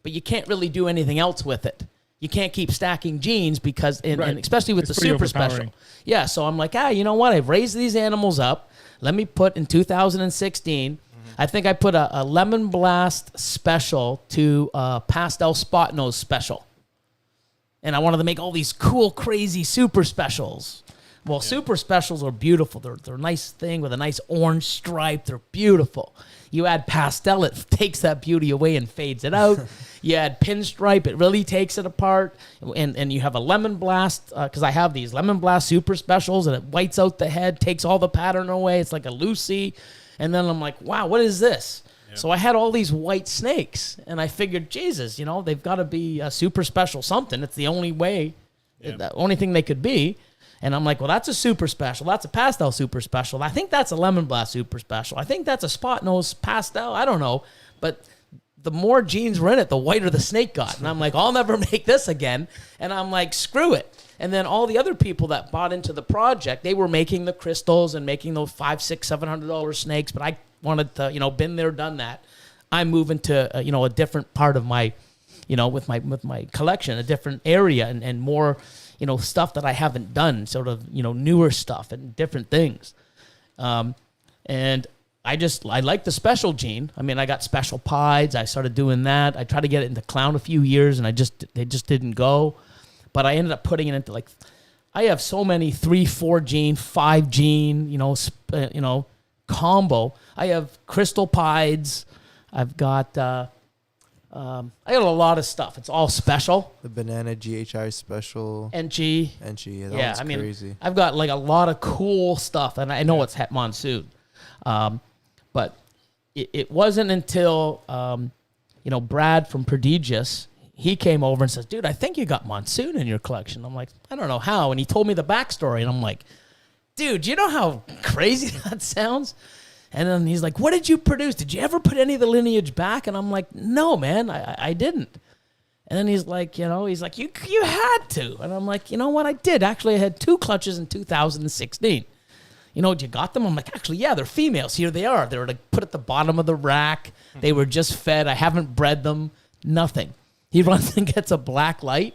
but you can't really do anything else with it. You can't keep stacking genes because, and especially with the super special. Yeah, so I'm like, you know what? I've raised these animals up. Let me put in 2016, I think I put a Lemon Blast special to a Pastel Spot Nose special. And I wanted to make all these cool, crazy super specials. Well, super specials are beautiful. They're a nice thing with a nice orange stripe. They're beautiful. You add pastel, it takes that beauty away and fades it out. You add pinstripe, it really takes it apart. And you have a Lemon Blast, because I have these Lemon Blast super specials, and it whites out the head, takes all the pattern away. It's like a Lucy. And then I'm like, wow, what is this? Yeah. So I had all these white snakes, and I figured, Jesus, they've got to be a super special something. It's the only way, the only thing they could be. And I'm like, well, that's a super special. That's a pastel super special. I think that's a Lemon Blast super special. I think that's a Spot Nose pastel. I don't know. But the more genes were in it, the whiter the snake got. And I'm like, I'll never make this again. And I'm like, screw it. And then all the other people that bought into the project, they were making the crystals and making those $500, $600, $700 snakes. But I wanted to, been there, done that. I'm moving to, a different part of my, with my collection, a different area and more, stuff that I haven't done, sort of, newer stuff and different things. And I like the special gene. I mean, I got special pieds. I started doing that. I tried to get it into clown a few years, and they just didn't go. But I ended up putting it into I have so many 3, 4 gene, 5 gene, combo. I have crystal pieds. I've got, I got a lot of stuff. It's all special. The banana GHI special. NG. Yeah, that one's crazy. I've got a lot of cool stuff, and I know it's Monsoon. But it wasn't until, Brad from Prodigious, he came over and says, dude, I think you got Monsoon in your collection. I'm like, I don't know how. And he told me the backstory, and I'm like, dude, you know how crazy that sounds? And then he's like, what did you produce? Did you ever put any of the lineage back? And I'm like, no, man, I didn't. And then he's like, you had to. And I'm like, you know what? I did. Actually, I had 2 clutches in 2016. You got them? I'm like, actually, yeah, they're females. Here they are. They were put at the bottom of the rack. They were just fed. I haven't bred them. Nothing. He runs and gets a black light,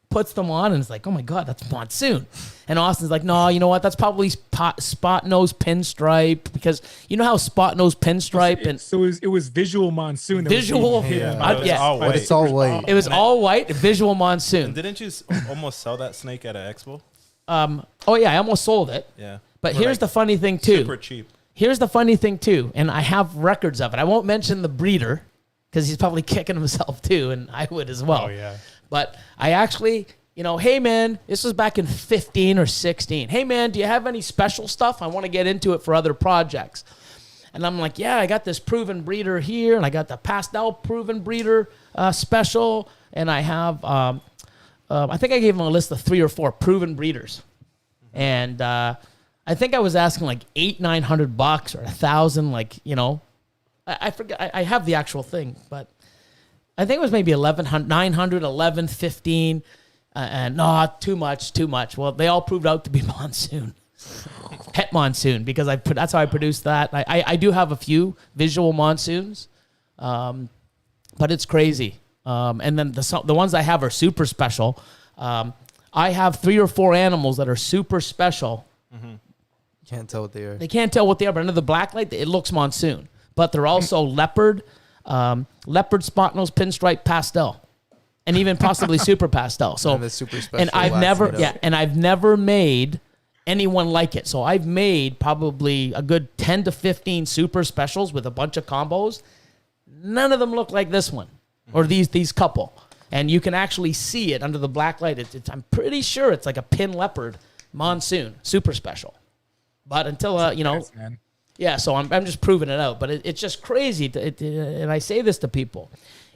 puts them on, and it's like, oh my God, that's Monsoon. And Austin's like, no, you know what? That's probably spot nose pinstripe, because you know how spot nose pinstripe and so it was visual Monsoon. Visual, It's all white. It was all white. Visual Monsoon. And didn't you almost sell that snake at an expo? Oh yeah, I almost sold it. Yeah. But here's the funny thing too. Super cheap. Here's the funny thing too, and I have records of it. I won't mention the breeder because he's probably kicking himself too, and I would as well. Oh yeah. But I actually, hey man, this was back in 15 or 16. Hey man, do you have any special stuff? I want to get into it for other projects. And I'm like, yeah, I got this proven breeder here, and I got the pastel proven breeder special, and I have, I think I gave him a list of 3 or 4 proven breeders. And I think I was asking $800-900 or $1,000, I forget. I have the actual thing, but I think it was maybe 900, 11, 15, and no, too much. Well, they all proved out to be Monsoon, Het Monsoon, because that's how I produced that. I do have a few visual Monsoons, but it's crazy. And then the ones I have are super special. I have 3 or 4 animals that are super special. Mm-hmm. Can't tell what they are. They can't tell what they are, but under the black light, it looks Monsoon. But they're also leopard spot nose pinstripe pastel, and even possibly super pastel. So and the super special. And I've never made anyone like it. So I've made probably a good 10 to 15 super specials with a bunch of combos. None of them look like this one or these couple. And you can actually see it under the black light. I'm pretty sure it's like a pin leopard Monsoon super special. But until Nice, man. Yeah, so I'm just proving it out. But it's just crazy. And I say this to people.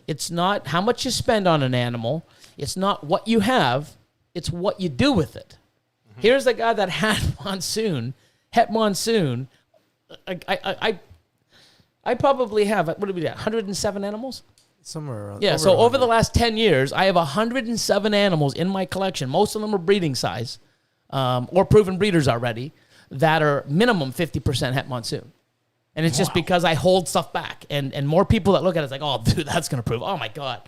It's not how much you spend on an animal. It's not what you have. It's what you do with it. Mm-hmm. Here's the guy that had Monsoon, Het Monsoon. I probably have, what did we get, 107 animals? Somewhere around. Yeah, so over the last 10 years, I have 107 animals in my collection. Most of them are breeding size or proven breeders already that are minimum 50% Het Monsoon. And it's just because I hold stuff back. And more people that look at it, it's like, oh, dude, that's going to prove. Oh, my God.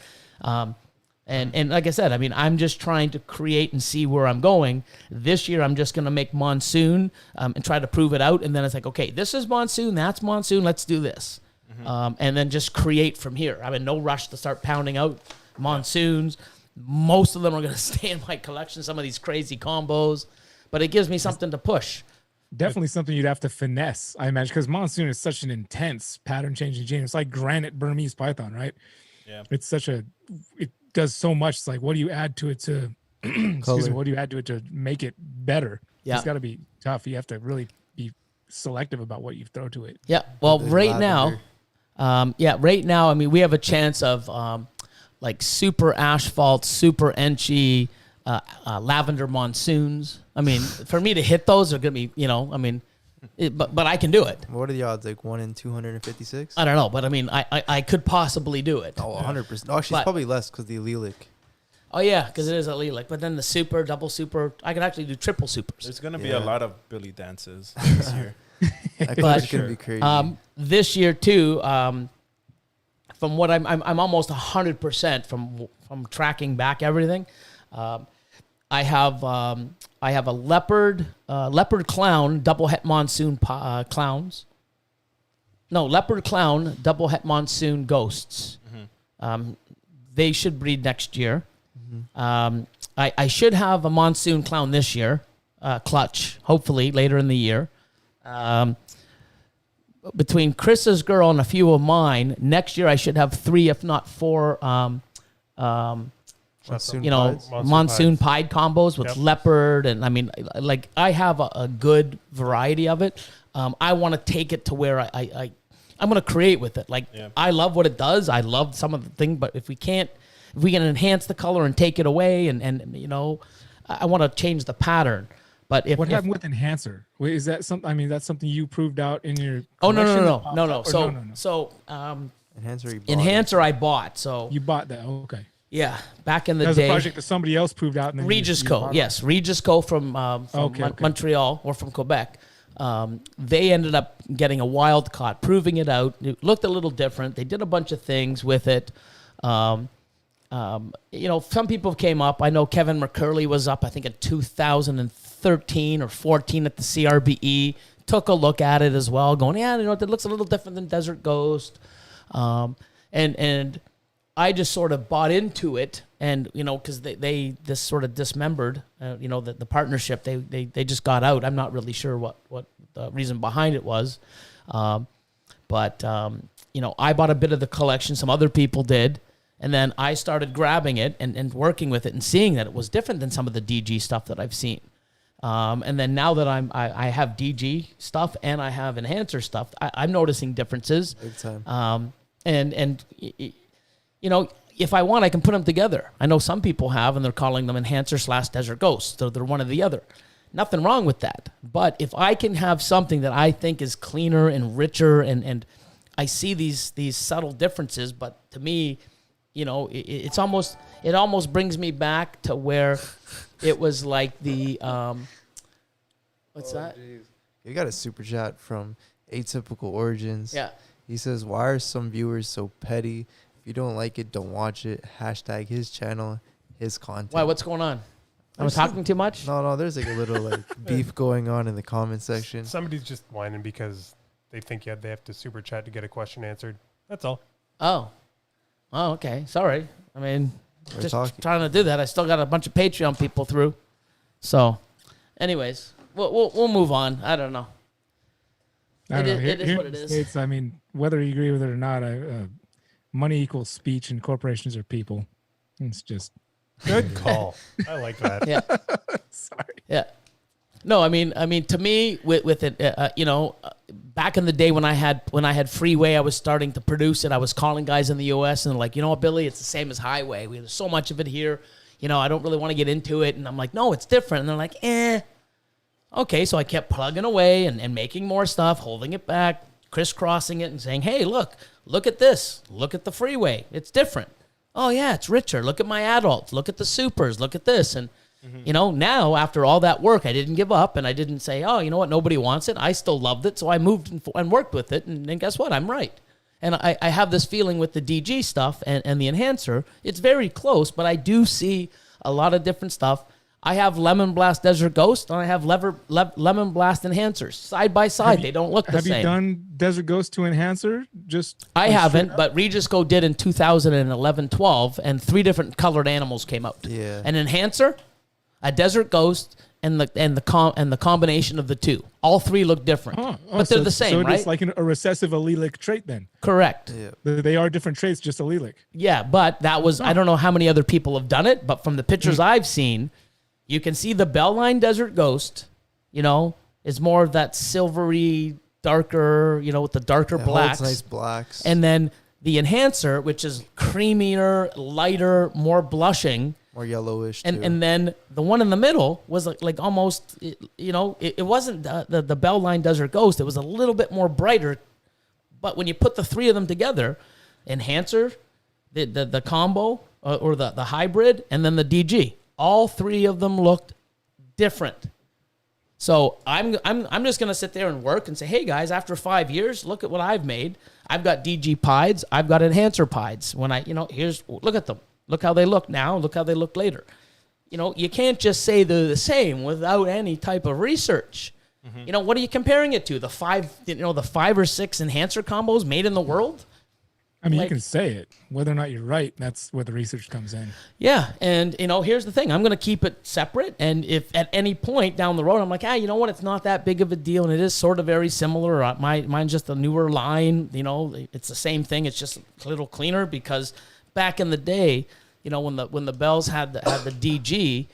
And like I said, I mean, I'm just trying to create and see where I'm going. This year, I'm just going to make Monsoon and try to prove it out. And then it's like, okay, this is Monsoon. That's Monsoon. Let's do this. Mm-hmm. And then just create from here. I'm in no rush to start pounding out Monsoons. Most of them are going to stay in my collection, some of these crazy combos. But it gives me something to push. Definitely something you'd have to finesse, I imagine, because Monsoon is such an intense pattern-changing gene. It's like granite Burmese python, right? Yeah. It's such a... It does so much. It's like, what do you add to it to... excuse me, what do you add to it to make it better? Yeah. It's got to be tough. You have to really be selective about what you throw to it. Yeah. Well, right now, I mean, we have a chance of like super asphalt, super enchy, lavender Monsoons. I mean, for me to hit those are going to be, you know, I mean, but I can do it. What are the odds? Like 1 in 256? I don't know, but I mean, I could possibly do it. Oh, 100%. Oh, actually, it's probably less because the allelic. Oh, yeah, because it is allelic. But then the super, double super, I can actually do triple supers. There's going to be a lot of Billy dances this year. It's going to be crazy. This year, too, from what I'm almost 100% from tracking back everything. I have a leopard clown double Het Monsoon clowns. No, leopard clown double Het Monsoon ghosts. Mm-hmm. They should breed next year. Mm-hmm. I should have a Monsoon clown this year, clutch, hopefully later in the year. Between Chris's girl and a few of mine, next year I should have 3, if not 4. Monsoon pied combos with leopard, and I mean, like I have a good variety of it. I want to take it to where I'm going to create with it. Like I love what it does. I love some of the thing, but if we can enhance the color and take it away, and you know, I want to change the pattern. But what happened with enhancer? Wait, is that something? I mean, that's something you proved out in your. Oh no. So enhancer I bought. So you bought that? Oh, okay. Yeah, back in the That day. was a project that somebody else proved out. Regis Co. Yes, Regis Co. from Montreal or from Quebec. They ended up getting a wild caught, proving it out. It looked a little different. They did a bunch of things with it. You know, some people came up. I know Kevin McCurley was up, I think, in 2013 or 14 at the CRBE. Took a look at it as well, going, yeah, you know, it looks a little different than Desert Ghost. And I just sort of bought into it, and you know, because they just sort of dismembered, you know, the partnership. They just got out. I'm not really sure what the reason behind it was, but you know, I bought a bit of the collection. Some other people did, and then I started grabbing it and working with it and seeing that it was different than some of the DG stuff that I've seen. And then now that I have DG stuff and I have enhancer stuff, I'm noticing differences. Big time. And you know, if I want, I can put them together. I know some people have, and they're calling them enhancer/desert ghosts. So they're one or the other. Nothing wrong with that. But if I can have something that I think is cleaner and richer, and I see these subtle differences, but to me, you know, it almost brings me back to where it was like the what's that? Geez. You got a super chat from Atypical Origins. Yeah. He says, "Why are some viewers so petty? If you don't like it, don't watch it. Hashtag his channel, his content." Why? What's going on? Am I talking too much? No. There's like a little like beef going on in the comment section. Somebody's just whining because they think they have to super chat to get a question answered. That's all. Oh, okay. Sorry. I mean, We're just talking. trying to do that. I still got a bunch of Patreon people through. So, anyways, we'll move on. I don't know. It is what it is. It's, I mean, whether you agree with it or not, money equals speech, and corporations are people. It's just good call. I like that. Yeah. Sorry. Yeah. No, I mean, to me, with it, you know, back in the day when I had freeway, I was starting to produce it. I was calling guys in the U.S. and like, you know what, Billy, it's the same as highway. There's so much of it here. You know, I don't really want to get into it. And I'm like, no, it's different. And they're like, Okay, so I kept plugging away and making more stuff, holding it back, crisscrossing it and saying, hey, look at this. Look at the freeway. It's different. Oh, yeah, it's richer. Look at my adults. Look at the supers. Look at this. And, you know, now after all that work, I didn't give up and I didn't say, oh, you know what, nobody wants it. I still loved it, so I moved and worked with it. And guess what? I'm right. And I have this feeling with the DG stuff and the enhancer. It's very close, but I do see a lot of different stuff. I have Lemon Blast Desert Ghost and I have Lemon Blast Enhancers side by side. They don't look the same. Have you done Desert Ghost to Enhancer? I haven't, but Regisco did in 2011-12, and 3 different colored animals came out. Yeah. An Enhancer, a Desert Ghost, and the combination of the 2. All 3 look different, but they're the same, right? So it's like a recessive allelic trait then. Correct. Yeah. They are different traits, just allelic. Yeah, but that was, I don't know how many other people have done it, but from the pictures I've seen, you can see the Bellline Desert Ghost, you know, is more of that silvery, darker, you know, with the darker blacks. Nice blacks. And then the Enhancer, which is creamier, lighter, more blushing. More yellowish, and then the one in the middle was like almost, you know, it wasn't the Bellline Desert Ghost. It was a little bit more brighter. But when you put the 3 of them together, Enhancer, the combo, or the hybrid, and then the DG, all 3 of them looked different. So I'm just going to sit there and work and say, hey, guys, after 5 years, look at what I've made. I've got DG pieds. I've got Enhancer pieds. When look at them. Look how they look now. Look how they look later. You know, you can't just say they're the same without any type of research. You know, what are you comparing it to? The 5 or 6 enhancer combos made in the world? I mean, you can say it. Whether or not you're right, that's where the research comes in. Yeah, and, you know, here's the thing. I'm going to keep it separate, and if at any point down the road I'm like, you know what, it's not that big of a deal, and it is sort of very similar. Mine's just a newer line. You know, it's the same thing. It's just a little cleaner because back in the day, you know, when the Bells had the DG,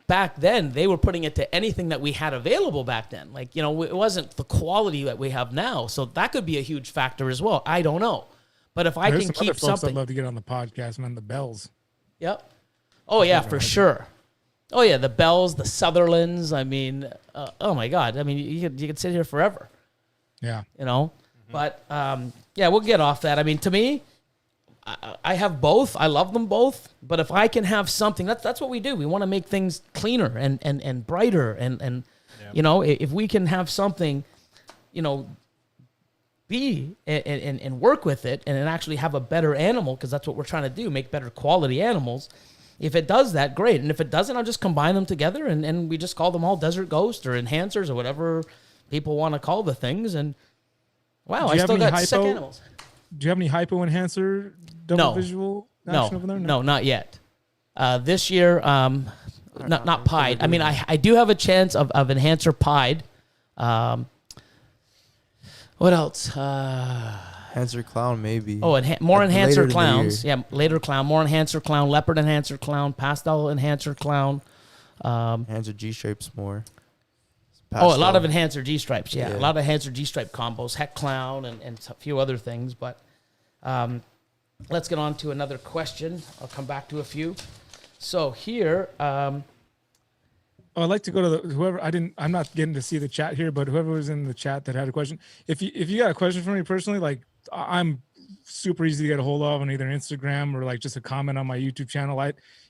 back then they were putting it to anything that we had available back then. Like, you know, it wasn't the quality that we have now, so that could be a huge factor as well. I don't know. But if I can keep other folks something, I'd love to get on the podcast, man. The Bells. Yep. Oh yeah, for sure. Oh yeah, the Bells, the Sutherlands. I mean, oh my God. I mean, you could sit here forever. Yeah. You know, but yeah, we'll get off that. I mean, to me, I have both. I love them both. But if I can have something, that's what we do. We want to make things cleaner and brighter and you know, if we can have something, you know, be and work with it and actually have a better animal, because that's what we're trying to do, make better quality animals. If it does that, great. And if it doesn't, I'll just combine them together and we just call them all Desert Ghost or Enhancers or whatever people want to call the things. And wow, I still got sick animals. Do you have any hypo enhancer double visual action over there? No, not yet. This year, not pied. I mean, I do have a chance of enhancer pied. What else? Enhancer clown, maybe. Oh, more enhancer clowns. Yeah, later clown. More enhancer clown. Leopard enhancer clown. Pastel enhancer clown. Enhancer G-stripes more. Pastel. Oh, a lot of enhancer G-stripes. Yeah, a lot of enhancer G-stripe combos. Heck clown and a few other things. But let's get on to another question. I'll come back to a few. So here... I'd like to go to whoever. I'm not getting to see the chat here, but whoever was in the chat that had a question. If you got a question for me personally, like I'm super easy to get a hold of on either Instagram or like just a comment on my YouTube channel.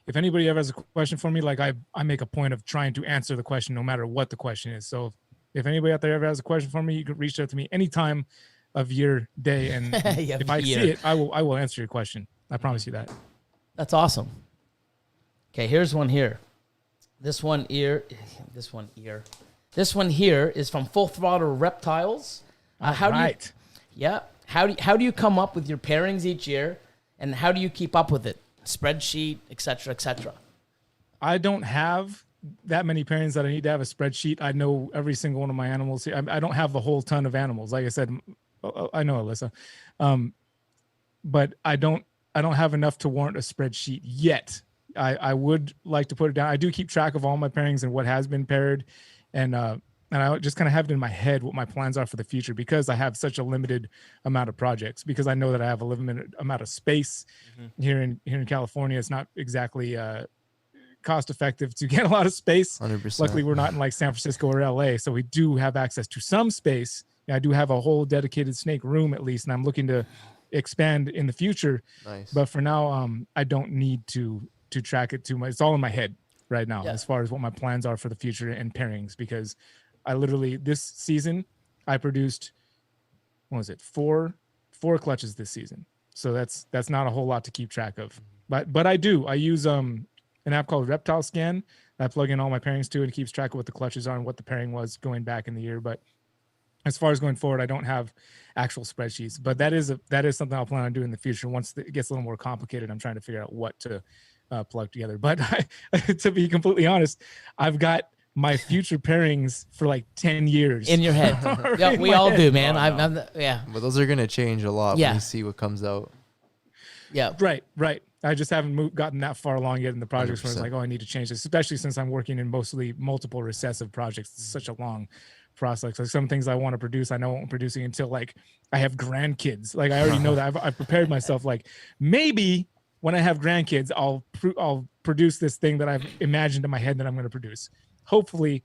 If anybody ever has a question for me, like I make a point of trying to answer the question no matter what the question is. So if anybody out there ever has a question for me, you can reach out to me any time of year, day, and if I see it, I will answer your question. I promise you that. That's awesome. Okay, here's one here. This one here is from Full Throttle Reptiles. How do you come up with your pairings each year, and how do you keep up with it? Spreadsheet, etc., etc. I don't have that many pairings that I need to have a spreadsheet. I know every single one of my animals here. I don't have the whole ton of animals. Like I said, I know Alyssa, but I don't have enough to warrant a spreadsheet yet. I would like to put it down. I do keep track of all my pairings and what has been paired. And and I just kind of have it in my head what my plans are for the future, because I have such a limited amount of projects, because I know that I have a limited amount of space here in California. It's not exactly cost effective to get a lot of space. 100%. Luckily, we're not in like San Francisco or LA, so we do have access to some space. I do have a whole dedicated snake room at least, and I'm looking to expand in the future. Nice. But for now, I don't need to track it too much. It's all in my head right now as far as what my plans are for the future and pairings, because I literally this season I produced, what was it, four clutches this season. So that's not a whole lot to keep track of. But I use an app called Reptile Scan that I plug in all my pairings to, and keeps track of what the clutches are and what the pairing was going back in the year. But as far as going forward, I don't have actual spreadsheets, but that is something I'll plan on doing in the future. Once it gets a little more complicated, I'm trying to figure out what to plug together. But to be completely honest, I've got my future pairings for like 10 years in your head. Yeah, we all do, man. Yeah. But those are gonna change a lot when you see what comes out. Yeah. Right. I just haven't gotten that far along yet in the projects 100%. where it's like, oh, I need to change this, especially since I'm working in mostly multiple recessive projects. It's such a long process. Like some things I want to produce, I know I won't be producing until like I have grandkids. Like I already know that I've prepared myself. Like maybe when I have grandkids, I'll produce this thing that I've imagined in my head that I'm going to produce. Hopefully,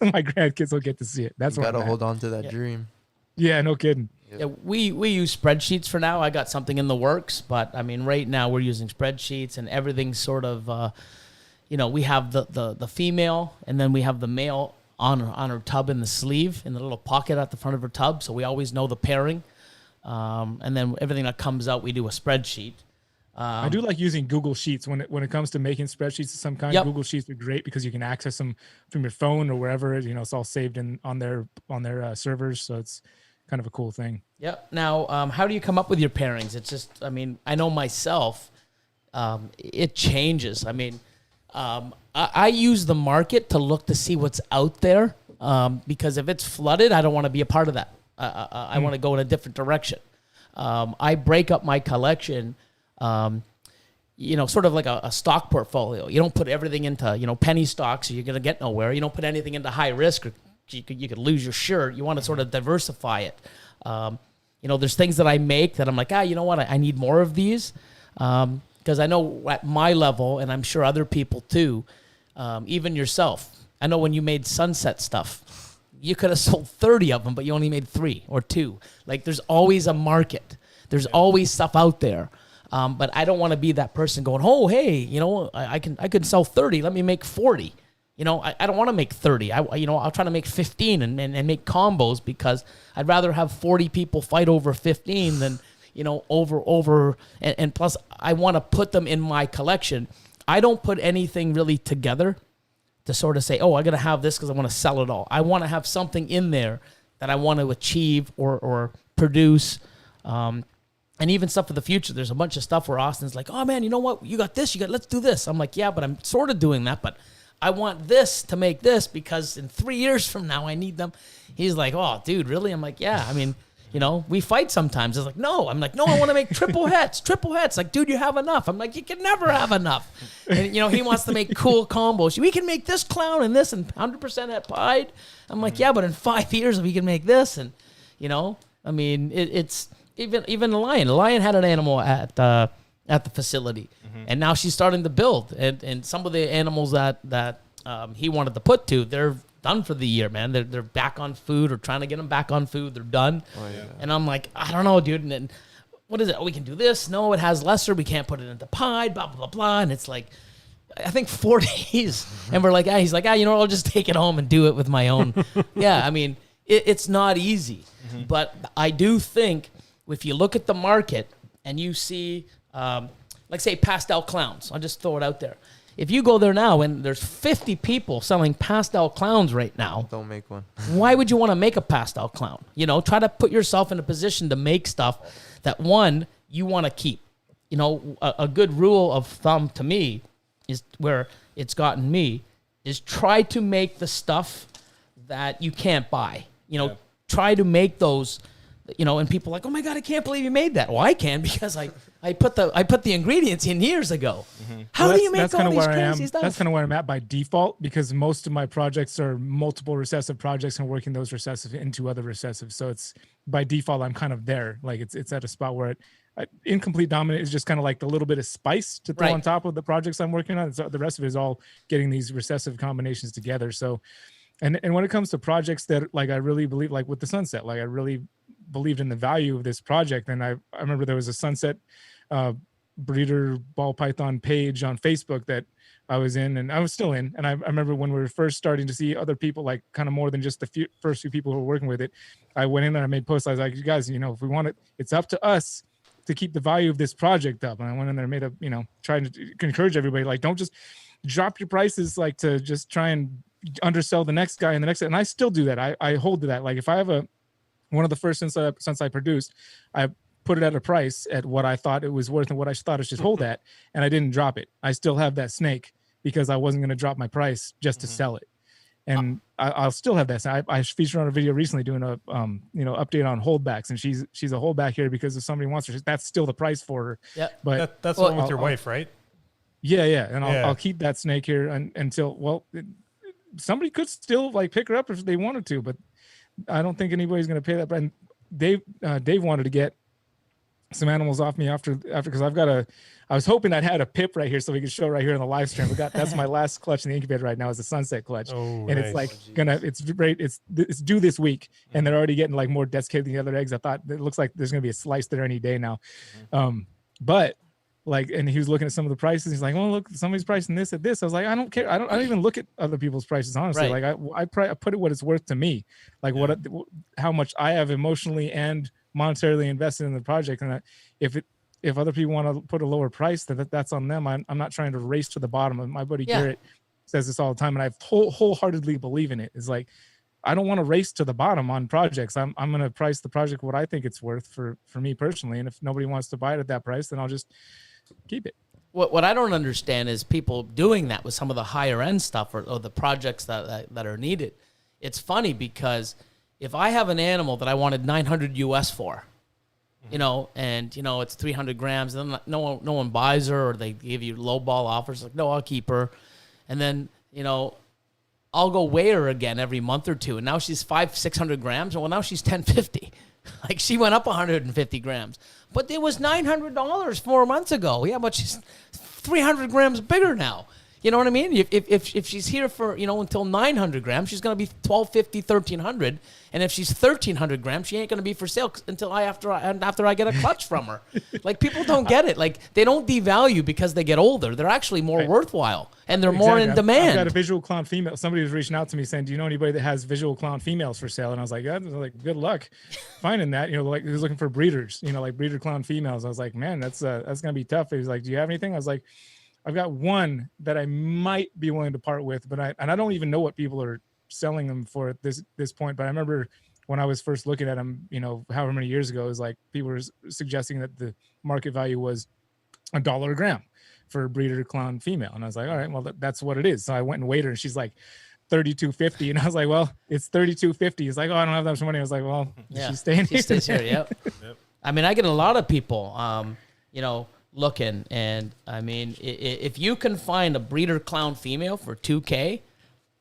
my grandkids will get to see it. That's You what gotta hold on to that dream. Yeah, no kidding. Yeah, we use spreadsheets for now. I got something in the works, but I mean, right now we're using spreadsheets, and everything's sort of, we have the female, and then we have the male on her tub in the sleeve, in the little pocket at the front of her tub. So we always know the pairing, and then everything that comes out, we do a spreadsheet. I do like using Google Sheets when it comes to making spreadsheets of some kind. Yep. Google Sheets are great because you can access them from your phone or wherever. It's all saved on their servers, so it's kind of a cool thing. Yep. Now, how do you come up with your pairings? It's just, I mean, I know myself, it changes. I mean, I use the market to look to see what's out there, because if it's flooded, I don't want to be a part of that. I want to go in a different direction. I break up my collection, sort of like a stock portfolio. You don't put everything into, penny stocks, or you're going to get nowhere. You don't put anything into high risk, or you could lose your shirt. You want to sort of diversify it. There's things that I make that I'm like, you know what? I need more of these. Because I know at my level, and I'm sure other people too, even yourself, I know when you made sunset stuff, you could have sold 30 of them, but you only made 3 or 2. Like there's always a market. There's always stuff out there. But I don't want to be that person going, oh, hey, I could sell 30. Let me make 40. I don't want to make 30. I'll try to make 15 and make combos, because I'd rather have 40 people fight over 15 than, over. And plus I want to put them in my collection. I don't put anything really together to sort of say, oh, I got to have this because I want to sell it all. I want to have something in there that I want to achieve or produce. And even stuff for the future. There's a bunch of stuff where Austin's like, oh man, you know what? You got this. Let's do this. I'm like, yeah, but I'm sort of doing that, but I want this to make this because in 3 years from now I need them. He's like, oh, dude, really? I'm like, yeah. I mean, we fight sometimes. It's like, no. I'm like, no, I want to make triple hets. Like, dude, you have enough. I'm like, you can never have enough. And, he wants to make cool combos. We can make this clown and this and 100% at pied. I'm like, yeah, but in 5 years we can make this. And, I mean, it's even Elion. Elion had an animal at the facility. And now she's starting to build. And some of the animals that he wanted to put to, they're done for the year, man. They're back on food, or trying to get them back on food. They're done. Oh, yeah. And I'm like, I don't know, dude. And then, what is it? Oh, we can do this. No, it has lesser. We can't put it into pied, blah, blah, blah, blah. And it's like, I think 4 days. And we're like, he's like, I'll just take it home and do it with my own. Yeah, I mean, it's not easy. But I do think if you look at the market and you see, like say pastel clowns, I'll just throw it out there. If you go there now and there's 50 people selling pastel clowns right now, don't make one. Why would you want to make a pastel clown? Try to put yourself in a position to make stuff that, one, you want to keep. A good rule of thumb to me is where it's gotten me is try to make the stuff that you can't buy. Try to make those, and people are like, oh my God, I can't believe you made that. Well, I can, because I put the ingredients in years ago. How Well, do you make that's all kind of these where I am. crazy stuff? That's kind of where I'm at by default because most of my projects are multiple recessive projects and working those recessive into other recessive. So it's by default I'm kind of there. Like it's at a spot where incomplete dominant is just kind of like the little bit of spice to throw Right. on top of the projects I'm working on. So the rest of it is all getting these recessive combinations together. So, and when it comes to projects that like I really believe, like with the Sunset, like I really believed in the value of this project. And I remember there was a Sunset breeder ball python page on Facebook that I was in and I was still in. And I remember when we were first starting to see other people, like kind of more than just the first few people who were working with it, I went in and I made posts. I was like, you guys, you know, if we want it, it's up to us to keep the value of this project up. And I went in there and made a, you know, trying to encourage everybody, like, don't just drop your prices, like to just try and undersell the next guy and the next. And I still do that. I hold to that. Like if I have one of the first since I produced, I put it at a price at what I thought it was worth and what I thought it should hold at. And I didn't drop it. I still have that snake because I wasn't going to drop my price just to sell it. And I'll still have that. I featured on a video recently doing a update on holdbacks, and she's a holdback here because if somebody wants her, that's still the price for her. Yeah, but That's the one with your wife, right? Yeah, and Yeah. I'll keep that snake here until somebody could still like pick her up if they wanted to, but I don't think anybody's going to pay that. But Dave wanted to get some animals off me after because I was hoping I'd had a pip right here so we could show right here in the live stream. That's my last clutch in the incubator right now is a Sunset clutch. Oh, and nice. it's like it's due this week and they're already getting like more desiccated than the other eggs. I thought it looks like there's going to be a slice there any day now. But like, and he was looking at some of the prices. He's like, well, look, somebody's pricing this at this. I was like, I don't care. I don't even look at other people's prices, honestly. Right. Like I put it what it's worth to me, like how much I have emotionally and monetarily invested in the project. And if other people want to put a lower price, that's on them. I'm not trying to race to the bottom. My buddy Garrett says this all the time, and I wholeheartedly believe in it. It's like, I don't want to race to the bottom on projects. I'm going to price the project what I think it's worth for me personally. And if nobody wants to buy it at that price, then I'll just keep it. What I don't understand is people doing that with some of the higher end stuff or the projects that are needed. It's funny because if I have an animal that I wanted 900 US for, and it's 300 grams, and then no one buys her, or they give you low ball offers like, no, I'll keep her, and then I'll go weigh her again every month or two, and now she's 500-600 grams, well now she's 1050. Like she went up 150 grams, but it was $900 4 months ago. Yeah, but she's 300 grams bigger now. You know what I mean? If she's here for, until 900 grams, she's going to be 1250, 1300. And if she's 1300 grams, she ain't going to be for sale until after I get a clutch from her. Like people don't get it. Like they don't devalue because they get older. They're actually more worthwhile and they're more in demand. I've got a visual clown female. Somebody was reaching out to me saying, do you know anybody that has visual clown females for sale? And I was like, good luck finding that. Like he was looking for breeders, like breeder clown females. I was like, man, that's going to be tough. He was like, do you have anything? I was like, I've got one that I might be willing to part with, but I don't even know what people are selling them for at this point. But I remember when I was first looking at them, however many years ago, it was like people were suggesting that the market value was $1 a gram for a breeder clown female. And I was like, all right, well, that's what it is. So I went and weighed her and she's like $32.50. And I was like, well, it's $32.50. He's like, oh, I don't have that much money. I was like, well, she's staying here. She stays here, yep. I mean, I get a lot of people, looking, and I mean, if you can find a breeder clown female for $2K,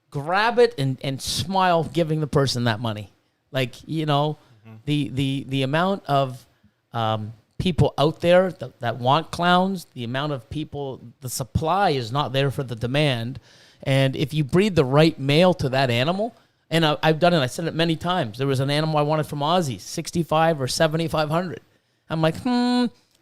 grab it and smile giving the person that money. Like, the amount of people out there that want clowns, the amount of people, the supply is not there for the demand. And if you breed the right male to that animal, and I've done it, I said it many times. There was an animal I wanted from Aussie, 65 or 7,500. I'm like,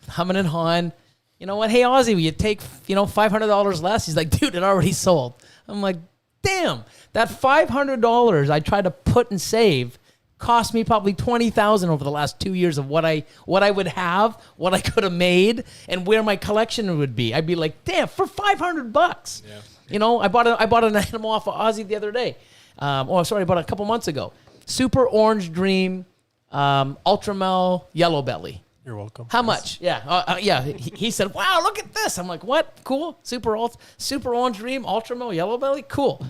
humming and hawing. You know what? Hey, Aussie, will you take, $500 less? He's like, dude, it already sold. I'm like, damn, that $500 I tried to put and save cost me probably $20,000 over the last 2 years of what I would have, what I could have made, and where my collection would be. I'd be like, damn, for $500. Yeah. I bought an animal off of Aussie the other day. I bought a couple months ago. Super Orange Dream, Ultramel Yellow Belly. You're welcome. How much? Yeah. He said, wow, look at this. I'm like, what? Cool. Super Orange Dream, Ultramel Yellow Belly. Cool.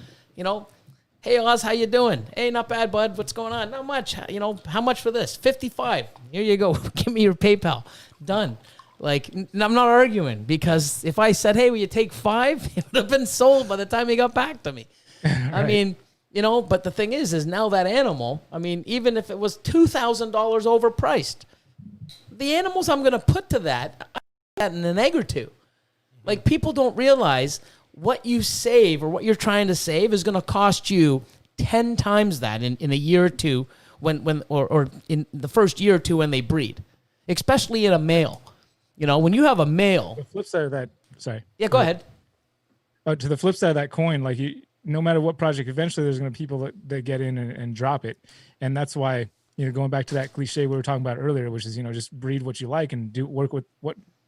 Hey, Oz, how you doing? Hey, not bad, bud. What's going on? Not much. How much for this? $55. Here you go. Give me your PayPal. Done. Like, I'm not arguing, because if I said, hey, will you take 5? It would have been sold by the time he got back to me. Right. I mean, you know, but the thing is now that animal, I mean, even if it was $2,000 overpriced, the animals I'm going to put to that, I that in an egg or two. Like, people don't realize what you save or what you're trying to save is going to cost you 10 times that in a year or two or in the first year or two when they breed, especially in a male. You know, when you have a male. The flip side of that, sorry. Yeah, go ahead. To the flip side of that coin, like no matter what project, eventually there's going to be people that get in and drop it. And that's why, you know, going back to that cliche we were talking about earlier, which is, you know, just breed what you like and work with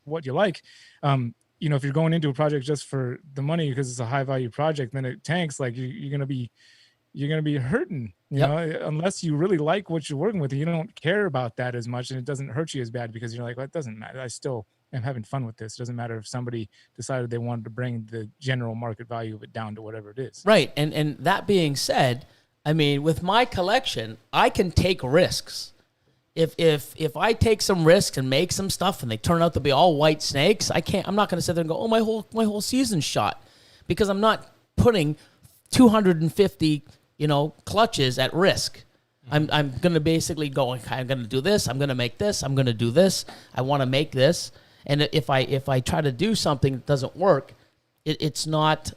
what you like. You know, if you're going into a project just for the money because it's a high value project, then it tanks. Like you're going to be hurting, you know, unless you really like what you're working with. You don't care about that as much, and it doesn't hurt you as bad because you're like, well, it doesn't matter. I still am having fun with this. It doesn't matter if somebody decided they wanted to bring the general market value of it down to whatever it is. Right. And that being said, I mean, with my collection, I can take risks. If I take some risks and make some stuff and they turn out to be all white snakes, I'm not going to sit there and go, oh, my whole season's shot, because I'm not putting 250, you know, clutches at risk. I'm going to basically go, I'm going to do this. I'm going to make this. I'm going to do this. I want to make this. And if I try to do something that doesn't work, it's not,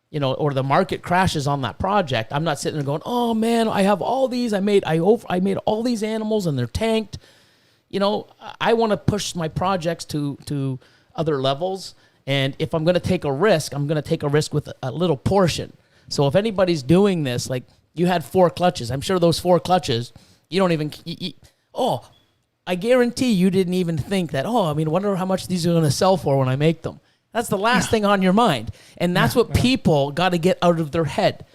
you know, or the market crashes on that project. I'm not sitting there going, oh man, I have all these. I made all these animals and they're tanked. You know, I want to push my projects to other levels. And if I'm going to take a risk, I'm going to take a risk with a little portion. So if anybody's doing this, like you had 4 clutches, I'm sure those 4 clutches, you don't even, I guarantee you didn't even think that, I mean, wonder how much these are going to sell for when I make them. That's the last thing on your mind. And that's what people got to get out of their head.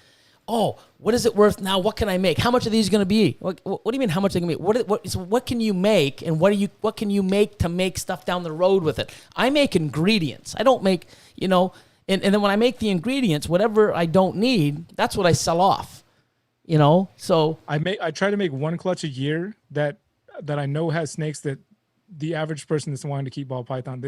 Oh, what is it worth now? What can I make? How much are these going to be? What do you mean how much are they going to be? What can you make, and what can you make to make stuff down the road with it? I make ingredients. I don't make, you know, and then when I make the ingredients, whatever I don't need, that's what I sell off. You know? So I try to make 1 clutch a year that I know has snakes that the average person that's wanting to keep ball python,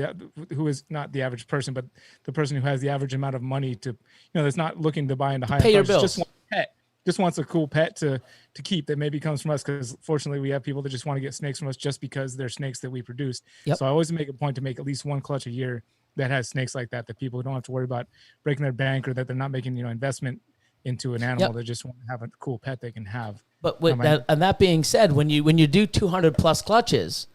who is not the average person, but the person who has the average amount of money to, you know, that's not looking to buy into high pay your bills. Just wants a pet, just wants a cool pet to keep that maybe comes from us, because fortunately we have people that just want to get snakes from us just because they're snakes that we produce. Yep. So I always make a point to make at least 1 clutch a year that has snakes like that people don't have to worry about breaking their bank, or that they're not making, you know, investment into an animal. They just want to have a cool pet they can have. But with that being said, when you do 200 plus clutches,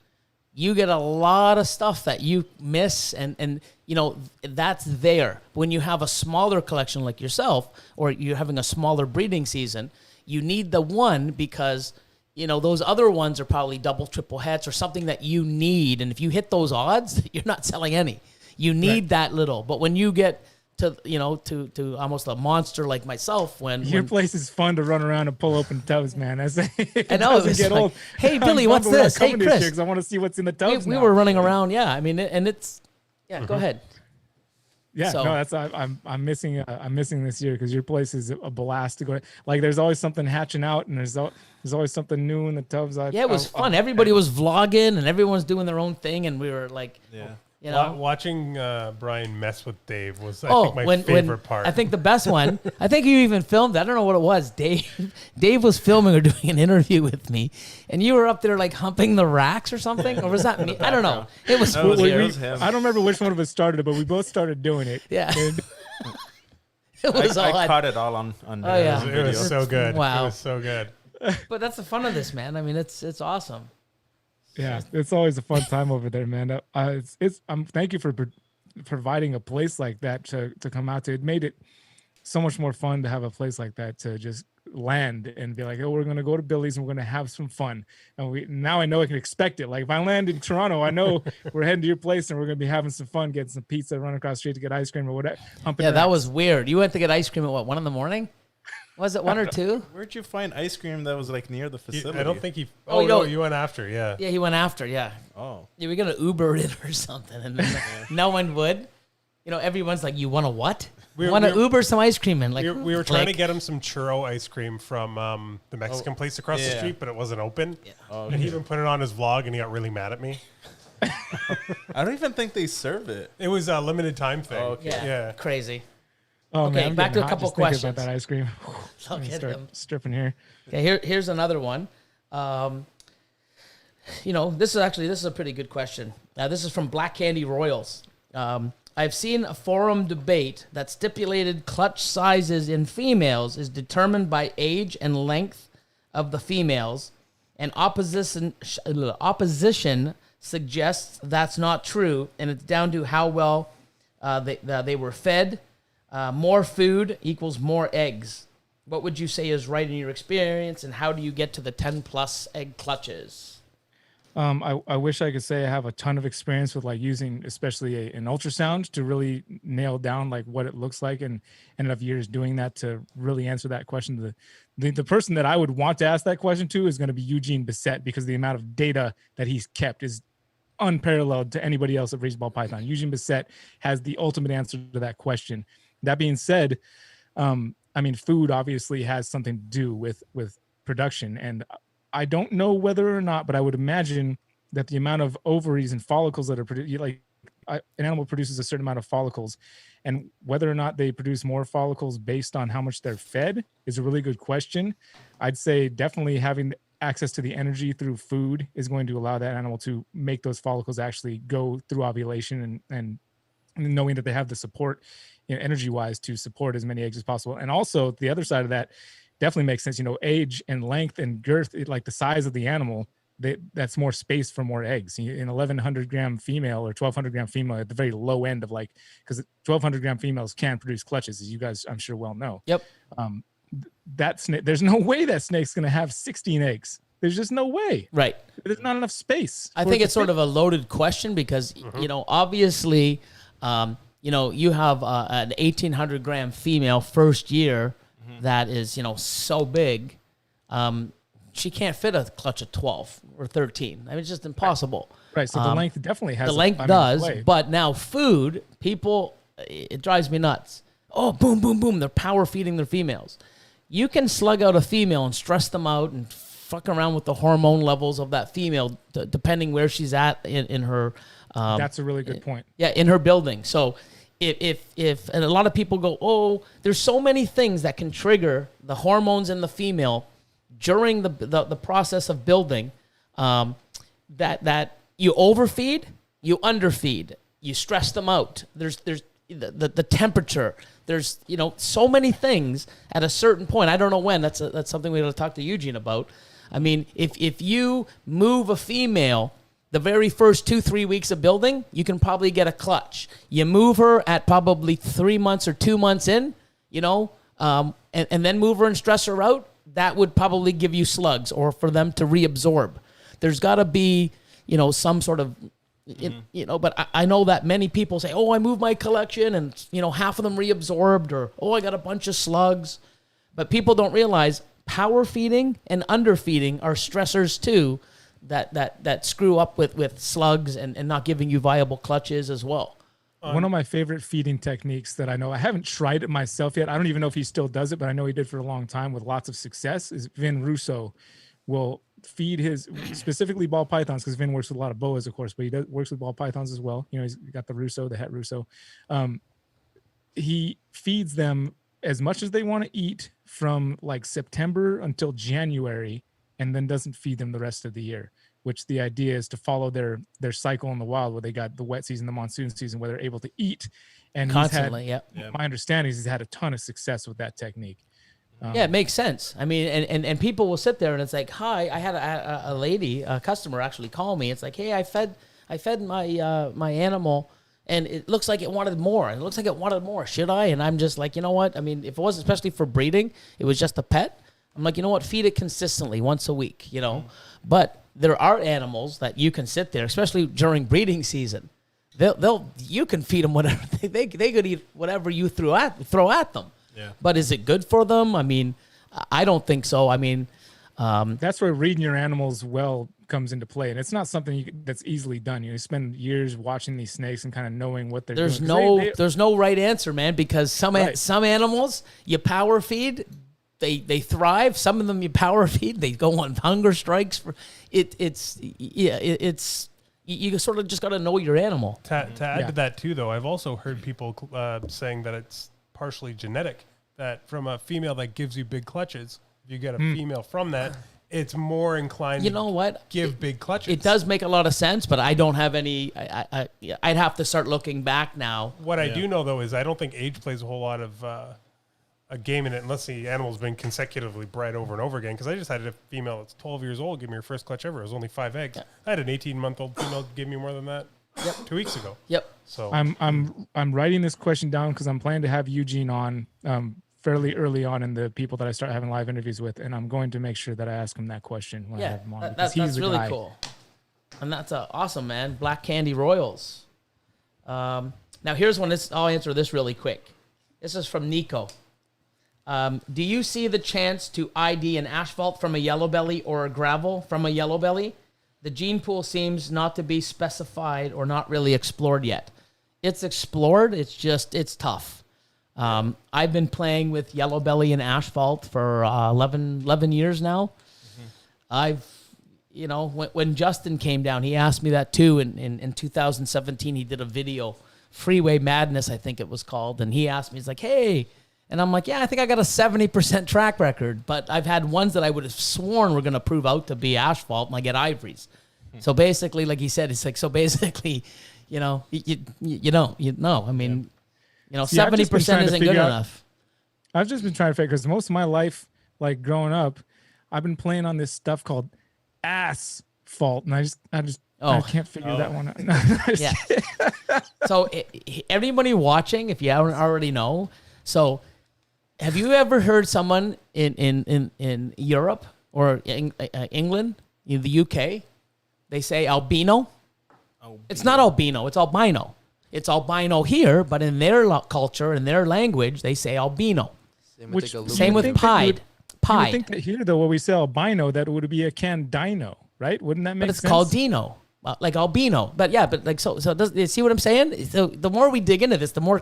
you get a lot of stuff that you miss, and you know, that's there. When you have a smaller collection like yourself, or you're having a smaller breeding season, you need the one because, you know, those other ones are probably double, triple hets or something that you need. And if you hit those odds, you're not selling any. You need that little. But when you get to, you know, to almost a monster like myself, when your place is fun to run around and pull open tubs, man. I know, it's get like, old. Hey Billy, what's this? Hey Chris, I want to see what's in the tubs. We were running around, I mean, and it's go ahead. Yeah, so, no, that's I'm missing this year because your place is a blast to go. Like there's always something hatching out, and there's always something new in the tubs. It was fun. Everybody was vlogging, and everyone's doing their own thing, and we were like, you know, watching Brian mess with Dave was I think my favorite part. I think the best one. I think you even filmed. I don't know what it was. Dave was filming or doing an interview with me, and you were up there like humping the racks or something, or was that me? I don't know. It was. It was him. I don't remember which one of us started it, but we both started doing it. Yeah. It was I caught it all on It was so good. Wow. It was so good. But that's the fun of this, man. I mean, it's awesome. Yeah, it's always a fun time over there, man. Thank you for providing a place like that to come out to. It made it so much more fun to have a place like that to just land and be like, oh, we're going to go to Billy's and we're going to have some fun. And now I know I can expect it. Like if I land in Toronto, I know we're heading to your place and we're going to be having some fun, getting some pizza, running across the street to get ice cream or whatever. Yeah, that was weird. You went to get ice cream at what, 1 a.m? Was it 1 or 2? Where'd you find ice cream that was like near the facility? I don't think he. no, you went after, yeah. Yeah, he went after, yeah. Oh. Yeah, we're gonna Uber it or something, and then no one would. You know, everyone's like, "You want a what? Want to Uber some ice cream?" And like, we were trying to get him some churro ice cream from the Mexican place across the street, but it wasn't open. Yeah. And he even put it on his vlog, and he got really mad at me. I don't even think they serve it. It was a limited time thing. Oh, okay. Yeah. Crazy. Oh, Okay, man, I'm back to getting a hot couple just thinking questions. about that ice cream. Look I'm gonna at start them. stripping here. Okay, here's another one. This is a pretty good question. This is from Black Candy Royals. I've seen a forum debate that stipulated clutch sizes in females is determined by age and length of the females, and opposition suggests that's not true, and it's down to how well they were fed. More food equals more eggs. What would you say is right in your experience, and how do you get to the 10+ egg clutches? I wish I could say I have a ton of experience with like using especially an ultrasound to really nail down like what it looks like, and enough years doing that to really answer that question. The person that I would want to ask that question to is going to be Eugene Bissett, because the amount of data that he's kept is unparalleled to anybody else at Raised Ball Python. Eugene Bissett has the ultimate answer to that question. That being said, food obviously has something to do with production, and I don't know whether or not, but I would imagine that the amount of ovaries and follicles that are produced, an animal produces a certain amount of follicles, and whether or not they produce more follicles based on how much they're fed is a really good question. I'd say definitely having access to the energy through food is going to allow that animal to make those follicles actually go through ovulation, and knowing that they have the support, energy-wise, to support as many eggs as possible. And also the other side of that definitely makes sense. Age and length and girth, like the size of the animal, that's more space for more eggs. An 1,100 gram female or 1,200 gram female at the very low end of because 1,200 gram females can produce clutches, as you guys I'm sure well know. Yep. That snake, there's no way that snake's going to have 16 eggs. There's just no way. Right. There's not enough space. I think it's sort of a loaded question because, obviously, you have an 1,800 gram female first year that is, so big. She can't fit a clutch of 12 or 13. I mean, it's just impossible. Right. So the length definitely has. The length does, but now food, people, it drives me nuts. Oh, boom, boom, boom. They're power feeding their females. You can slug out a female and stress them out and fuck around with the hormone levels of that female, depending where she's at in her. That's a really good point. Yeah, in her building. So if and a lot of people go, oh, there's so many things that can trigger the hormones in the female during the process of building, that you overfeed, you underfeed, you stress them out. There's the temperature. There's so many things at a certain point. I don't know when. That's something we got to talk to Eugene about. I mean, if you move a female the very first 2-3 weeks of building, you can probably get a clutch. You move her at probably 3 months or 2 months in, and then move her and stress her out, that would probably give you slugs or for them to reabsorb. There's got to be, some sort of, but I know that many people say, oh, I moved my collection and, half of them reabsorbed, or, oh, I got a bunch of slugs. But people don't realize power feeding and underfeeding are stressors too, that screw up with slugs and not giving you viable clutches as well. One of my favorite feeding techniques that I know, I haven't tried it myself yet. I don't even know if he still does it, but I know he did for a long time with lots of success, is Vin Russo will feed his, specifically ball pythons, because Vin works with a lot of boas, of course, but he works with ball pythons as well. He's got the Russo, the Het Russo. He feeds them as much as they want to eat from like September until January, and then doesn't feed them the rest of the year, which the idea is to follow their cycle in the wild, where they got the wet season, the monsoon season, where they're able to eat. And constantly, my understanding is he's had a ton of success with that technique. Yeah, it makes sense. I mean, and people will sit there and it's like, hi, I had a lady, a customer actually call me. It's like, hey, I fed my my animal and it looks like it wanted more. It looks like it wanted more. Should I? And I'm just like, you know what? I mean, if it was especially for breeding, it was just a pet. I'm like, you know what? Feed it consistently once a week, But there are animals that you can sit there, especially during breeding season. You can feed them whatever they could eat whatever you throw at them. Yeah. But is it good for them? I mean, I don't think so. I mean, that's where reading your animals well comes into play, and it's not something that's easily done. You spend years watching these snakes and kind of knowing what they're doing. There's no right answer, man, because some animals you power feed. They thrive. Some of them you power feed. They go on hunger strikes. you sort of just got to know your animal. To add to that too, though, I've also heard people saying that it's partially genetic. That from a female that gives you big clutches, if you get a female from that, it's more inclined. You know what? Give big clutches. It does make a lot of sense, but I don't have any. I'd have to start looking back now. What I do know though is I don't think age plays a whole lot of a game in it unless the animal's been consecutively bred over and over again. Because I just had a female that's 12 years old give me her first clutch ever. It was only 5 eggs. Yeah. I had an 18-month-old female give me more than that 2 weeks ago. Yep. So I'm writing this question down because I'm planning to have Eugene on fairly early on in the people that I start having live interviews with, and I'm going to make sure that I ask him that question when I have him on. That's really cool. And that's awesome, man. Black Candy Royals. Now here's one. I'll answer this really quick. This is from Nico. Do you see the chance to ID an asphalt from a yellow belly or a gravel from a yellow belly? The gene pool seems not to be specified or not really explored yet. It's explored. It's tough. I've been playing with yellow belly and asphalt for 11 years now. When Justin came down, he asked me that too. In 2017, he did a video, Freeway Madness, I think it was called. And he asked me, he's like, hey, and I'm like, yeah, I think I got a 70% track record, but I've had ones that I would have sworn were going to prove out to be asphalt, and I get ivories. So basically, like he said, it's like, so basically, you know. I mean, 70% isn't good enough. I've just been trying to figure, because most of my life, like growing up, I've been playing on this stuff called asphalt, and I can't figure that one out. Yeah. So everybody watching, if you haven't already know, so have you ever heard someone in Europe or England, in the UK, they say albino? It's not albino, it's albino. It's albino here, but in their culture, in their language, they say albino. Same with pied. I would think that here, though, when we say albino, that would be a candino, right? Wouldn't that make sense? But it's called dino, like albino. But yeah, but like so you see what I'm saying? So the more we dig into this, the more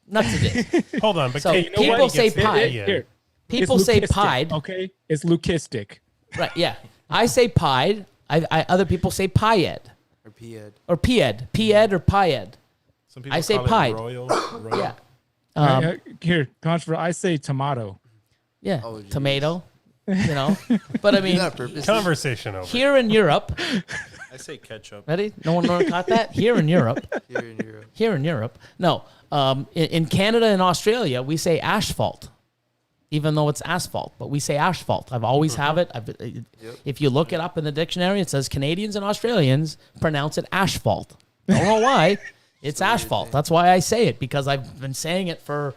nuts it is. Hold on, but so people say pied. People say pied. Okay, it's leucistic. Right? Yeah, I say pied. Other people say pied. Or pied. Pied or pied. Some people I say call pied. It royal. Yeah. Here, controversial. I say tomato. Yeah, tomato. But I mean, conversation over here in Europe. I say ketchup. Ready? No one caught that? Here in Europe. Here in Europe. No. In Canada and Australia, we say asphalt, even though it's asphalt, but we say asphalt. I've always have it. If you look it up in the dictionary, it says Canadians and Australians pronounce it asphalt. Don't know why. It's asphalt. That's why I say it, because I've been saying it for,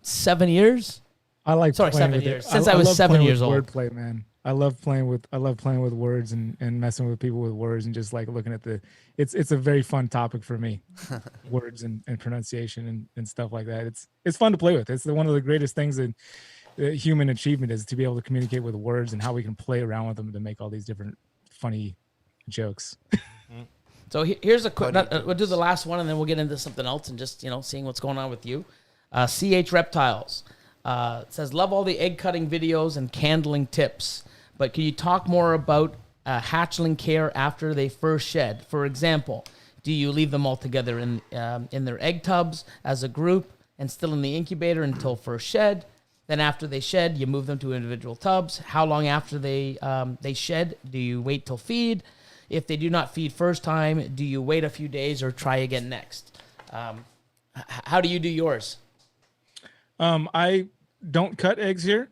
7 years. I like 7 years. Since I was 7 years old. Wordplay, man. I love playing with words and messing with people with words and just like looking at it's a very fun topic for me. Words and pronunciation and stuff like that. It's fun to play with. It's one of the greatest things that human achievement is, to be able to communicate with words and how we can play around with them to make all these different funny jokes. So here's a quick, we'll do the last one and then we'll get into something else and just, seeing what's going on with you. CH Reptiles. It says, love all the egg cutting videos and candling tips, but can you talk more about hatchling care after they first shed? For example, do you leave them all together in their egg tubs as a group and still in the incubator until first shed? Then after they shed, you move them to individual tubs. How long after they shed do you wait till feed? If they do not feed first time, do you wait a few days or try again next? How do you do yours? I don't cut eggs here,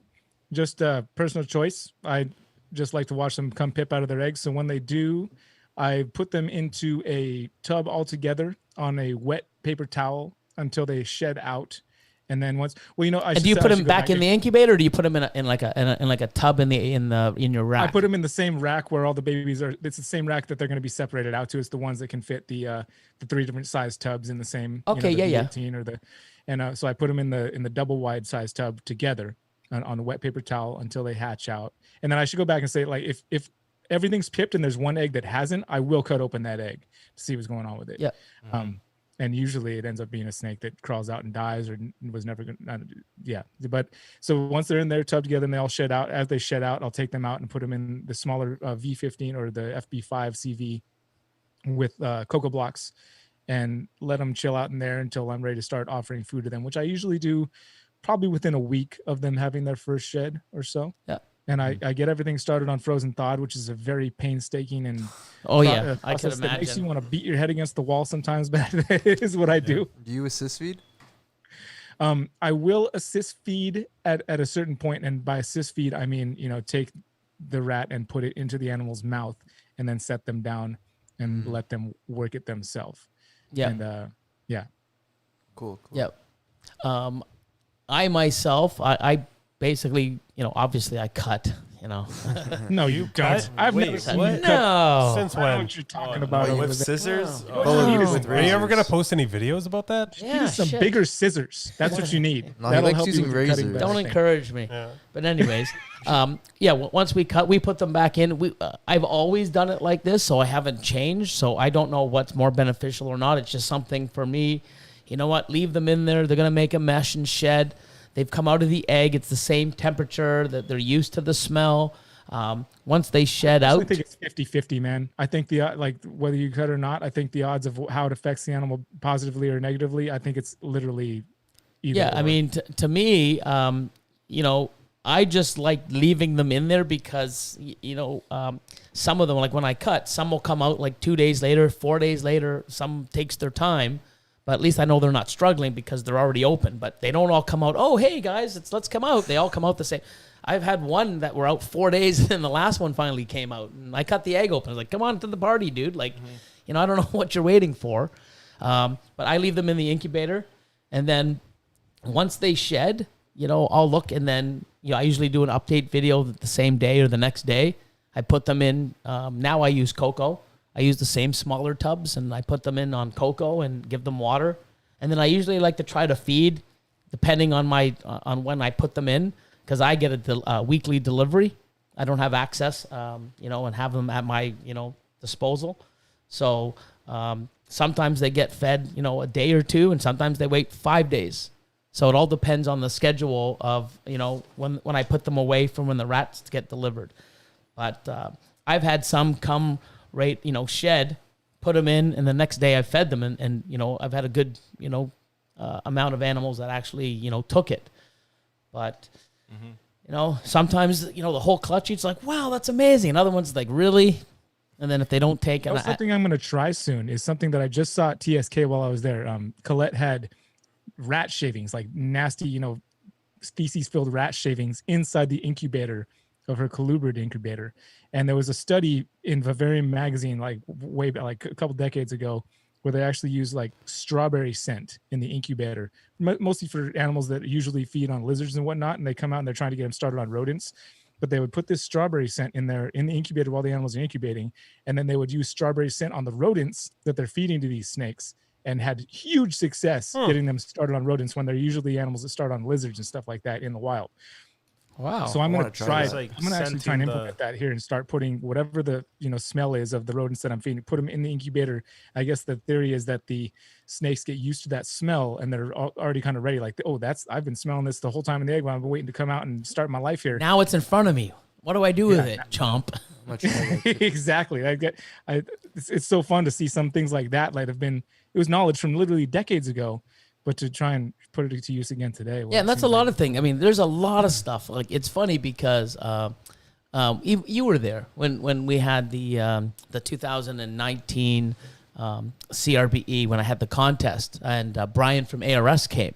just personal choice. I just like to watch them come pip out of their eggs. So when they do, I put them into a tub altogether on a wet paper towel until they shed out. And then once, do you put them back in the incubator, or do you put them in like a tub in your rack? I put them in the same rack where all the babies are. It's the same rack that they're going to be separated out to. It's the ones that can fit the 3 different size tubs in the same. Okay, the yeah. 18 or the. And so I put them in the double wide size tub together on a wet paper towel until they hatch out. And then I should go back and say, like, if everything's pipped and there's one egg that hasn't, I will cut open that egg to see what's going on with it. Yeah. And usually it ends up being a snake that crawls out and dies or was never going to, yeah. But so once they're in their tub together and they all shed out, as they shed out, I'll take them out and put them in the smaller V15 or the FB5 CV with cocoa blocks and let them chill out in there until I'm ready to start offering food to them, which I usually do probably within a week of them having their first shed or so. Yeah. And I get everything started on frozen thawed, which is a very painstaking and I can process that makes you imagine. want to beat your head against the wall sometimes, but that is what I do. Do you assist feed? I will assist feed at a certain point, and by assist feed I mean, take the rat and put it into the animal's mouth and then set them down and let them work it themselves. Yeah. And yeah. Cool. Yep. I myself, I basically, obviously I cut, No, you don't. I've Wait, never seen what? you cut. No. Since I don't know when? what you're talking about over with there. scissors? Oh, Oh. Are you ever gonna post any videos about that? Yeah, Use some shit. bigger scissors. That's what you need. No, he That'll likes help you using with your cutting razors. better, Don't I think. encourage me. Yeah. But anyways, once we cut, we put them back in. I've always done it like this, so I haven't changed. So I don't know what's more beneficial or not. It's just something for me. You know what? Leave them in there. They're going to make a mesh and shed. They've come out of the egg. It's the same temperature that they're used to the smell. Once they shed I out, think it's 50-50, man. I think whether you cut or not, I think the odds of how it affects the animal positively or negatively, I think it's literally either. yeah, I or. mean, to me, I just like leaving them in there because, some of them, like when I cut, some will come out like 2 days later, 4 days later. Some takes their time, but at least I know they're not struggling because they're already open. But they don't all come out, oh, hey, guys, let's come out. They all come out the same. I've had one that were out 4 days and the last one finally came out. And I cut the egg open. I was like, come on to the party, dude. Like, I don't know what you're waiting for. But I leave them in the incubator. And then once they shed, I'll look and then, I usually do an update video the same day or the next day. I put them in. Now I use cocoa. I use the same smaller tubs and I put them in on cocoa and give them water. And then I usually like to try to feed depending on on when I put them in, because I get a weekly delivery. I don't have access, and have them at my, disposal. So sometimes they get fed, a day or two, and sometimes they wait 5 days. So it all depends on the schedule of, when I put them away from when the rats get delivered. But I've had some come shed, put them in, and the next day I fed them, and I've had a good, amount of animals that actually, took it. But, sometimes, the whole clutch eats like, wow, that's amazing. And other ones like, really? And then if they don't take it. That's something I'm going to try soon is something that I just saw at TSK while I was there. Colette had rat shavings, like nasty, feces-filled rat shavings inside the incubator of her colubrid incubator. And there was a study in Vivarium magazine, like way back, like a couple decades ago, where they actually use like strawberry scent in the incubator, mostly for animals that usually feed on lizards and whatnot. And they come out and they're trying to get them started on rodents. But they would put this strawberry scent in there in the incubator while the animals are incubating. And then they would use strawberry scent on the rodents that they're feeding to these snakes, and had huge success getting them started on rodents when they're usually animals that start on lizards and stuff like that in the wild. Wow. So I'm going to try. It's like I'm going to actually try and scenting implement that here and start putting whatever the smell is of the rodents that I'm feeding. Put them in the incubator. I guess the theory is that the snakes get used to that smell and they're already kind of ready. Like, I've been smelling this the whole time in the egg while I've been waiting to come out and start my life here. Now it's in front of me. What do I do with it, chomp? Exactly. It's so fun to see some things like that. Like it was knowledge from literally decades ago, but to try and put it to use again today. Yeah, and that's a lot of things. I mean, there's a lot of stuff. Like, it's funny because you were there when we had the 2019 CRBE when I had the contest, and Brian from ARS came,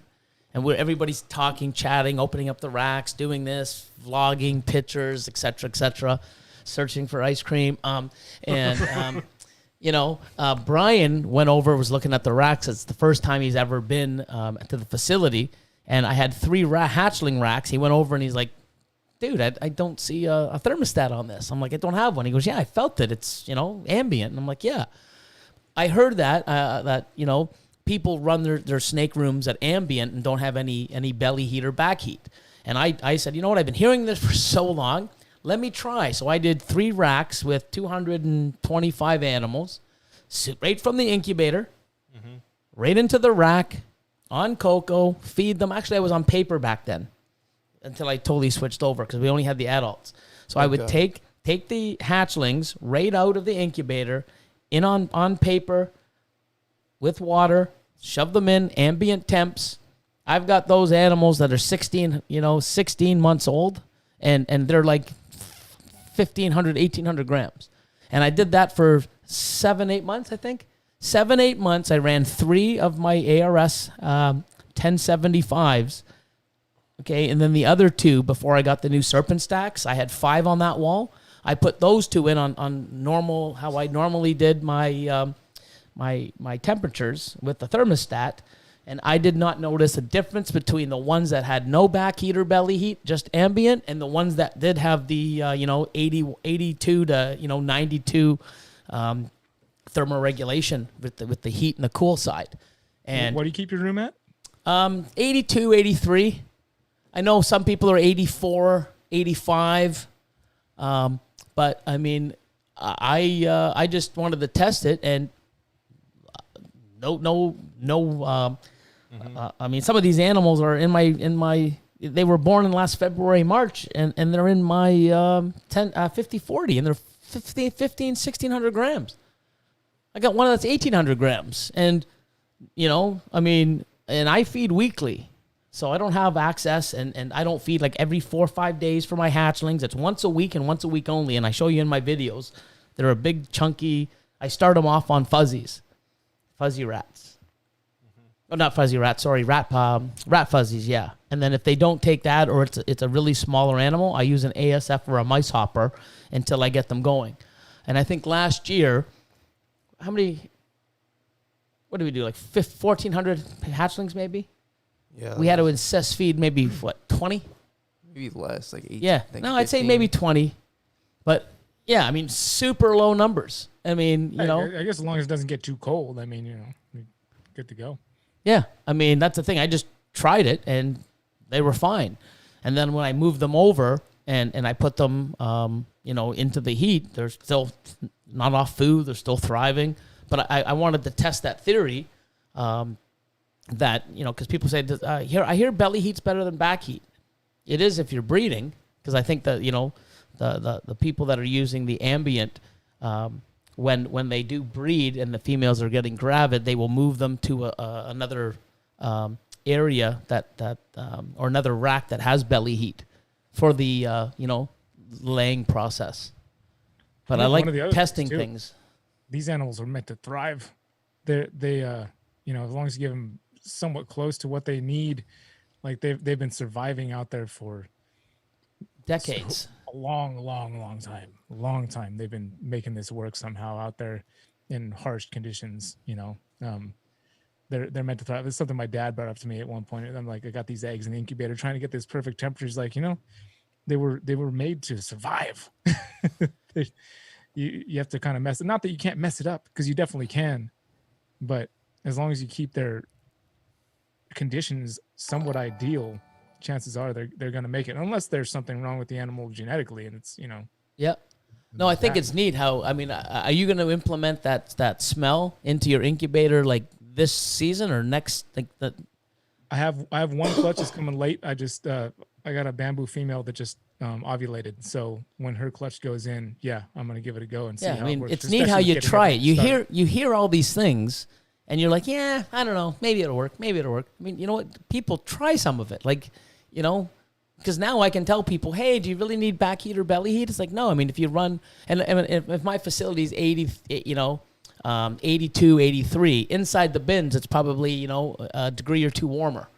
and everybody's talking, chatting, opening up the racks, doing this, vlogging, pictures, etc., searching for ice cream, Brian went over, was looking at the racks. It's the first time he's ever been to the facility. And I had 3 hatchling racks. He went over and he's like, dude, I don't see a thermostat on this. I'm like, I don't have one. He goes, yeah, I felt it. It's, ambient. And I'm like, yeah. I heard that people run their snake rooms at ambient and don't have any belly heat or back heat. And I said, you know what? I've been hearing this for so long. Let me try. So I did 3 racks with 225 animals, right from the incubator, right into the rack, on cocoa, feed them. Actually, I was on paper back then until I totally switched over because we only had the adults. So I would take the hatchlings right out of the incubator in on paper with water, shove them in ambient temps. I've got those animals that are 16 months old, and they're like 1,500, 1,800 grams. And I did that for 7-8 months, I think. 7-8 months, I ran 3 of my ARS 1075s. Okay, and then the other 2, before I got the new serpent stacks, I had 5 on that wall. I put those 2 in on normal, how I normally did my my temperatures with the thermostat, and I did not notice a difference between the ones that had no back heat or belly heat, just ambient, and the ones that did have the 82 to 92 thermoregulation with the heat and the cool side. And what do you keep your room at? 82, 83. I know some people are 84, 85. But I mean, I just wanted to test it, and no. I mean, some of these animals are in my. They were born in last February, March, and they're in my 50, 40, and they're 1,600 grams. I got one that's 1,800 grams, and I mean, and I feed weekly. So I don't have access, and I don't feed like every 4 or 5 days for my hatchlings. It's once a week and once a week only, and I show you in my videos. They're a big, chunky. I start them off on fuzzy rats. Oh, not fuzzy rats, sorry, rat fuzzies, yeah. And then if they don't take that, or it's a really smaller animal, I use an ASF or a mice hopper until I get them going. And I think last year, what did we do, like 1,400 hatchlings maybe? Yeah. We had to insist feed maybe, 20? Maybe less, like 8. Yeah. No, I'd say maybe 20. But, yeah, I mean, super low numbers. I mean, I guess as long as it doesn't get too cold, I mean, you're good to go. Yeah. I mean, that's the thing. I just tried it, and they were fine. And then when I moved them over and I put them, into the heat, they're still not off food. They're still thriving. But I wanted to test that theory, that, because people say, I hear belly heat's better than back heat. It is if you're breeding, because I think that, the people that are using the ambient, when they do breed and the females are getting gravid, they will move them to another area or another rack that has belly heat for the, laying process. But I like testing things. These animals are meant to thrive. They as long as you give them somewhat close to what they need, like they've been surviving out there for decades. A long time. They've been making this work somehow out there in harsh conditions. They're meant to thrive. It's something my dad brought up to me at one point. I'm like, I got these eggs in the incubator trying to get this perfect temperature. He's like, they were made to survive. You have to kind of mess it. Not that you can't mess it up, because you definitely can, but as long as you keep their conditions somewhat ideal, chances are they're going to make it, unless there's something wrong with the animal genetically, and it's Yep. No, I think it's neat how, I mean, are you going to implement that smell into your incubator like this season or next? I have one clutch that's coming late. I just I got a bamboo female that just ovulated, so when her clutch goes in, I'm going to give it a go and see how it works. It's neat how you try it. You hear all these things, and you're like, yeah, I don't know, maybe it'll work. I mean, you know what? People try some of it, like, because now I can tell people, hey, do you really need back heat or belly heat? It's like, no. I mean, if you run, and if my facility is 80, 82, 83, inside the bins, it's probably, a degree or 2 warmer.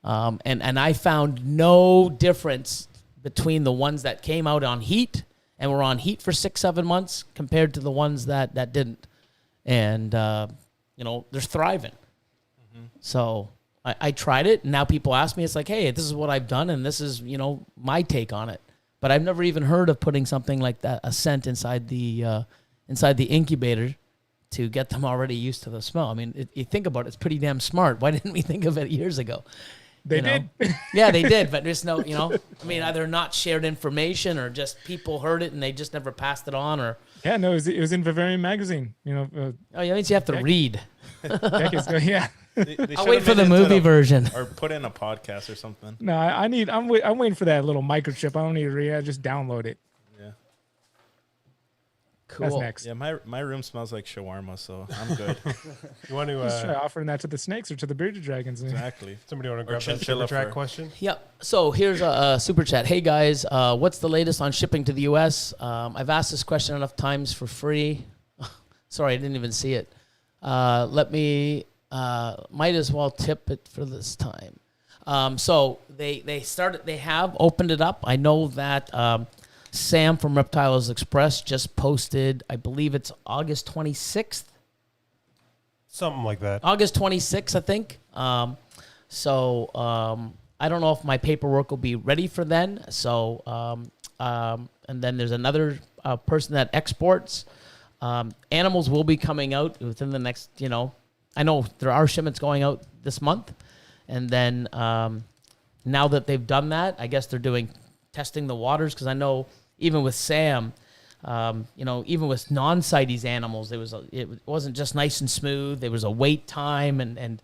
And I found no difference between the ones that came out on heat and were on heat for 6-7 months compared to the ones that didn't. And, they're thriving. Mm-hmm. So I tried it, and now people ask me, it's like, hey, this is what I've done, and this is, my take on it. But I've never even heard of putting something like that, a scent inside the incubator to get them already used to the smell. I mean, you think about it, it's pretty damn smart. Why didn't we think of it years ago? They did. Yeah, they did, but there's no, I mean, either not shared information or just people heard it and they just never passed it on, or. Yeah, no, it was in Vivarium magazine, oh, yeah, it means you have to read. Decades ago, yeah. They I'll wait for the movie version. Or put in a podcast or something. No, I'm waiting for that little microchip. I don't need to read. I just download it. Yeah. Cool. That's next. Yeah, my room smells like shawarma, so I'm good. You want Just try to offering that to the snakes or to the bearded dragons. Exactly. somebody want to Or grab that super chinchilla chat fur. question? Yep. So here's a super chat. Hey guys, what's the latest on shipping to the U.S.? I've asked this question enough times for free. Sorry, I didn't even see it. Let me might as well tip it for this time. So they have opened it up. I know that Sam from Reptiles Express just posted, I believe it's August 26th. Something like that. August 26th, I think. I don't know if my paperwork will be ready for then. So, and then there's another person that exports. Animals will be coming out within the next, I know there are shipments going out this month. And then now that they've done that, I guess they're doing testing the waters, because I know even with Sam, even with non-CITES animals, it wasn't just nice and smooth. There was a wait time, and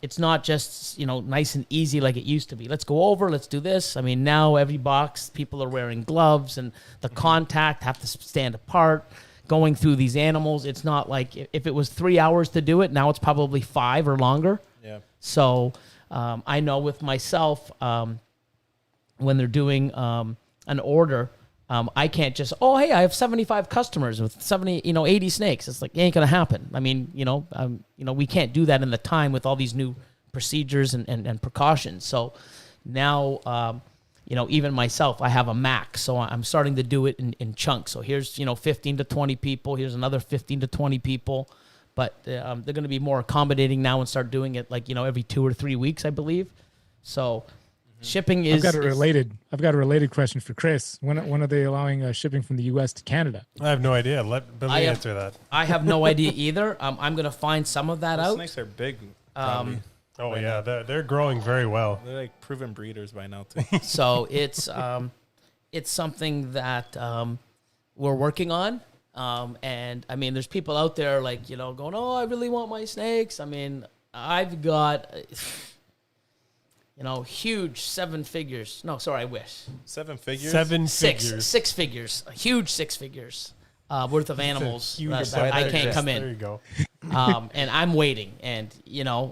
it's not just nice and easy like it used to be. Let's go over, let's do this. I mean, now every box, people are wearing gloves, and the contact have to stand apart. Going through these animals, it's not like if it was 3 hours to do it, now it's probably 5 or longer. Yeah. So I know with myself, when they're doing an order, I can't just, hey, I have 75 customers with 80 snakes. It's like, it ain't going to happen. I mean, we can't do that in the time with all these new procedures and precautions. So now, even myself, I have a max. So I'm starting to do it in chunks. So here's, 15 to 20 people. Here's another 15 to 20 people. But they're going to be more accommodating now and start doing it every 2 or 3 weeks, I believe. So shipping is. I've got a related question for Chris. When are they allowing shipping from the U.S. to Canada? I have no idea. Let Billy answer that. I have no idea either. I'm going to find some of that out. Snakes are big. Probably. Oh yeah, they're growing very well. They're like proven breeders by now too. So it's something that we're working on. And I mean, there's people out there going, I really want my snakes. I mean, I've got, huge 7 figures. No, sorry, I wish. 7 figures? 7 figures. 6 figures, huge 6 figures worth of animals that I can't Yes, come in. There you go. And I'm waiting. And,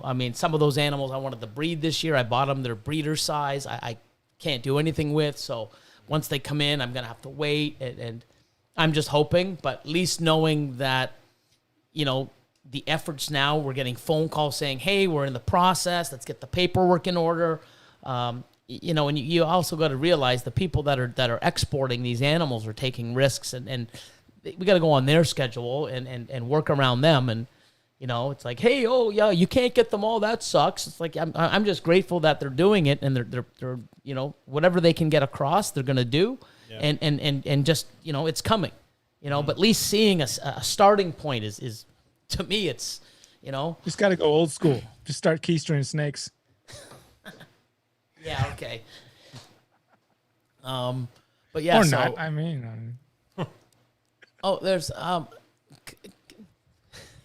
I mean, some of those animals I wanted to breed this year. I bought them. They're breeder size. I can't do anything with. So once they come in, I'm going to have to wait. And I'm just hoping, but at least knowing that, the efforts now, we're getting phone calls saying, hey, we're in the process. Let's get the paperwork in order. And you also got to realize the people that are exporting these animals are taking risks, and we got to go on their schedule and work around them. And, it's like, hey, you can't get them all. That sucks. It's like, I'm just grateful that they're doing it, and they're whatever they can get across, they're going to do. Yeah. And just, it's coming, but at least seeing a starting point is to me, it's, Just got to go old school. Just start keystering snakes. Yeah. Okay. But yeah, Or so, not. I mean. There's,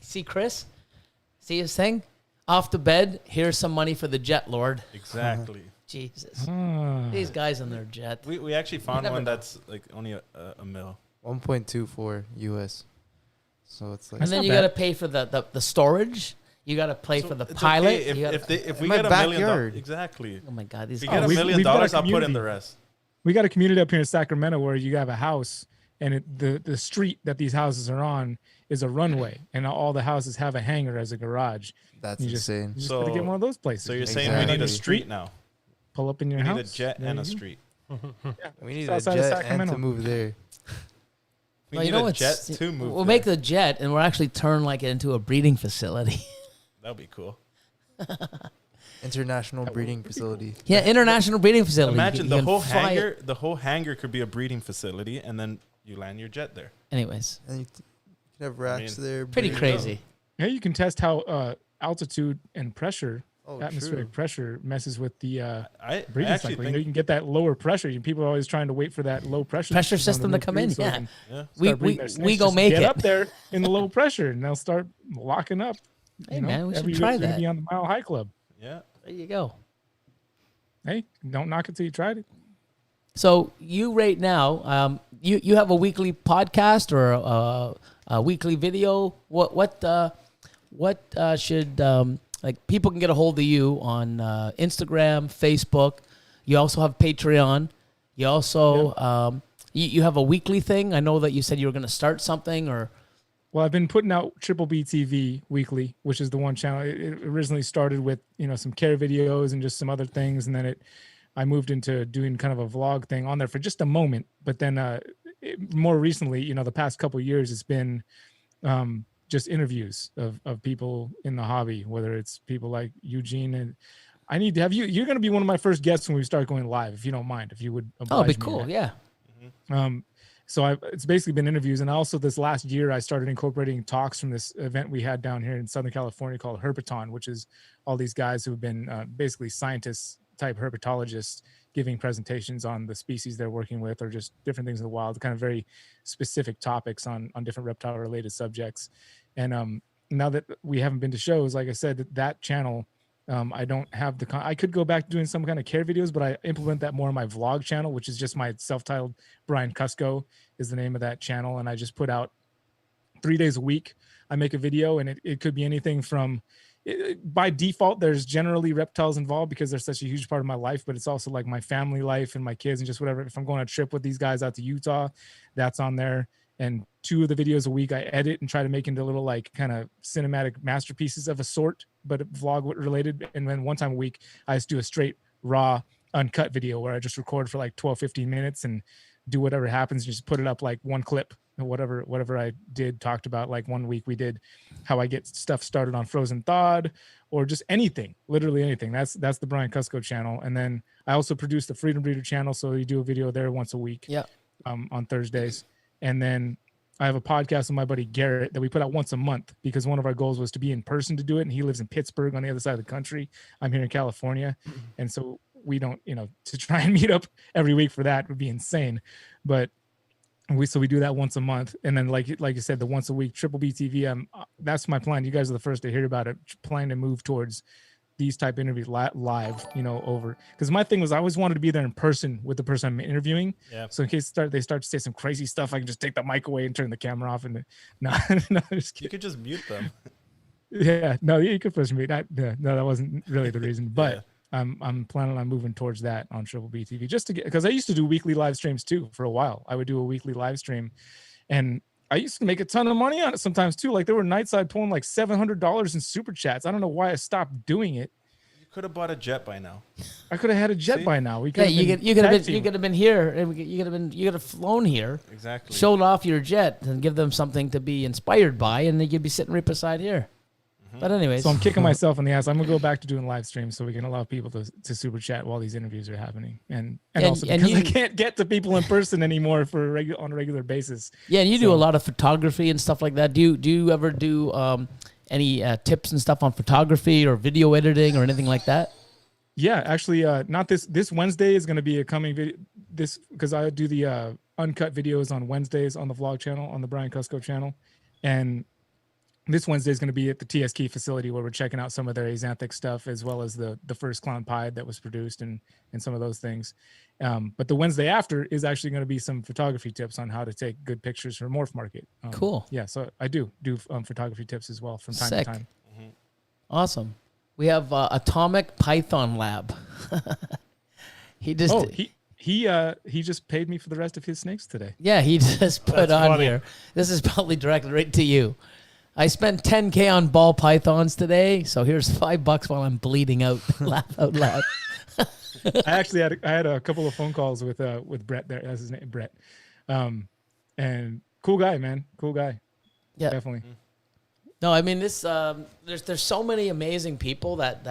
see Chris? See his thing? Off the bed, here's some money for the jet, Lord. Exactly. Jesus. These guys in their jet. We actually found never one know. that's like only a mil. 1.24 US. So it's like And then not you bad. got to pay for the storage. You got to pay for the It's pilot. okay You gotta- if we My get $1 million, backyard. exactly. oh my God, these If you get $1 we've million, got a I'll put in community. the rest. We got a community up here in Sacramento where you have a house, and the street that these houses are on is a runway, and all the houses have a hangar as a garage. that's You just- insane. You just So- gotta get one of those places. So you're saying Exactly. we need a street now? Pull up in your We house. need a jet There and a you go. street. We need It's a outside of jet and Sacramento. to move there. We Well, need a jet to move. We'll there. make the jet, and we'll actually turn it into a breeding facility. That'd be cool. International breeding facility. Yeah, international breeding facility. Imagine You the can whole fly it. hangar. The whole hangar could be a breeding facility, and then you land your jet there. Anyways, And you can have racks there. pretty breeding. crazy. Yeah, you can test how altitude and pressure, Oh, atmospheric true. pressure, messes with the I breeding actually cycle. think You can get that lower pressure. People are always trying to wait for that low pressure Pressure system system to move come through in, so they yeah. can yeah. We start breeding their snakes. we go Just make get it. up there in the low pressure, and they'll start locking up. Hey, man, we should every try year's gonna that. Be on the Mile High Club. Yeah. There you go. Hey, don't knock it till you tried it. So you right now, you have a weekly podcast or a weekly video. What should like people can get a hold of you on Instagram, Facebook. You also have Patreon. You also you have a weekly thing. I know that you said you were going to start something or. Well, I've been putting out Triple B TV weekly, which is the one channel. It originally started with, some care videos and just some other things. And then I moved into doing kind of a vlog thing on there for just a moment. But then more recently, the past couple of years, it's been just interviews of people in the hobby, whether it's people like Eugene. And I need to have you. You're going to be one of my first guests when we start going live, if you don't mind, if you would. Oh, it'd be cool. Yeah. So it's basically been interviews. And also this last year, I started incorporating talks from this event we had down here in Southern California called Herpeton, which is all these guys who've been basically scientists type herpetologists giving presentations on the species they're working with or just different things in the wild, kind of very specific topics on different reptile related subjects. And now that we haven't been to shows, like I said, that channel, I don't have I could go back to doing some kind of care videos, but I implement that more on my vlog channel, which is just my self-titled Brian Cusco is the name of that channel. And I just put out 3 days a week. I make a video and it could be anything from, by default, there's generally reptiles involved because they're such a huge part of my life, but it's also like my family life and my kids and just whatever. If I'm going on a trip with these guys out to Utah, that's on there. And 2 of the videos a week I edit and try to make into little like kind of cinematic masterpieces of a sort, but vlog related. And then one time a week, I just do a straight raw uncut video where I just record for like 12, 15 minutes and do whatever happens. Just put it up like one clip, whatever I did, talked about. Like one week we did how I get stuff started on frozen thawed or just anything, literally anything. That's the Brian Cusco channel. And then I also produce the Freedom Breeder channel. So you do a video there once a week on Thursdays. And then I have a podcast with my buddy Garrett that we put out once a month because one of our goals was to be in person to do it. And he lives in Pittsburgh on the other side of the country. I'm here in California. And so we don't, to try and meet up every week for that would be insane. But we do that once a month. And then like you said, the once a week Triple B TV, that's my plan. You guys are the first to hear about it. Plan to move towards these type interviews live, over. Because my thing was I always wanted to be there in person with the person I'm interviewing. Yeah. So in case they start to say some crazy stuff, I can just take the mic away and turn the camera off. And no, just you could just mute them. Yeah, no, you could push me. No, that wasn't really the reason. But I'm planning on moving towards that on Triple B TV just to get, because I used to do weekly live streams too for a while. I would do a weekly live stream, and I used to make a ton of money on it sometimes too. Like there were nights I'd pull in like $700 in super chats. I don't know why I stopped doing it. You could have bought a jet by now. I could have had a jet by now. You could have been here, and you could have flown here. Exactly. Showed off your jet and give them something to be inspired by, and then you'd be sitting right beside here. But anyways, so I'm kicking myself in the ass. I'm gonna go back to doing live streams so we can allow people to super chat while these interviews are happening, and also because I can't get to people in person anymore on a regular basis. Yeah, and you do a lot of photography and stuff like that. Do you ever do any tips and stuff on photography or video editing or anything like that? Yeah, actually, not this Wednesday is going to be a coming video. This because I do the uncut videos on Wednesdays on the vlog channel on the Brian Cusco channel, and this Wednesday is going to be at the TSK facility where we're checking out some of their axanthic stuff as well as the first clown pied that was produced and some of those things. But the Wednesday after is actually going to be some photography tips on how to take good pictures for Morph Market. Cool. Yeah, so I do photography tips as well from time to time. Mm-hmm. Awesome. We have Atomic Python Lab. He just paid me for the rest of his snakes today. Yeah, he just put on here. This is probably directed right to you. I spent $10K on ball pythons today, so here's $5 while I'm bleeding out. Laugh out loud. I had a couple of phone calls with Brett there. That's his name, Brett. And cool guy, man. Cool guy. Yeah, definitely. No, I mean this. There's so many amazing people that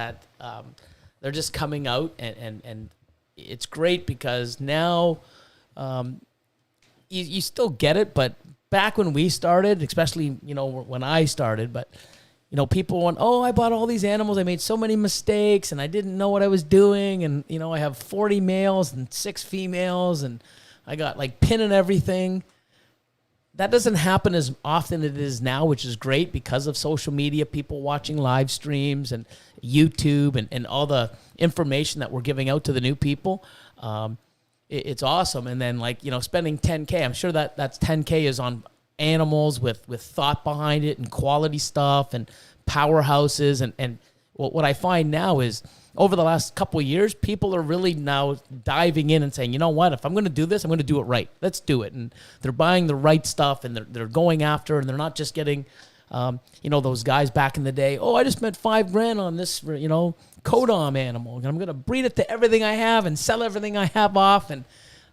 they're just coming out, and it's great because now you still get it, but back when we started, especially, when I started, but, people went, I bought all these animals. I made so many mistakes and I didn't know what I was doing. And, I have 40 males and 6 females and I got like pin and everything. That doesn't happen as often as it is now, which is great because of social media, people watching live streams and YouTube and all the information that we're giving out to the new people. it's awesome. And then like, spending 10K, I'm sure that's 10K is on animals with thought behind it and quality stuff and powerhouses. And what I find now is over the last couple of years, people are really now diving in and saying, you know what, if I'm going to do this, I'm going to do it right. Let's do it. And they're buying the right stuff and they're going after, and they're not just getting, those guys back in the day, oh, I just spent $5,000 on this, Kodom animal, and I'm going to breed it to everything I have and sell everything I have off. And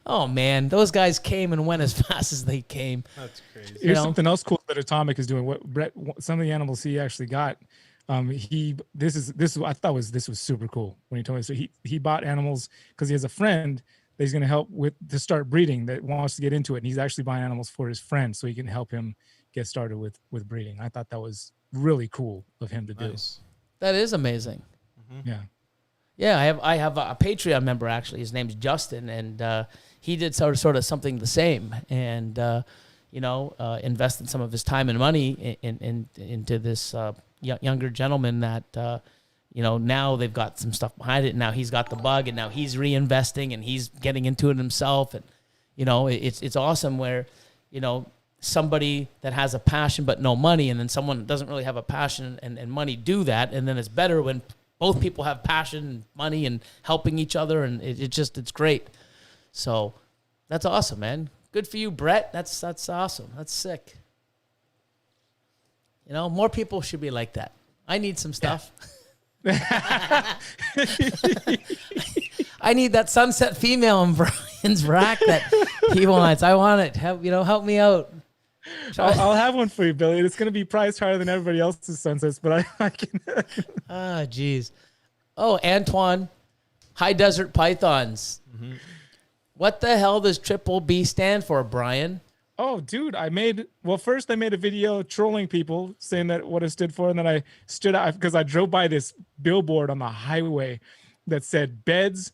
oh man, those guys came and went as fast as they came. That's crazy. Here's something else cool that Atomic is doing. What Brett, some of the animals he actually got, this was super cool when he told me. So he bought animals because he has a friend that he's going to help to start breeding, that wants to get into it, and he's actually buying animals for his friend so he can help him get started with breeding. I thought that was really cool of him to do. That is amazing. Yeah. Yeah, I have a Patreon member, actually. His name's Justin, and he did sort of something the same, and invested some of his time and money into this younger gentleman that now they've got some stuff behind it. And now he's got the bug, and now he's reinvesting, and he's getting into it himself. And it's awesome where somebody that has a passion but no money, and then someone that doesn't really have a passion and money do that, and then it's better when both people have passion and money and helping each other, and it's great. So that's awesome, man. Good for you, Brett. That's awesome. That's sick. More people should be like that. I need some stuff. I need that sunset female in Brian's rack that he wants. I want it. Help me out. I'll have one for you, Billy. It's going to be priced higher than everybody else's sunsets, but I can. Ah, geez. Oh, Antoine, high desert pythons. Mm-hmm. What the hell does Triple B stand for, Brian? Oh, dude, first I made a video trolling people saying that what it stood for. And then I stood out because I drove by this billboard on the highway that said beds,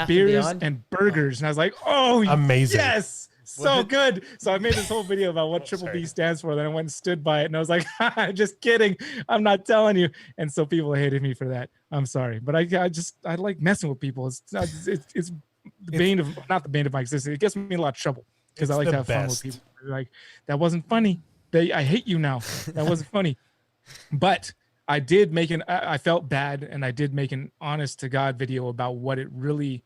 beers, and burgers. And I was like, oh, amazing. Yes. So good. So I made this whole video about what Triple B stands for. Then I went and stood by it, and I was like, just kidding. I'm not telling you. And so people hated me for that. I'm sorry. But I like messing with people. It's not the bane of my existence. It gets me in a lot of trouble because I like to have fun with people. Like, that wasn't funny. I hate you now. That wasn't funny. But I did I felt bad, and I did make an honest to God video about what it really.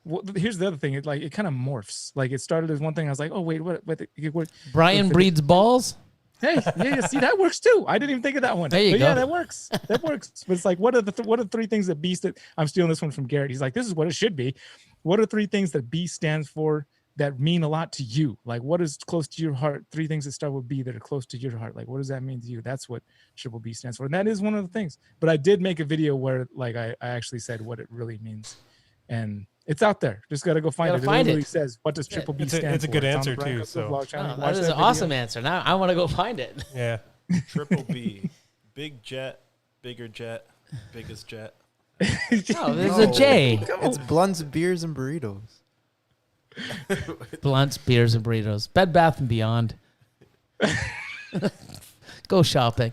Well, here's the other thing. It kind of morphs. Like, it started as one thing. I was like, oh wait, what Brian breeds balls. Hey, yeah, see, that works too. I didn't even think of that one. There you go. Yeah, that works. That works. But it's like, what are the three things that B I'm stealing this one from Garrett. He's like, this is what it should be. What are three things that B stands for that mean a lot to you? Like, what is close to your heart? Three things that start with B that are close to your heart. Like, what does that mean to you? That's what Triple B stands for. And that is one of the things. But I did make a video where like I actually said what it really means. And it's out there. Just got to go find it. It literally says, what does Triple B stand for? It's a good answer too. So that is an awesome answer. Now I want to go find it. Yeah. Triple B, big jet, bigger jet, biggest jet. No, there's a J. It's blunts, beers, and burritos. Blunts, beers, and burritos. Bed Bath and Beyond. Go shopping.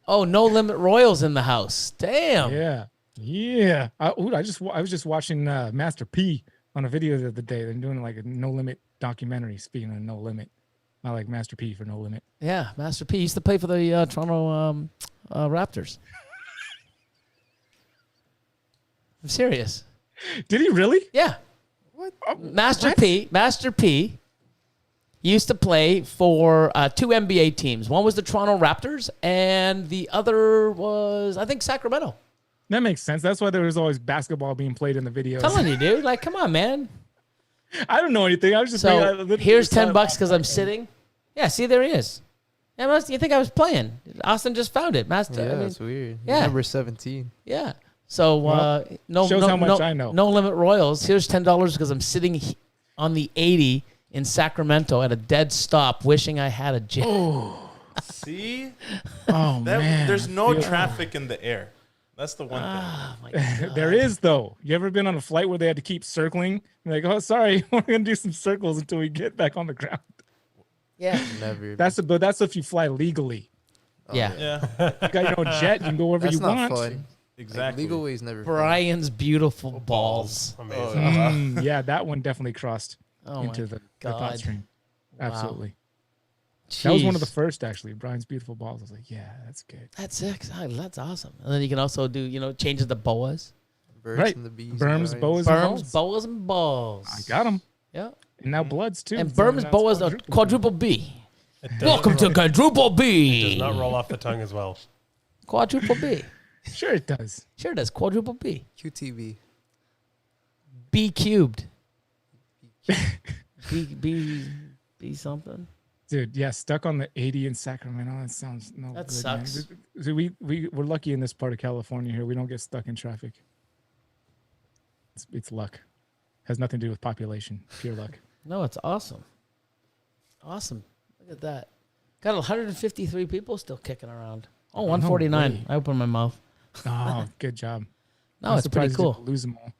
Oh, No Limit Royals in the house. Damn. Yeah. I was just watching Master P on a video the other day. They're doing like a No Limit documentary. Speaking of No Limit, I like Master P for No Limit. Yeah, Master P used to play for the Toronto Raptors. I'm serious. Did he really? Yeah. What? Master P used to play for two NBA teams. One was the Toronto Raptors, and the other was, I think, Sacramento. That makes sense. That's why there was always basketball being played in the videos. Telling you, dude. Like, come on, man. I don't know anything. I was just here's $10 because I'm sitting. Yeah, see, there he is. Yeah, you think I was playing? Austin just found it, Master. Yeah, that's weird. Yeah, number 17. Yeah. So shows how much I know. No Limit Royals. Here's $10 because I'm sitting on the 80 in Sacramento at a dead stop, wishing I had a jet. Oh, see? Oh man, there's no traffic in the air. That's the one thing. My God. There is, though. You ever been on a flight where they had to keep circling? Like, oh, sorry, we're gonna do some circles until we get back on the ground. Yeah, never. But that's if you fly legally. Yeah. Yeah. You got your own jet. You can go wherever That's you not want. fun. Exactly. Legal way's never. Brian's beautiful balls. Amazing. Yeah, that one definitely crossed Oh into my the God. thought stream. Wow. Absolutely. That was one of the Jeez. first, actually. Brian's beautiful balls. I was like, yeah, that's good. That's exciting. That's awesome. And then you can also do, changes the boas. Birds Right. and the bees. Berms, and boas, Brian's. and Berms, balls. boas, and balls. I got them. Yeah. And now bloods, too. And So Berms, now it's boas, are quadruple B. Welcome to quadruple Does B. not roll off the tongue as well. Quadruple B. Sure it does. Sure it does. Quadruple B. QTV. B cubed. B something. Dude, yeah, stuck on the 80 in Sacramento. That sounds no That good, sucks. Man. So we're lucky in this part of California here. We don't get stuck in traffic. It's luck. Has nothing to do with population. Pure luck. No, it's awesome. Awesome. Look at that. Got 153 people still kicking around. Oh, 149. way. I opened my mouth. Oh, good job. No, I'm it's pretty surprised you cool. didn't lose them all.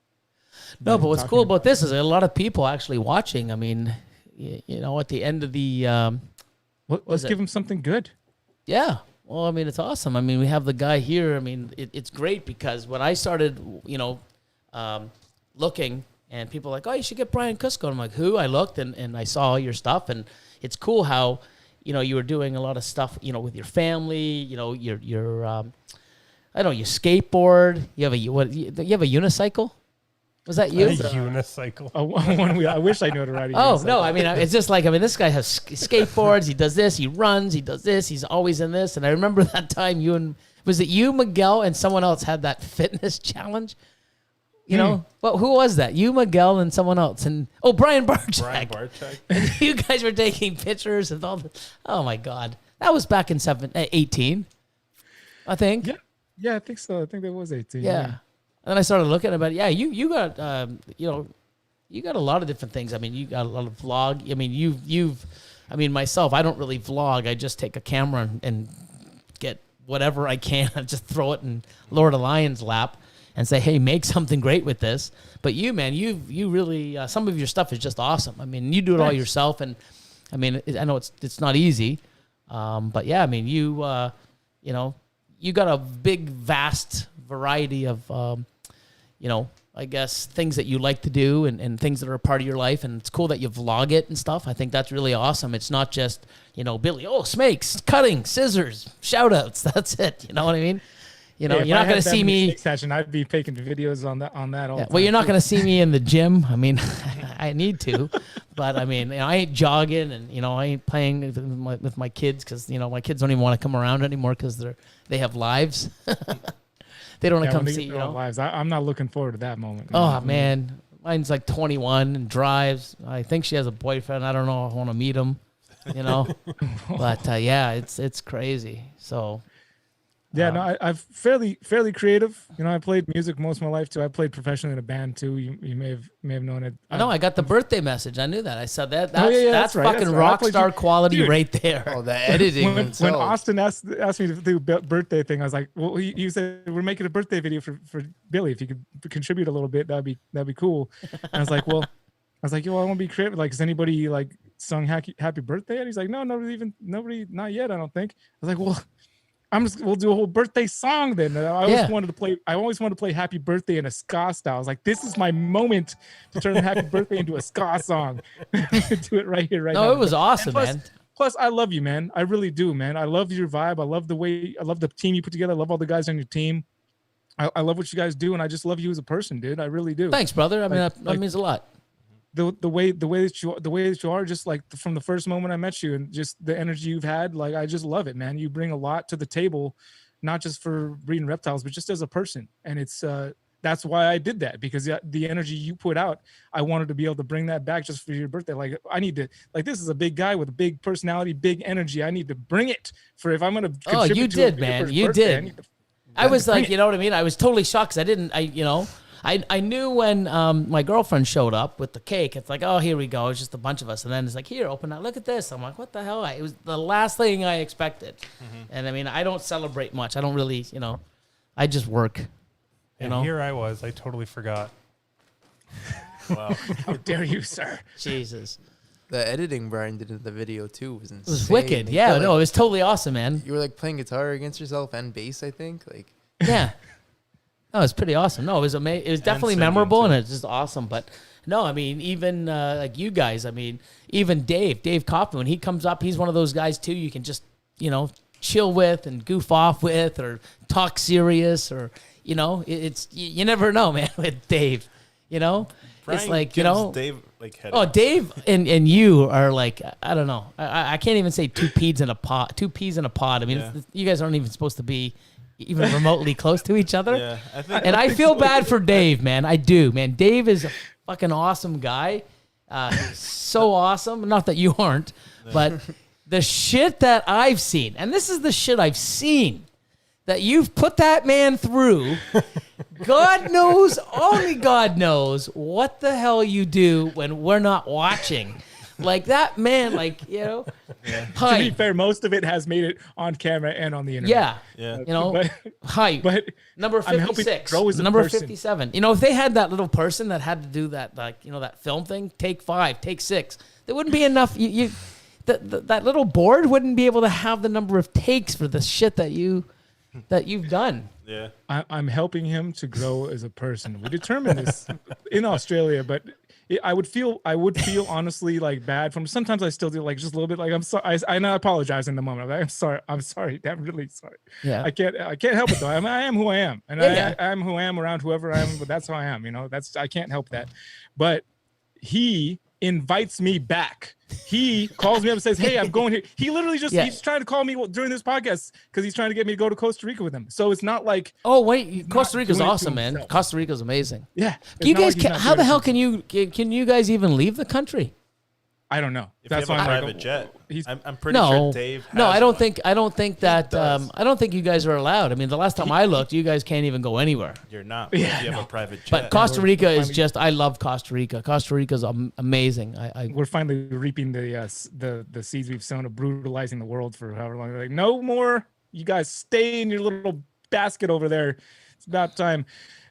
No, but what's Talking cool about this is a lot of people actually watching. I mean, at the end of the, Let's it? give them something good. yeah. Well, I mean, it's awesome. I mean, we have the guy here. I mean, it's great because when I started, looking and people are like, oh, you should get Brian Cusco. I'm like, who? I looked and I saw all your stuff. And it's cool how, you were doing a lot of stuff, with your family, your I don't know, you skateboard. You have a unicycle? Was that you? A unicycle. I wish I knew how to ride a Oh, unicycle. no. I mean, it's just like, this guy has skateboards. He does this. He runs. He does this. He's always in this. And I remember that time was it you, Miguel, and someone else had that fitness challenge? Well, who was that? You, Miguel, and someone else. And Brian Barczyk. Brian Barczyk. And you guys were taking pictures and all the, oh my God. That was back in 18, I think. Yeah. Yeah, I think so. I think that was 18. Yeah. And then I started looking at it. Yeah, you got you got a lot of different things. I mean, you got a lot of vlog. I mean, myself, I don't really vlog. I just take a camera and get whatever I can and just throw it in Lord of Lion's lap and say, hey, make something great with this. But you, man, you really, some of your stuff is just awesome. I mean, you do it all yourself. And I mean, I know it's not easy. But yeah, I mean, you got a big, vast variety of, I guess things that you like to do and things that are a part of your life. And it's cool that you vlog it and stuff. I think that's really awesome. It's not just, Billy, snakes, cutting, scissors, shout outs. That's it. You know what I mean? You're not going to see me. Session, I'd be making videos on that all the time. Well, you're not going to see me in the gym. I mean, I need to, but I mean, I ain't jogging and, I ain't playing with my kids because, my kids don't even want to come around anymore because they have lives. They don't want to come see, lives. I'm not looking forward to that moment. Oh, man. Mine's like 21 and drives. I think she has a boyfriend. I don't know. I want to meet him, But, yeah, it's crazy. So. Yeah, no, I'm fairly creative. I played music most of my life too. I played professionally in a band too. You may have known it. I know. I got the birthday message. I knew that. I said that. That's right, fucking that's right. rock star quality Dude. right there. Oh, the editing. When Austin asked me to do a birthday thing, I was like, well, he said we're making a birthday video for Billy. If you could contribute a little bit, that'd be cool. And I was like, well, I want to be creative. Like, has anybody like sung happy birthday? And he's like, no, nobody, not yet. I don't think. I was like, well. We'll do a whole birthday song then. I always wanted to play Happy Birthday in a ska style. I was like, this is my moment to turn Happy Birthday into a ska song. Do it right here, right now. No, it was awesome, man. Plus, I love you, man. I really do, man. I love your vibe. I love the team you put together. I love all the guys on your team. I love what you guys do, and I just love you as a person, dude. I really do. Thanks, brother. I mean, that means a lot. The way that you are, just like from the first moment I met you, and just the energy you've had, like I just love it, man. You bring a lot to the table, not just for breeding reptiles, but just as a person. And it's that's why I did that, because the energy you put out, I wanted to be able to bring that back just for your birthday. Like I need to, like this is a big guy with a big personality, big energy. I need to bring it for if I'm gonna. Oh, you did, man. You did. I was like, you know what I mean? I was totally shocked because I knew when my girlfriend showed up with the cake. It's like, oh, here we go. It's just a bunch of us. And then it's like, here, open that. Look at this. I'm like, what the hell? It was the last thing I expected. Mm-hmm. And I mean, I don't celebrate much. I don't really, I just work. And here I was. I totally forgot. Wow. How dare you, sir? Jesus. The editing Brian did in the video too was insane. It was wicked. Yeah, no, it was totally awesome, man. You were like playing guitar against yourself and bass, I think. Like, yeah. No, it's pretty awesome. No, it was amazing. It was definitely singing, memorable, too. and it's just awesome. But no, I mean, even like you guys, I mean, even Dave Kaufman, when he comes up, he's one of those guys too. You can just, chill with and goof off with, or talk serious, or it's you never know, man. With Dave, Brian it's like gives Dave like headaches. Oh, Dave and you are like, I don't know. I can't even say two peas in a pod. I mean, you guys aren't even supposed to be even remotely close to each other. Yeah, I think. And I feel bad for Dave, man. I do, man. Dave is a fucking awesome guy. So awesome. Not that you aren't, but the shit that I've seen, and this is the shit I've seen that you've put that man through. God knows, only God knows what the hell you do when we're not watching. Like that man, To be fair, most of it has made it on camera and on the internet. Yeah. Hype. But Number I'm helping 56. grow as a Number person. 57. If they had that little person that had to do that, that film thing, take 5, take 6, there wouldn't be enough. That little board wouldn't be able to have the number of takes for the shit that you've done. Yeah. I'm helping him to grow as a person. We determined this in Australia, but I would feel honestly like bad from. Sometimes I still do like just a little bit. Like I'm sorry. I apologize in the moment. I'm sorry. I'm sorry. I'm really sorry. Yeah. I can't help it though. I am who I am, and I am who I am around whoever I am. But that's how I am. I can't help that. But he invites me back. He calls me up and says, "Hey, I'm going here." He literally he's trying to call me during this podcast because he's trying to get me to go to Costa Rica with him. So it's not like, oh wait, Costa Rica's awesome, man. Costa Rica's amazing. Yeah. You guys, how the hell can you guys even leave the country? I don't know. If that's you have a private jet. I'm pretty sure Dave has No, I don't one. think that I don't think you guys are allowed. I mean, the last time I looked, you guys can't even go anywhere. You're not. If you have a private jet. But Costa Rica is just, I love Costa Rica. Costa Rica's amazing. We're finally reaping the seeds we've sown of brutalizing the world for however long. They're like, no more. You guys stay in your little basket over there. It's about time.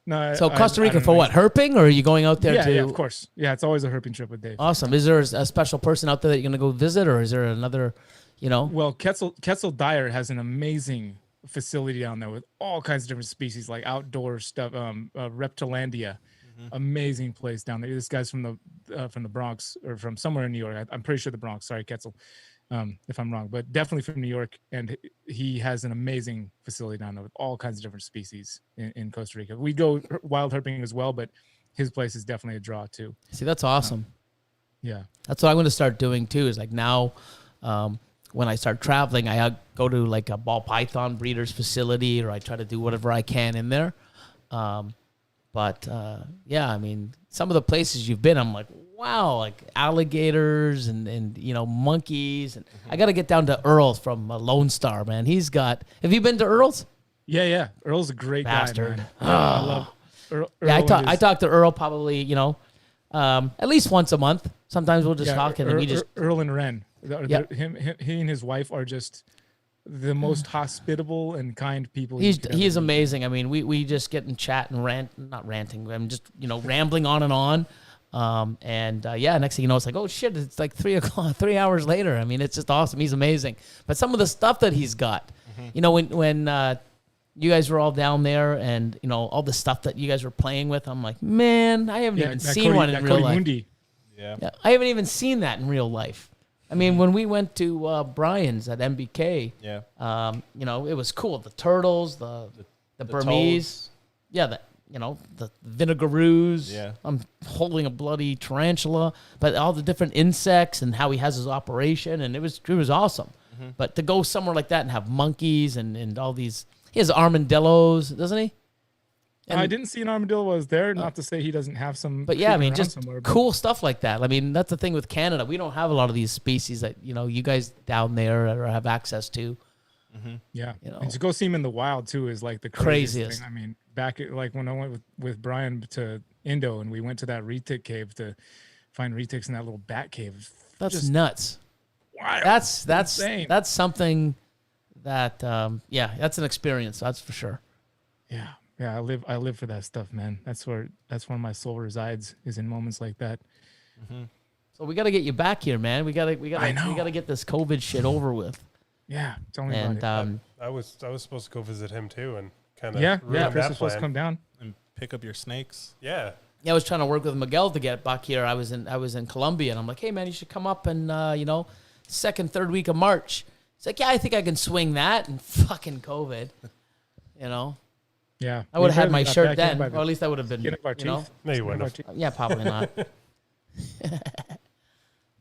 No, so Costa Rica for what? Herping, or are you going out there to? Yeah, of course. Yeah, it's always a herping trip with Dave. Awesome. Is there a special person out there that you're going to go visit, or is there another, Well, Quetzal Dyer has an amazing facility down there with all kinds of different species, like outdoor stuff. Reptilandia, amazing place down there. This guy's from the Bronx, or from somewhere in New York. I'm pretty sure the Bronx. Sorry, Quetzal. If I'm wrong, but definitely from New York, and he has an amazing facility down there with all kinds of different species in Costa Rica. We go wild herping as well, but his place is definitely a draw too. See, that's awesome. Yeah, that's what I'm going to start doing too. Is like now, when I start traveling, I go to like a ball python breeder's facility, or I try to do whatever I can in there. But I mean, some of the places you've been, I'm like, wow, like alligators and monkeys. And I got to get down to Earl from Lone Star, man. Have you been to Earl's? Yeah. Earl's a great bastard. guy, man. I love Earl. I talk to Earl probably, at least once a month. Sometimes we'll just talk and we just Earl and Ren. He and his wife are just the most hospitable and kind people. He is amazing. I mean, we just get in chat and not ranting. I'm just rambling on and on. Next thing you know, it's like, oh shit, it's like 3 hours later. I mean, it's just awesome. He's amazing. But some of the stuff that he's got, when you guys were all down there and, all the stuff that you guys were playing with, I'm like, man, I haven't even seen one in real life. Yeah, I haven't even seen that in real life. I mean, when we went to Brian's at MBK, it was cool. The turtles, the Burmese, toads. The vinegaroos. Yeah. I'm holding a bloody tarantula, but all the different insects and how he has his operation, and it was awesome. Mm-hmm. But to go somewhere like that and have monkeys and all these, he has armadillos, doesn't he? And I didn't see an armadillo while I was there. Not to say he doesn't have some. But yeah, I mean, just cool stuff like that. I mean, that's the thing with Canada. We don't have a lot of these species that you guys down there have access to. Mm-hmm. Yeah, and to go see him in the wild too is like the craziest thing. I mean, back like when I went with Brian to Indo and we went to that retic cave to find retics in that little bat cave. That's nuts. Wild. That's insane. That's something that that's an experience. That's for sure. Yeah, I live for that stuff, man. That's where my soul resides, is in moments like that. Mm-hmm. So we got to get you back here, man. We got to get this COVID shit over with. Yeah, tell me about it. I was supposed to go visit him too, and kind of Chris was supposed to come down. pick up your snakes. Yeah. Yeah, I was trying to work with Miguel to get back here. I was in Colombia, and I'm like, hey man, you should come up and second, third week of March. He's like, yeah, I think I can swing that. And fucking COVID, Yeah. I would have had my got shirt back in then, by or the at least I would have been. skin of our teeth. No, you Skin of wouldn't our have. teeth. Yeah, probably not.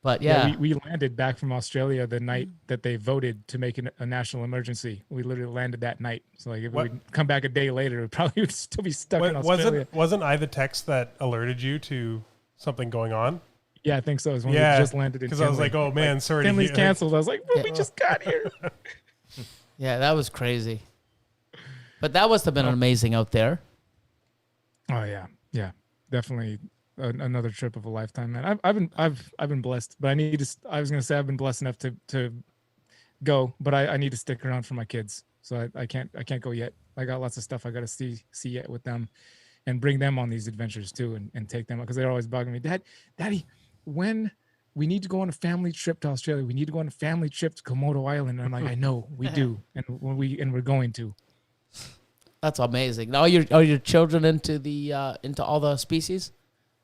But yeah, we landed back from Australia the night that they voted to make a national emergency. We literally landed that night. So like if What? we'd come back a day later, we probably would still be stuck in Australia. Wasn't I the text that alerted you to something going on? Yeah, I think so. It was when Yeah, we just landed in because I was like, oh man, sorry. to Finley's hear- canceled. I was like, well, we just got here. yeah, that was crazy. But that must have been amazing out there. Oh yeah, definitely another trip of a lifetime, man. I've been blessed, but I need to. I was gonna say I've been blessed enough to go, but I need to stick around for my kids. So I can't go yet. I got lots of stuff I got to see yet with them, and bring them on these adventures too, and take them because they're always bugging me, Daddy, when we need to go on a family trip to Australia, we need to go on a family trip to Komodo Island. And I'm like, I know we do, and we're going to. That's amazing. Now, are your children into all the species?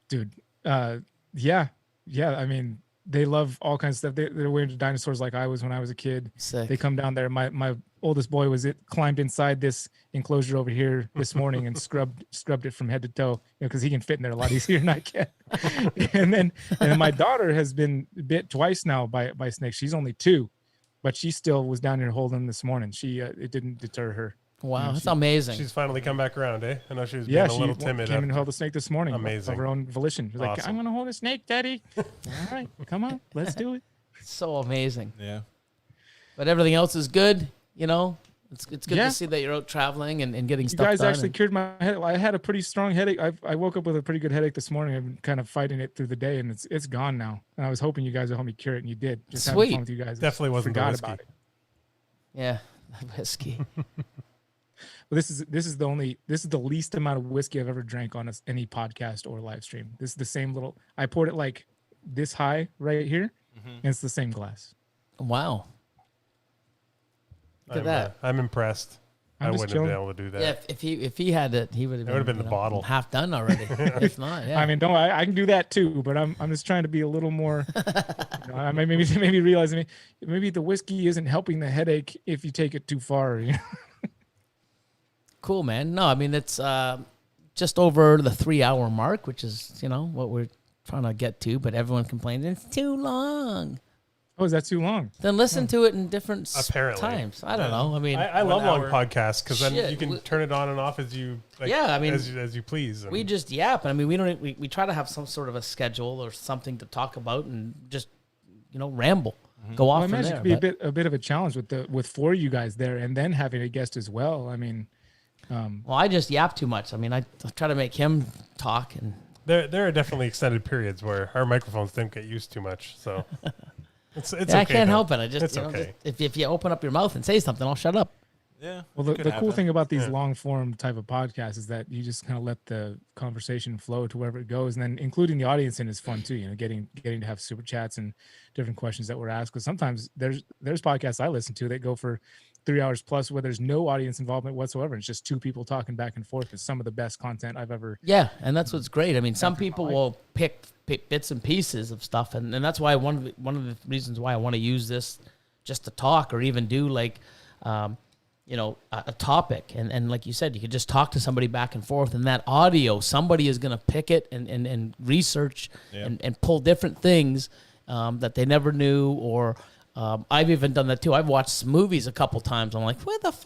Dude, yeah. I mean, they love all kinds of stuff. They're way into dinosaurs like I was when I was a kid. Sick. They come down there. My oldest boy climbed inside this enclosure over here this morning and scrubbed it from head to toe, because he can fit in there a lot easier than I can. and then my daughter has been bit twice now by snakes. She's only 2, but she still was down here holding them this morning. It didn't deter her. Wow, that's amazing. She's finally come back around, eh? I know she was being Yeah, a little she timid. came and held a snake this morning. Amazing. Of her own volition. She was like, Awesome. I'm going to hold a snake, Daddy. All right, come on, let's do it. So amazing. Yeah. But everything else is good, It's good Yeah. to see that you're out traveling and getting You stuff guys done. actually cured my head. I had a pretty strong headache. I woke up with a pretty good headache this morning. I've been kind of fighting it through the day, and it's gone now. And I was hoping you guys would help me cure it, and you did. Just having Sweet. fun with you guys. Definitely wasn't the Forgot whiskey. about it. Yeah, whiskey. Well, this is the least amount of whiskey I've ever drank on any podcast or live stream. This is the same little. I poured it like this high right here, and it's the same glass. Wow. Look at that. I'm impressed. I I'm just wouldn't have been chilling. able to do that. Yeah, if he had it, he would have. It would've been the bottle. half done already. If not, yeah. I mean, I can do that too, but I'm just trying to be a little more. I maybe realizing maybe the whiskey isn't helping the headache if you take it too far. Cool, man. No, I mean it's just over the 3-hour mark, which is what we're trying to get to, but everyone complains it's too long. Oh, is that too long? Then listen to it in different Apparently. times. I don't know. I mean, I love long hour. podcasts because then Shit, you can turn it on and off as you Yeah, I mean, as you please. And we just yap. I mean, we try to have some sort of a schedule or something to talk about and just ramble, go off Well, I from imagine there. it could be but- a bit of a challenge with 4 of you guys there, and then having a guest as well. I mean, well, I just yap too much. I mean, I try to make him talk, and there are definitely extended periods where our microphones don't get used too much. So it's yeah, okay. I can't though. help it. I just, It's okay. if you open up your mouth and say something, I'll shut up. Yeah. well, it the could cool happen. thing about these Yeah. long form type of podcasts is that you just kind of let the conversation flow to wherever it goes, and then including the audience in is fun too. Getting to have super chats and different questions that were asked. Because sometimes there's podcasts I listen to that go for 3 hours plus where there's no audience involvement whatsoever. It's just 2 people talking back and forth. It's some of the best content I've ever. Yeah, and that's what's great. I mean, some people will pick bits and pieces of stuff, and that's why one of the reasons why I want to use this just to talk or even do like, a topic. And like you said, you could just talk to somebody back and forth, and that audio, somebody is going to pick it and research and pull different things that they never knew or. I've even done that too. I've watched movies a couple times. I'm like,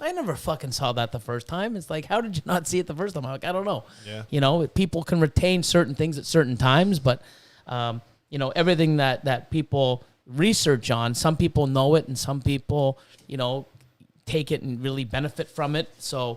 I never fucking saw that the first time. It's like, how did you not see it the first time? I'm like, I don't know. Yeah. People can retain certain things at certain times, but everything that people research on, some people know it and some people, take it and really benefit from it. So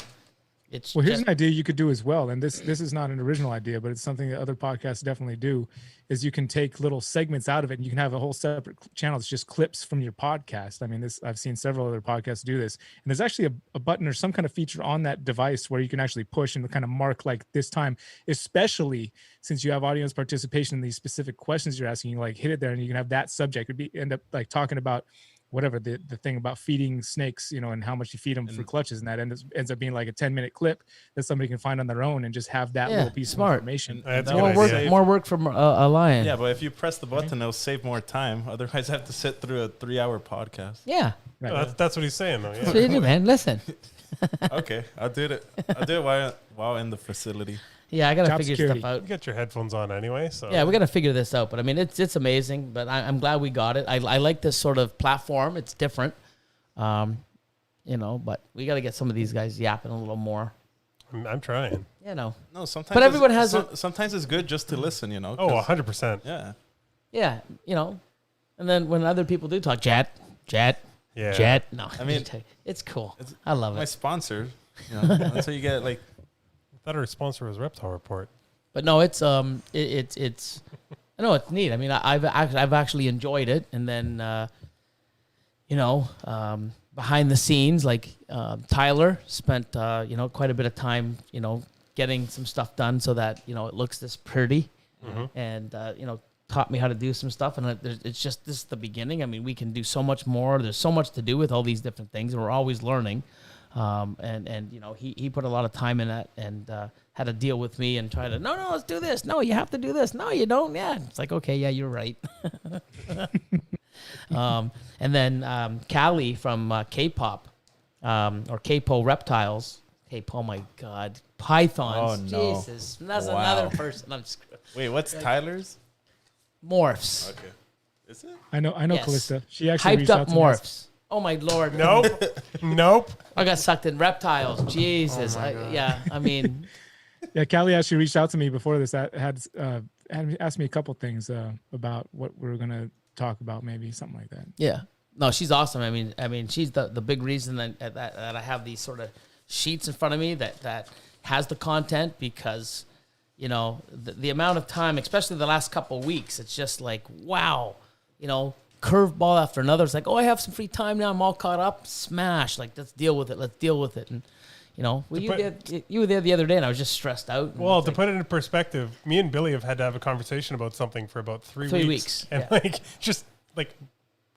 it's Well, here's just, an idea you could do as well, and this is not an original idea, but it's something that other podcasts definitely do. Is you can take little segments out of it, and you can have a whole separate channel that's just clips from your podcast. I mean, I've seen several other podcasts do this, and there's actually a button or some kind of feature on that device where you can actually push and kind of mark like this time, especially since you have audience participation in these specific questions you're asking. You like hit it there, and you can have that subject. End up like talking about whatever the thing about feeding snakes, and how much you feed them for clutches, and that ends up being like a 10-minute clip that somebody can find on their own and just have that little piece smart. of information. That's a More good work, idea. more work from Elion. Yeah, but if you press the button, it'll save more time. Otherwise, I have to sit through a 3-hour podcast. Yeah. Right. That's what he's saying, though. That's what Yeah. you do, man. Listen. Okay, I'll do it. While in the facility. Yeah, I got to Job figure security. stuff out. You got your headphones on anyway, so Yeah, we got to figure this out. But I mean, it's amazing. But I'm glad we got it. I like this sort of platform. It's different. But we got to get some of these guys yapping a little more. I'm trying. No, sometimes. But everyone has sometimes it's good just to listen. Oh, 100%. Yeah. Yeah, and then when other people do talk, Jet. Yeah. No, I mean, it's cool. it's I love My it. sponsor. That's how you get like. I thought our sponsor was Reptile Report. But no, it's I know it's neat. I mean, I've actually enjoyed it, and then behind the scenes, like Tyler spent quite a bit of time getting some stuff done so that it looks this pretty, and taught me how to do some stuff, and it's just this is the beginning. I mean, we can do so much more. There's so much to do with all these different things, and we're always learning. He put a lot of time in that, and had to deal with me and try to no, let's do this. No, you have to do this. No, you don't. Yeah, it's like, okay, yeah, you're right. And then Callie from K-pop or K-Po Reptiles. K-Po, my God, pythons. Oh, no. Jesus, that's Wow. another person. I'm screwed. Wait, what's Tyler's? Morphs. Okay. Is it? I know Yes. Callista. She actually Hyped reached out up to me. morphs. Oh my Lord. Nope. I got sucked in reptiles. Jesus. I mean, Yeah, Callie actually reached out to me before this. Had asked me a couple things about what we were gonna talk about, maybe something like that. yeah. No, she's awesome. I mean, she's the big reason that I have these sort of sheets in front of me that has the content, because the amount of time, especially the last couple of weeks, it's just like, wow, curveball after another. It's like, oh, I have some free time now. I'm all caught up. Smash. Like, let's deal with it. And you were there the other day, and I was just stressed out. Well, to put it in perspective, me and Billy have had to have a conversation about something for about 3 weeks. And just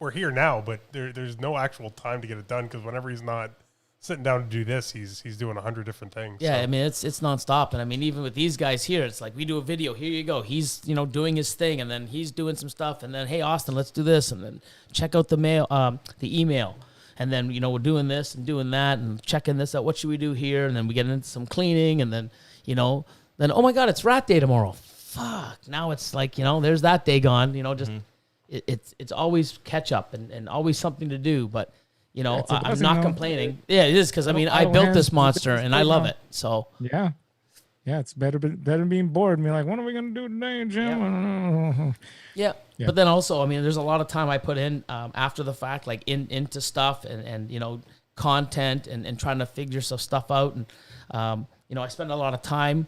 we're here now, but there's no actual time to get it done, because whenever he's not sitting down to do this, he's doing 100 different things. Yeah, so. I mean, it's nonstop. And I mean, even with these guys here, it's like we do a video. Here you go. He's, doing his thing, and then he's doing some stuff. And then, hey, Austin, let's do this. And then check out the email. And then, we're doing this and doing that and checking this out. What should we do here? And then we get into some cleaning. And then, oh my God, it's rat day tomorrow. Fuck. Now it's like, there's that day gone. It's always catch up and always something to do. But, I'm not complaining. Yeah, it is, because, I built this monster and I love it. So Yeah, it's better than being bored and be like, what are we gonna do today, Jim? Yeah. But then also, there's a lot of time I put in after the fact, like into stuff and content and trying to figure some stuff out. And, I spend a lot of time,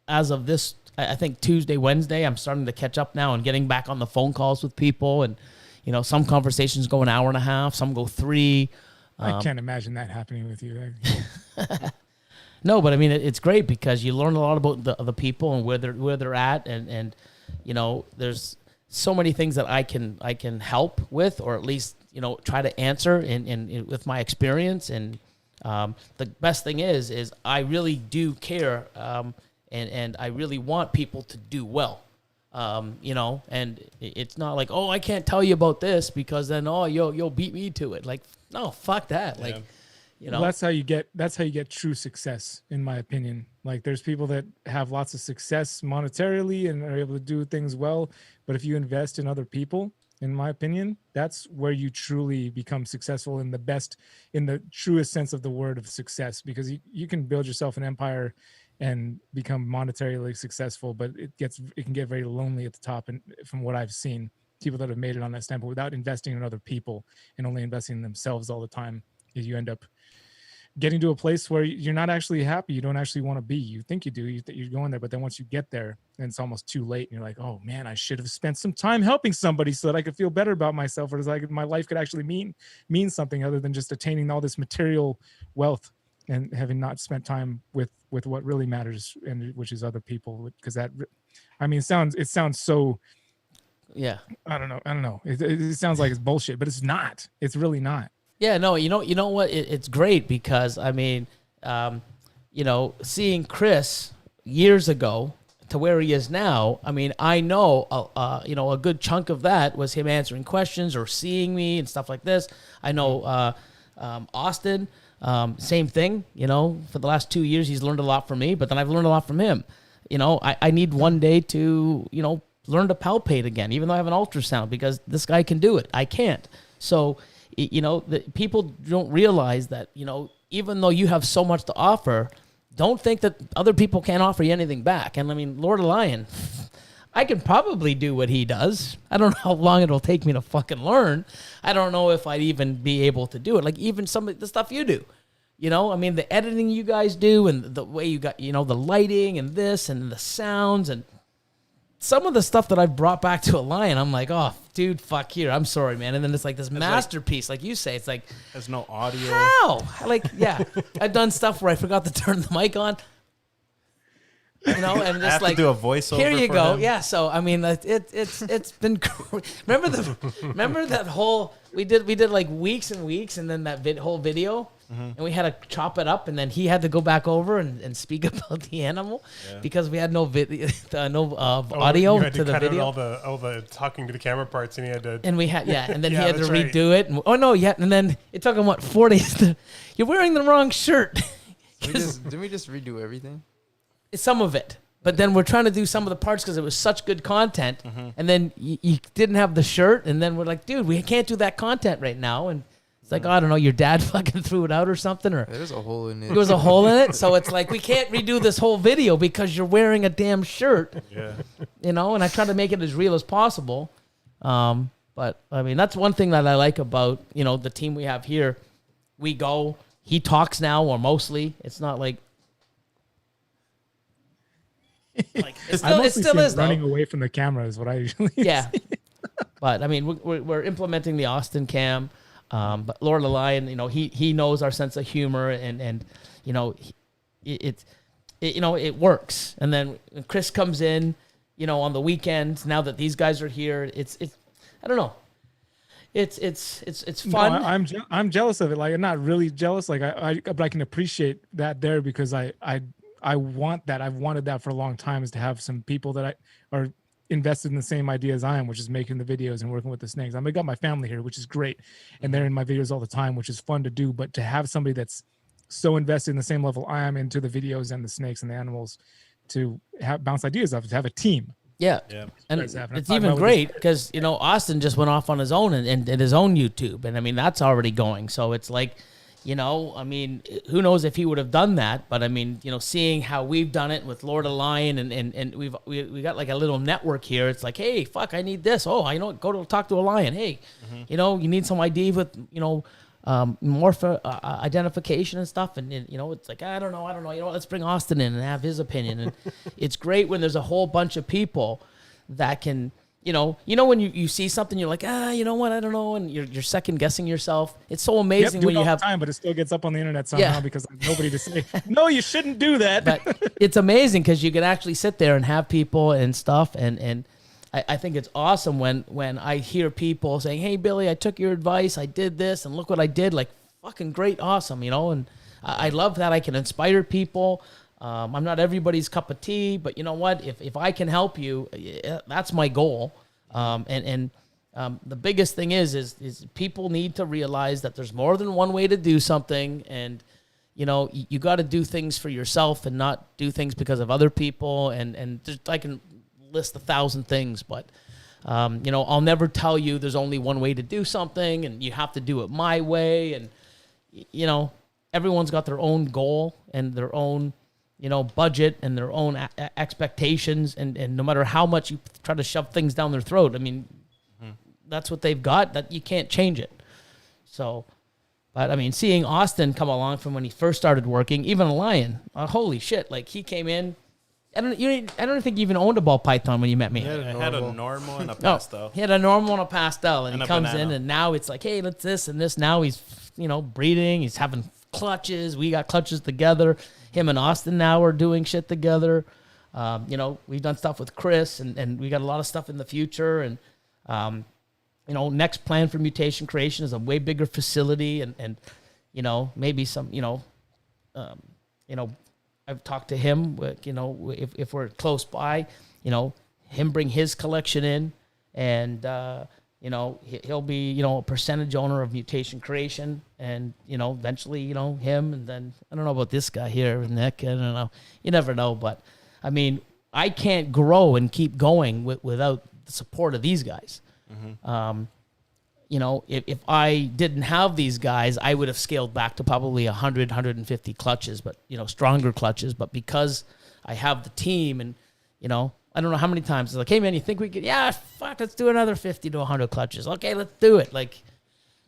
as of this, I think Tuesday, Wednesday, I'm starting to catch up now and getting back on the phone calls with people. And, some conversations go an hour and a half, some go 3. I can't imagine that happening with you. No, but it's great, because you learn a lot about the people and where they're at, and there's so many things that I can help with, or at least try to answer in with my experience. And the best thing is I really do care, and I really want people to do well. And it's not like, oh, I can't tell you about this, because then you'll beat me to it. Like, no, fuck that. Yeah. Like. Well, that's how you get true success, in my opinion. Like, there's people that have lots of success monetarily and are able to do things well, but if you invest in other people, in my opinion, that's where you truly become successful in the truest sense of the word of success, because you can build yourself an empire and become monetarily successful, but it can get very lonely at the top. And from what I've seen, people that have made it on that standpoint without investing in other people and only investing in themselves all the time, you end up getting to a place where you're not actually happy. You don't actually want to be. You think you do. You're going there, but then once you get there, then it's almost too late. And you're like, oh man, I should have spent some time helping somebody so that I could feel better about myself, or it's like my life could actually mean something other than just attaining all this material wealth and having not spent time with what really matters, and which is other people. Because that, it sounds so Yeah. I don't know. It sounds like it's bullshit, but it's not. It's really not. Yeah, no, you know what? It's great because I mean, seeing Chris years ago to where he is now. I mean, I know, a good chunk of that was him answering questions or seeing me and stuff like this. I know Austin, same thing. For the last 2 years, he's learned a lot from me, but then I've learned a lot from him. I need one day to learn to palpate again, even though I have an ultrasound, because this guy can do it. I can't. So. The people don't realize that, even though you have so much to offer, don't think that other people can't offer you anything back. And I mean, Lord Elion, I can probably do what he does. I don't know how long it'll take me to fucking learn. I don't know if I'd even be able to do it. Like even some of the stuff you do, I mean, the editing you guys do and the way you got, the lighting and this and the sounds and some of the stuff that I've brought back to Elion, I'm like, oh, dude, fuck here. I'm sorry, man. And then it's like this masterpiece, like you say. It's like, there's no audio. How? Like, yeah, I've done stuff where I forgot to turn the mic on. And just I have like to do a voiceover. Here you for go. him. Yeah. So I mean, it's been. Remember that whole we did like weeks and weeks, and then that whole video. And we had to chop it up, and then he had to go back over and speak about the animal because we had no video, audio you had to the cut video. out all the talking to the camera parts, and he had to. And we had and then Yeah, he had to that's right. redo it. And then it took him 4 days. You're wearing the wrong shirt. Didn't we just redo everything? Some of it. But then we're trying to do some of the parts because it was such good content. And then you didn't have the shirt. And then we're like, dude, we can't do that content right now. And it's like, I don't know, your dad fucking threw it out or something. Or There's a hole in it. there was a hole in it. So it's like, we can't redo this whole video because you're wearing a damn shirt. Yeah. And I try to make it as real as possible. But, I mean, that's one thing that I like about, the team we have here. We go, he talks now, or mostly. It's not like it still is though. Running away from the camera is what I usually Yeah. But I mean, we're implementing the Austin cam. But Lord Elion, he knows our sense of humor and it works. And then when Chris comes in, on the weekends, now that these guys are here, it's I don't know. It's fun. No, I'm jealous of it. Like, I'm not really jealous. Like but I can appreciate that there because I want that. I've wanted that for a long time, is to have some people that are invested in the same idea as I am, which is making the videos and working with the snakes. I got my family here, which is great. And they're in my videos all the time, which is fun to do. But to have somebody that's so invested in the same level I am into the videos and the snakes and the animals to bounce ideas off, to have a team. Yeah. And it's even great because, Austin just went off on his own and did his own YouTube. And I mean, that's already going. So it's like, I mean, who knows if he would have done that, but I mean, seeing how we've done it with Lord Elion and we got like a little network here. It's like, hey, fuck, I need this. Oh, go to talk to Elion. Hey, you need some ID with, morph identification and stuff. And, it's like, I don't know. Let's bring Austin in and have his opinion. And it's great when there's a whole bunch of people that can, when you see something, you're like, you know what, I don't know, and you're second guessing yourself. It's so amazing when you have time, but it still gets up on the internet somehow because there's nobody to say, no, you shouldn't do that. But it's amazing because you can actually sit there and have people and stuff, and I think it's awesome when I hear people saying, hey, Billy, I took your advice, I did this, and look what I did. Like, fucking great, awesome, and I love that I can inspire people. I'm not everybody's cup of tea, but you know what? If I can help you, that's my goal. The biggest thing is people need to realize that there's more than one way to do something, and you got to do things for yourself and not do things because of other people. And I can list 1,000 things, but I'll never tell you there's only one way to do something, and you have to do it my way. And everyone's got their own goal and their own budget and their own expectations, and no matter how much you try to shove things down their throat, I mean, that's what they've got, that you can't change it. So, but I mean, seeing Austin come along from when he first started working, even Elion, holy shit, like he came in, I don't think he even owned a ball python when you met me. I had a normal and a pastel. No, he had a normal and a pastel, and he comes banana. in, and now it's like, hey, let's this and this. Now he's, breeding, he's having clutches. We got clutches together. Him and Austin now are doing shit together. We've done stuff with Chris, and we got a lot of stuff in the future. And You know, next plan for Mutation Creation is a way bigger facility, and you know, maybe some, you know, I've talked to him. You know, if we're close by, you know, him bring his collection in, and you know, he'll be, you know, a percentage owner of Mutation Creation, and you know, eventually, you know, him, and then I don't know about this guy here, Nick. I don't know. You never know, but I mean, I can't grow and keep going without the support of these guys. You know, if I didn't have these guys, I would have scaled back to probably 100, 150 clutches, but, you know, stronger clutches. But because I have the team and, you know, I don't know how many times it's like, hey, man, you think we could, yeah, fuck, let's do another 50 to 100 clutches. Okay, let's do it. Like,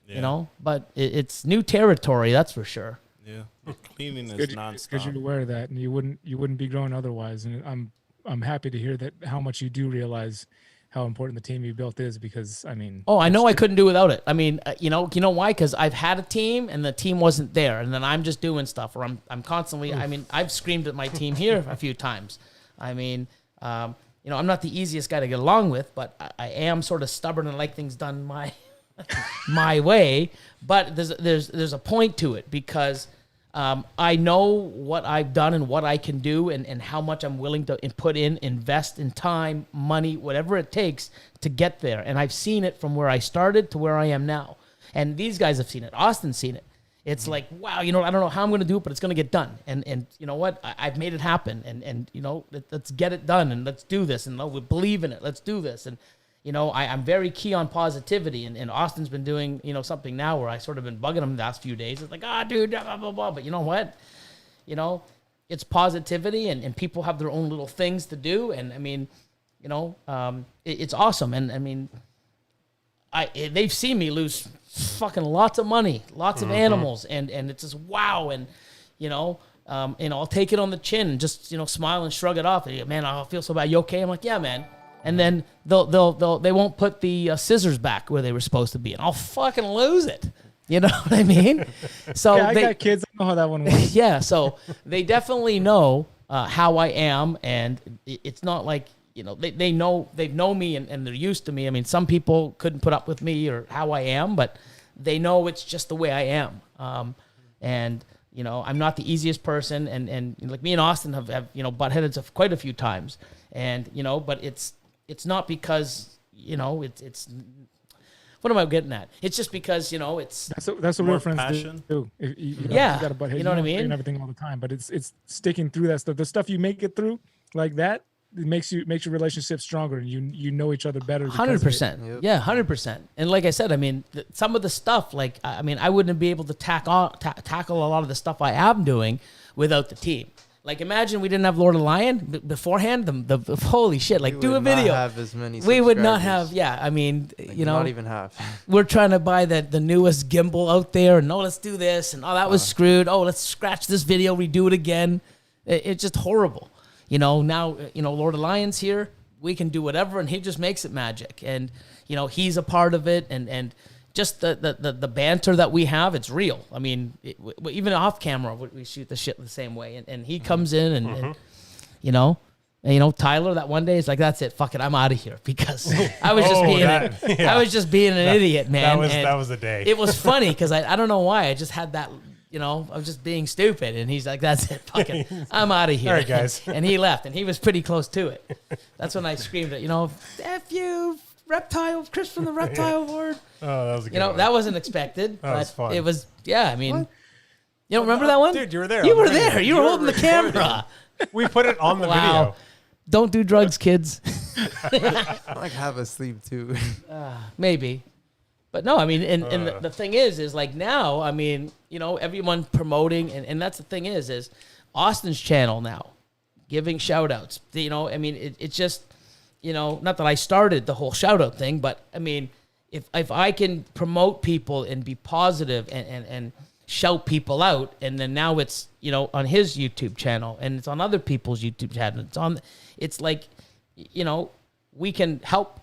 you know, but it's new territory, that's for sure. Yeah. Cleaning is nonstop. Because you're aware of that, and you wouldn't be growing otherwise. And I'm happy to hear that, how much you do realize how important the team you built is, because I mean, I know I couldn't do without it. I mean, you know why? Because I've had a team and the team wasn't there, and then I'm just doing stuff, or I'm constantly. I mean, I've screamed at my team here a few times. I mean, you know, I'm not the easiest guy to get along with, but I am sort of stubborn and like things done my way. But there's a point to it, because I know what I've done and what I can do, and how much I'm willing to invest in time, money, whatever it takes to get there. And I've seen it from where I started to where I am now. And these guys have seen it. Austin's seen it. It's like, wow, you know, I don't know how I'm going to do it, but it's going to get done. And you know what? I've made it happen. And you know, let's get it done, and let's do this. And we believe in it. Let's do this. And you know, I'm very key on positivity, and Austin's been doing, you know, something now where I sort of been bugging him the last few days. It's like, dude, blah, blah, blah. But you know what? You know, it's positivity, and people have their own little things to do. And I mean, you know, it's awesome. And I mean, they've seen me lose fucking lots of money, lots of animals, and it's just wow. And, you know, I'll take it on the chin and just, you know, smile and shrug it off. And, man, I feel so bad. You okay? I'm like, yeah, man. And then they won't put the scissors back where they were supposed to be, and I'll fucking lose it. You know what I mean? So yeah, I got kids. I know how that one works. Yeah, so they definitely know how I am, and it's not like, you know, they know me and they're used to me. I mean, some people couldn't put up with me or how I am, but they know it's just the way I am. And you know, I'm not the easiest person, and like me and Austin have you know, butt heads quite a few times, and you know, but it's not because, you know, it's what am I getting at? It's just because, you know, it's that's what real friends do. You got a butt head, you know what I mean? And everything all the time, but it's sticking through that stuff. The stuff you make it through like that, it makes your relationship stronger, and you know each other better. 100%. Yeah, 100%. And like I said, I mean, some of the stuff, like, I mean, I wouldn't be able to tackle a lot of the stuff I am doing without the team. Like, imagine we didn't have Lord Elion beforehand. The holy shit! Like, do a video. Not have as many we would not have. Yeah, I mean, like, you know, not even half. We're trying to buy the newest gimbal out there, and let's do this, and that was screwed. Let's scratch this video, redo it again. It's just horrible. You know, now, you know, Lord Elion's here. We can do whatever, and he just makes it magic. And you know, he's a part of it, and just the banter that we have, it's real. I mean, even off camera, we shoot the shit the same way. And he comes in and you know, Tyler, that one day is like, that's it, fuck it, I'm out of here, because I was just I was just being an idiot, man. That was the day. It was funny because I don't know why, I just had that, you know, I was just being stupid, and he's like, that's it, fuck it, I'm out of here. All right, guys. And he left, and he was pretty close to it. That's when I screamed, you know, F you, Chris from the Reptile Ward. Oh, that was a good You know, one. that wasn't expected. That was fun. It was, yeah, I mean, you don't remember that one? Dude, you were there. You were there. You were holding the camera. We put it on the Wow. Don't do drugs, kids. I like have a sleep too. Maybe. But no, I mean, and the thing is like now, I mean, you know, everyone promoting, and that's the thing is Austin's channel now, giving shout outs. You know, I mean, it's just, you know, not that I started the whole shout out thing, but I mean, if I can promote people and be positive and shout people out, and then now it's, you know, on his YouTube channel, and it's on other people's YouTube channel. It's like, you know, we can help,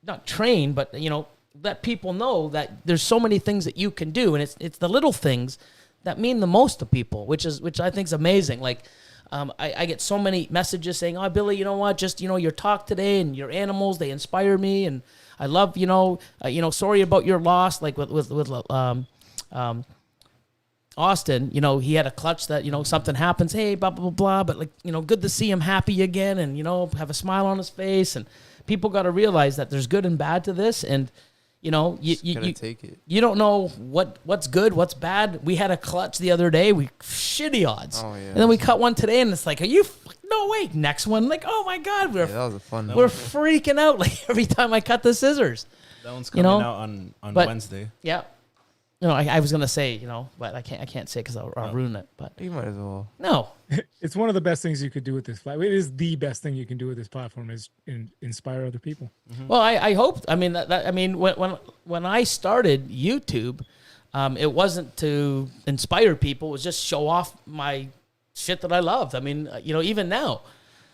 not train, but, you know, let people know that there's so many things that you can do, and it's the little things that mean the most to people, which I think is amazing. Like, I get so many messages saying, "Oh, Billy, you know what? Just, you know, your talk today and your animals, they inspire me, and I love, sorry about your loss. Like with Austin, he had a clutch that, something happens. Hey, blah, blah, blah, blah. But like, good to see him happy again and, have a smile on his face. And people got to realize that there's good and bad to this. And, you take it. You don't know what's good, what's bad. We had a clutch the other day. Shitty odds. Oh, yeah. And then we cut one today, and it's like, no way. Next one, like, oh my God, that was a fun. we're freaking out like every time I cut the scissors. That one's coming out on Wednesday. Yeah. I was gonna say, but I can't say because I'll ruin it. But You might as well. no, It's one of the best things you could do with this platform. It is the best thing you can do with this platform is inspire other people. Well, I hope. I mean, when I started YouTube, it wasn't to inspire people. It was just show off my shit that I loved. I mean, even now.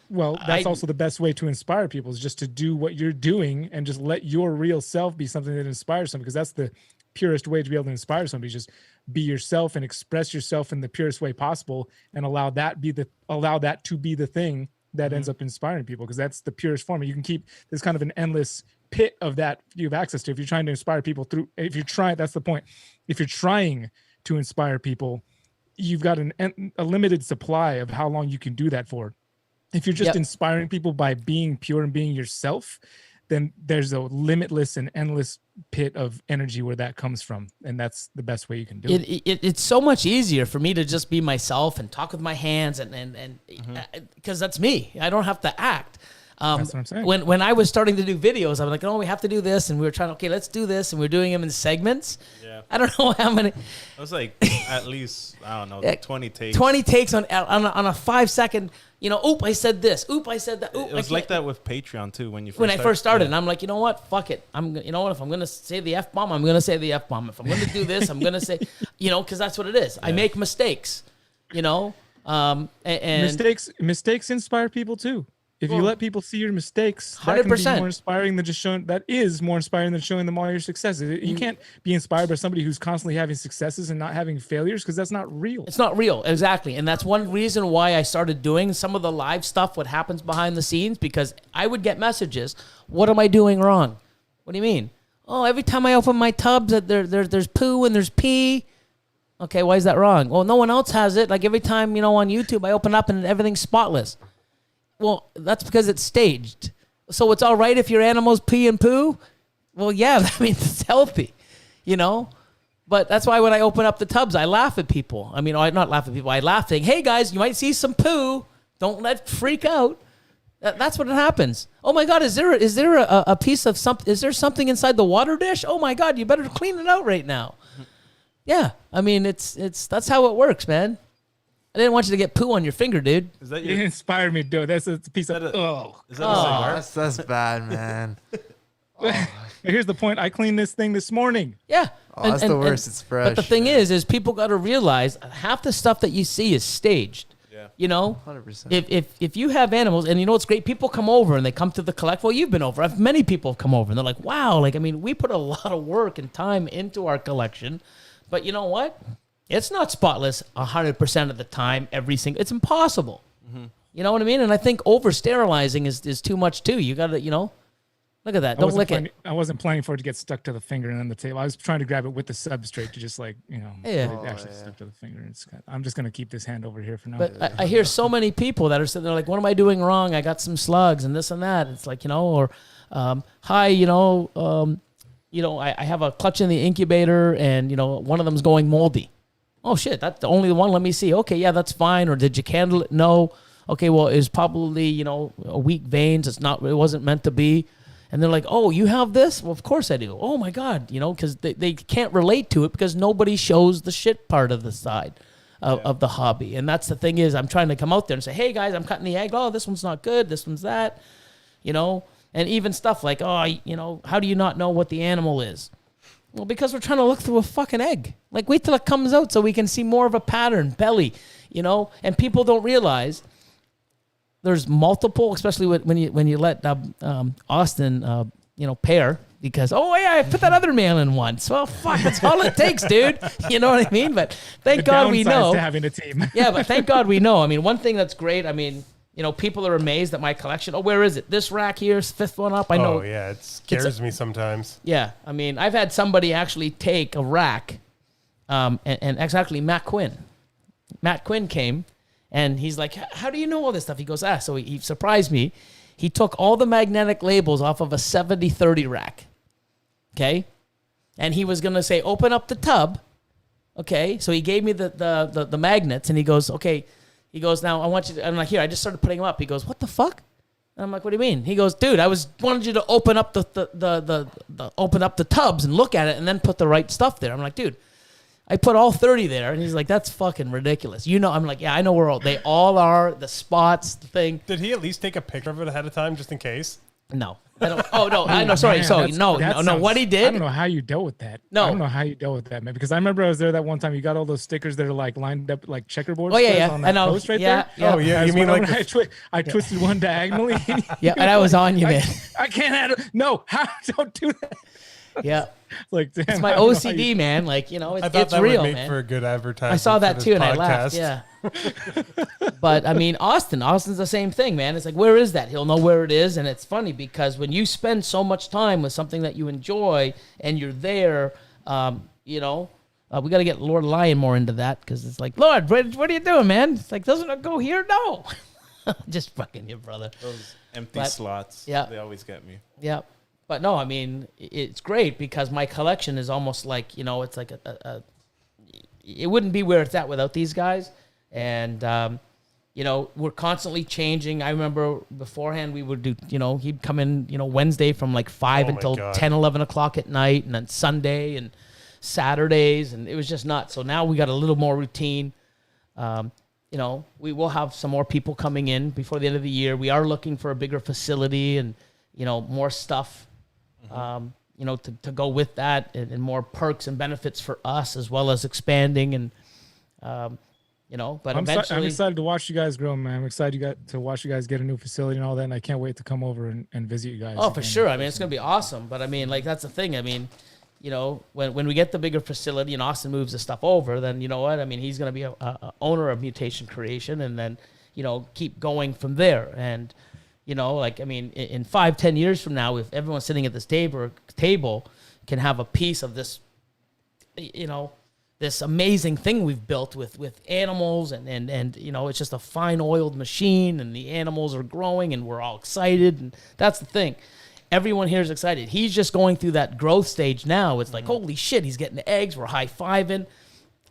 Well, that's also the best way to inspire people is just to do what you're doing and just let your real self be something that inspires them, because that's the purest way to be able to inspire somebody. Just be yourself and express yourself in the purest way possible, and allow that to be the thing that ends up inspiring people, because that's the purest form. You can keep this kind of an endless pit of that you have access to. If you're trying to inspire people that's the point. If you're trying to inspire people, you've got a limited supply of how long you can do that for. If you're just inspiring people by being pure and being yourself, then there's a limitless and endless pit of energy where that comes from. And that's the best way you can do it. It's so much easier for me to just be myself and talk with my hands and because that's me. I don't have to act. That's what I'm saying. When I was starting to do videos, I was like, oh, we have to do this. And we were trying, okay, let's do this. And we were doing them in segments. Yeah. I don't know how many. It was like at least, I don't know, 20 takes. 20 takes on a 5 second, oop, I said this. Oop, I said that. Oop, it was like that with Patreon too when I first started. And I'm like, you know what? Fuck it. If I'm going to say the F-bomb, I'm going to say the F-bomb. If I'm going to do this, I'm going to say, because that's what it is. Yeah. I make mistakes, and mistakes inspire people too. If you let people see your mistakes, 100%. that can be more inspiring than just showing. That is more inspiring than showing them all your successes. You can't be inspired by somebody who's constantly having successes and not having failures, because that's not real. It's not real, exactly. And that's one reason why I started doing some of the live stuff, what happens behind the scenes, because I would get messages, what am I doing wrong? What do you mean? Oh, every time I open my tubs, there's poo and there's pee. Okay, why is that wrong? Well, no one else has it. Like every time, on YouTube, I open up and everything's spotless. Well, that's because it's staged. So it's all right if your animals pee and poo? Well, yeah, that means it's healthy, But that's why when I open up the tubs, I laugh at people. I mean, I not laugh at people. I laugh saying, hey, guys, you might see some poo. Don't freak out. That's what happens. Oh, my God, is there a piece of something? Is there something inside the water dish? Oh, my God, you better clean it out right now. Yeah, I mean, that's how it works, man. I didn't want you to get poo on your finger, dude. Is that You inspired me, dude. That's a piece of. Is that a cigar? That's bad, man. Here's the point. I cleaned this thing this morning. Yeah. Oh, that's the worst. It's fresh. But the thing is people got to realize half the stuff that you see is staged. Yeah. 100%. If you have animals, and it's great, people come over and they come to the collect. Well, you've been over. Many people have come over and they're like, wow, we put a lot of work and time into our collection. But you know what? It's not spotless 100% of the time, it's impossible. Mm-hmm. You know what I mean? And I think over sterilizing is too much too. You got to, look at that. Don't lick it. I wasn't planning for it to get stuck to the finger and then the table. I was trying to grab it with the substrate to just actually stuck to the finger. I'm just going to keep this hand over here for now. But I hear so many people that are sitting there like, what am I doing wrong? I got some slugs and this and that. It's like, or hi, I have a clutch in the incubator and, one of them's going moldy. Oh, shit, that's the only one. Let me see. Okay, yeah, that's fine. Or did you candle it? No. Okay, well, it's probably, a weak veins. It wasn't meant to be. And they're like, oh, you have this? Well, of course I do. Oh, my God, because they can't relate to it because nobody shows the shit part of the side of the hobby. And that's the thing is I'm trying to come out there and say, hey, guys, I'm cutting the egg. Oh, this one's not good. This one's that, And even stuff like, oh, how do you not know what the animal is? Well, because we're trying to look through a fucking egg. Like, wait till it comes out so we can see more of a pattern, belly, And people don't realize there's multiple, especially when you let Austin, pair. Because, oh, yeah, I put that other man in once. Well, fuck, that's all it takes, dude. You know what I mean? But thank God we know. To having a team. Yeah, but thank God we know. I mean, one thing that's great, people are amazed at my collection. Oh, where is it? This rack here, fifth one up. I know. Oh yeah, it scares me sometimes. Yeah, I mean, I've had somebody actually take a rack, and exactly Matt Quinn. Matt Quinn came, and he's like, "How do you know all this stuff?" He goes, so he surprised me. He took all the magnetic labels off of a 70-30 rack. Okay, and he was gonna say, "Open up the tub." Okay, so he gave me the magnets, and he goes, "Okay." He goes, "Now I want you to," I'm like, "Here." I just started putting them up. He goes, "What the fuck?" And I'm like, "What do you mean?" He goes, "Dude, wanted you to open up open up the tubs and look at it, and then put the right stuff there." I'm like, "Dude, I put all 30 there," and he's like, "That's fucking ridiculous." I'm like, "Yeah, I know where they all are. The spots, the thing." Did he at least take a picture of it ahead of time just in case? No. I don't. Oh no, I know. Sorry. No. What he did. I don't know how you dealt with that. No, I don't know how you dealt with that, man. Because I remember I was there that one time. You got all those stickers that are like lined up like checkerboard. Oh yeah. On I that know. post right Yeah. there. Oh yeah. You mean like I twisted one diagonally? Yeah, and I was on you, man. I can't handle. No, don't do that. Yeah. Like, damn, it's my OCD, man. Like, I thought it's that real, would make man. for a good advertisement. I saw that for too, this and I laughed. podcast. Yeah. But I mean, Austin's the same thing, man. It's like, where is that? He'll know where it is, and it's funny because when you spend so much time with something that you enjoy and you're there, we got to get Lord Lion more into that because it's like, Lord, what are you doing, man? It's like, doesn't it go here? No. Just fucking you, brother. Those empty slots. Yeah. They always get me. Yeah. But no, I mean, it's great because my collection is almost like, it's like it wouldn't be where it's at without these guys. And, we're constantly changing. I remember beforehand we would do, he'd come in, Wednesday from like 5 until 10, 11 o'clock at night, and then Sunday and Saturdays. And it was just nuts. So now we got a little more routine. We will have some more people coming in before the end of the year. We are looking for a bigger facility and, more stuff. To go with that and more perks and benefits for us as well as expanding and, but eventually. I'm excited to watch you guys grow, man. I'm excited to watch you guys get a new facility and all that. And I can't wait to come over and visit you guys. Oh, for sure. I mean, it's going to be awesome. But I mean, like, that's the thing. I mean, when we get the bigger facility and Austin moves the stuff over, then you know what? I mean, he's going to be a owner of Mutation Creation and then, keep going from there. And, in 5-10 years from now, if everyone sitting at this table can have a piece of this, this amazing thing we've built with animals and it's just a fine oiled machine and the animals are growing and we're all excited. And that's the thing. Everyone here is excited. He's just going through that growth stage now. It's like, holy shit, he's getting the eggs. We're high-fiving.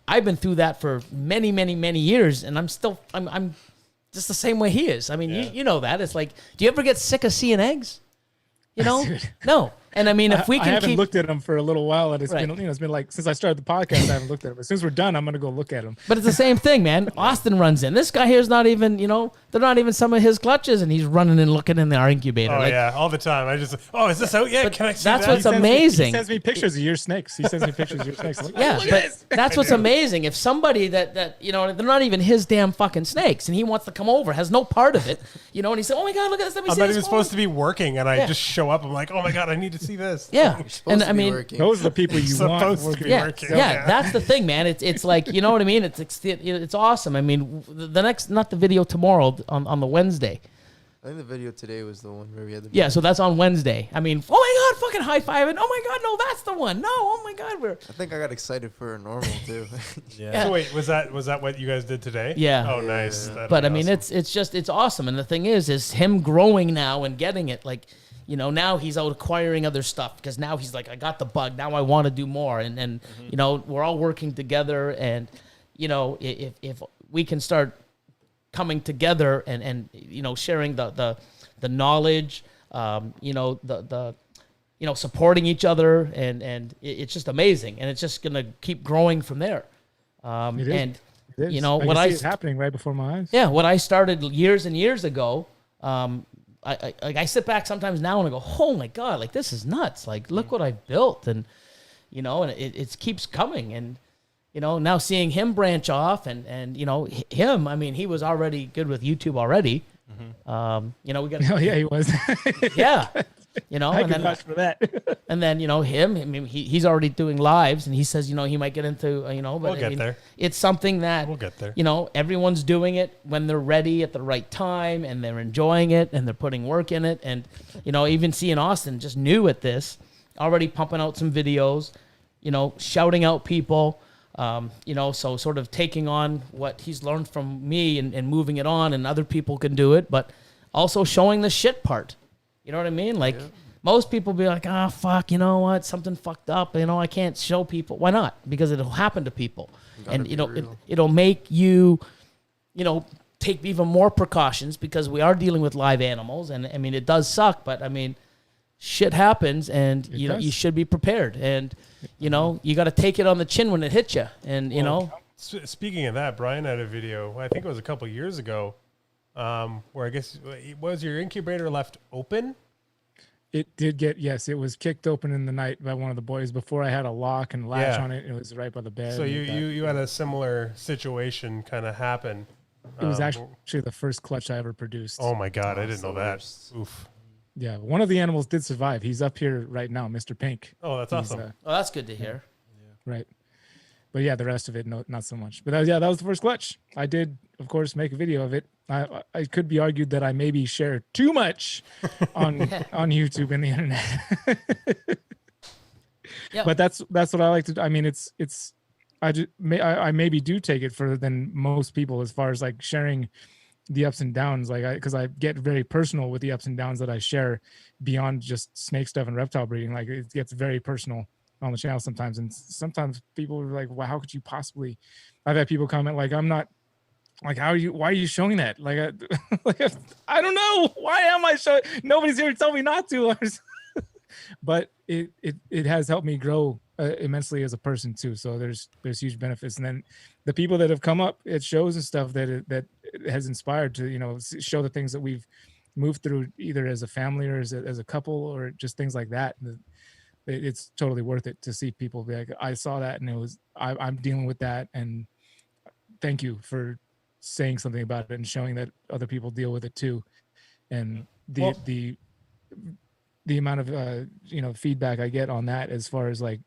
I've been through that for many, many, many years, and I'm just the same way he is. I mean, you know that. It's like, do you ever get sick of seeing eggs? No. And I mean, if we can I haven't looked at them for a little while, and it's been, it's been like since I started the podcast, I haven't looked at them. As soon as we're done, I'm gonna go look at them. But it's the same thing, man. Austin runs in. This guy here's not even, they're not even some of his clutches, and he's running and looking in our incubator. Oh yeah, all the time. I just, is this out yet? Can I see that's that? what's amazing. He sends me pictures of your snakes. He sends me pictures of your snakes. Like, yeah, but that's what's amazing. If somebody that they're not even his damn fucking snakes, and he wants to come over, has no part of it, and he said, "Oh my god, look at this." Let me see I'm not this even one." supposed to be working, and I just show up. I'm like, "Oh my god, I need to see this." Yeah, and I mean, those are the people you want. Supposed to be working. Yeah, that's the thing, man. It's like, you know what I mean. It's awesome. I mean, the next, not the video tomorrow on the Wednesday. I think the video today was the one where we had the. Yeah, so that's on Wednesday. I mean, oh my god, fucking high five it. Oh my god, no, that's the one. No, oh my god, I think I got excited for a normal too. Yeah. So wait, was that what you guys did today? Yeah. Oh, nice. Yeah. But I mean, it's awesome. And the thing is him growing now and getting it. Like, now he's out acquiring other stuff because now he's like, I got the bug. Now I want to do more. And we're all working together. And, if we can start coming together and sharing the knowledge, supporting each other. And it's just amazing. And it's just going to keep growing from there. And, what I see it happening right before my eyes. Yeah. What I started years and years ago, I sit back sometimes now and I go, oh my God, like this is nuts. Like, look what I built. And, and it keeps coming. And, now seeing him branch off and him, I mean, he was already good with YouTube already. We got, Oh yeah, he was. yeah. You know, I and can then vouch for that. and then you know him. I mean, he's already doing lives, and he says you know he might get into you know, but We'll get there. It's something that We'll get there. You know, everyone's doing it when they're ready at the right time, and they're enjoying it, and they're putting work in it, and you know, even seeing Austin just new at this, already pumping out some videos, you know, shouting out people. You know, so sort of taking on what he's learned from me and moving it on, and other people can do it, but also showing the shit part. You know what I mean? Like, most people be like, ah, fuck, you know what? Something fucked up. You know, I can't show people. Why not? Because it'll happen to people. And, you know, it'll make you, you know, take even more precautions because we are dealing with live animals. And, I mean, it does suck, but, I mean, shit happens, and you know you should be prepared, and you know you got to take it on the chin when it hits you, and you know. Speaking of that, Brian had a video. I think it was a couple years ago, where I guess was your incubator left open. It did get it was kicked open in the night by one of the boys before I had a lock and latch on it. It was right by the bed. So you had a similar situation kind of happen. It was actually the first clutch I ever produced. Oh my god, I didn't know that. Oof. Yeah, one of the animals did survive. He's up here right now, Mr. Pink. Oh, that's awesome. Oh, that's good to hear. Right. But yeah, the rest of it, no, not so much. But that was the first clutch. I did, of course, make a video of it. I could be argued that I maybe share too much on YouTube and the internet. But that's what I like to do. I mean, I maybe do take it further than most people as far as like sharing the ups and downs, like because I get very personal with the ups and downs that I share beyond just snake stuff and reptile breeding. Like it gets very personal on the channel sometimes, and sometimes people are like, "Well, how could you possibly?" I've had people comment like, "I'm not like, why are you showing that?" Like, I don't know. Why am I showing? Nobody's here to tell me not to. But it has helped me grow immensely as a person too. So there's huge benefits. And then the people that have come up at shows and stuff that has inspired to, you know, show the things that we've moved through either as a family or as a couple or just things like that. It's totally worth it to see people be like, I saw that and it was, I'm dealing with that. And thank you for saying something about it and showing that other people deal with it too. And the amount of, you know, feedback I get on that as far as like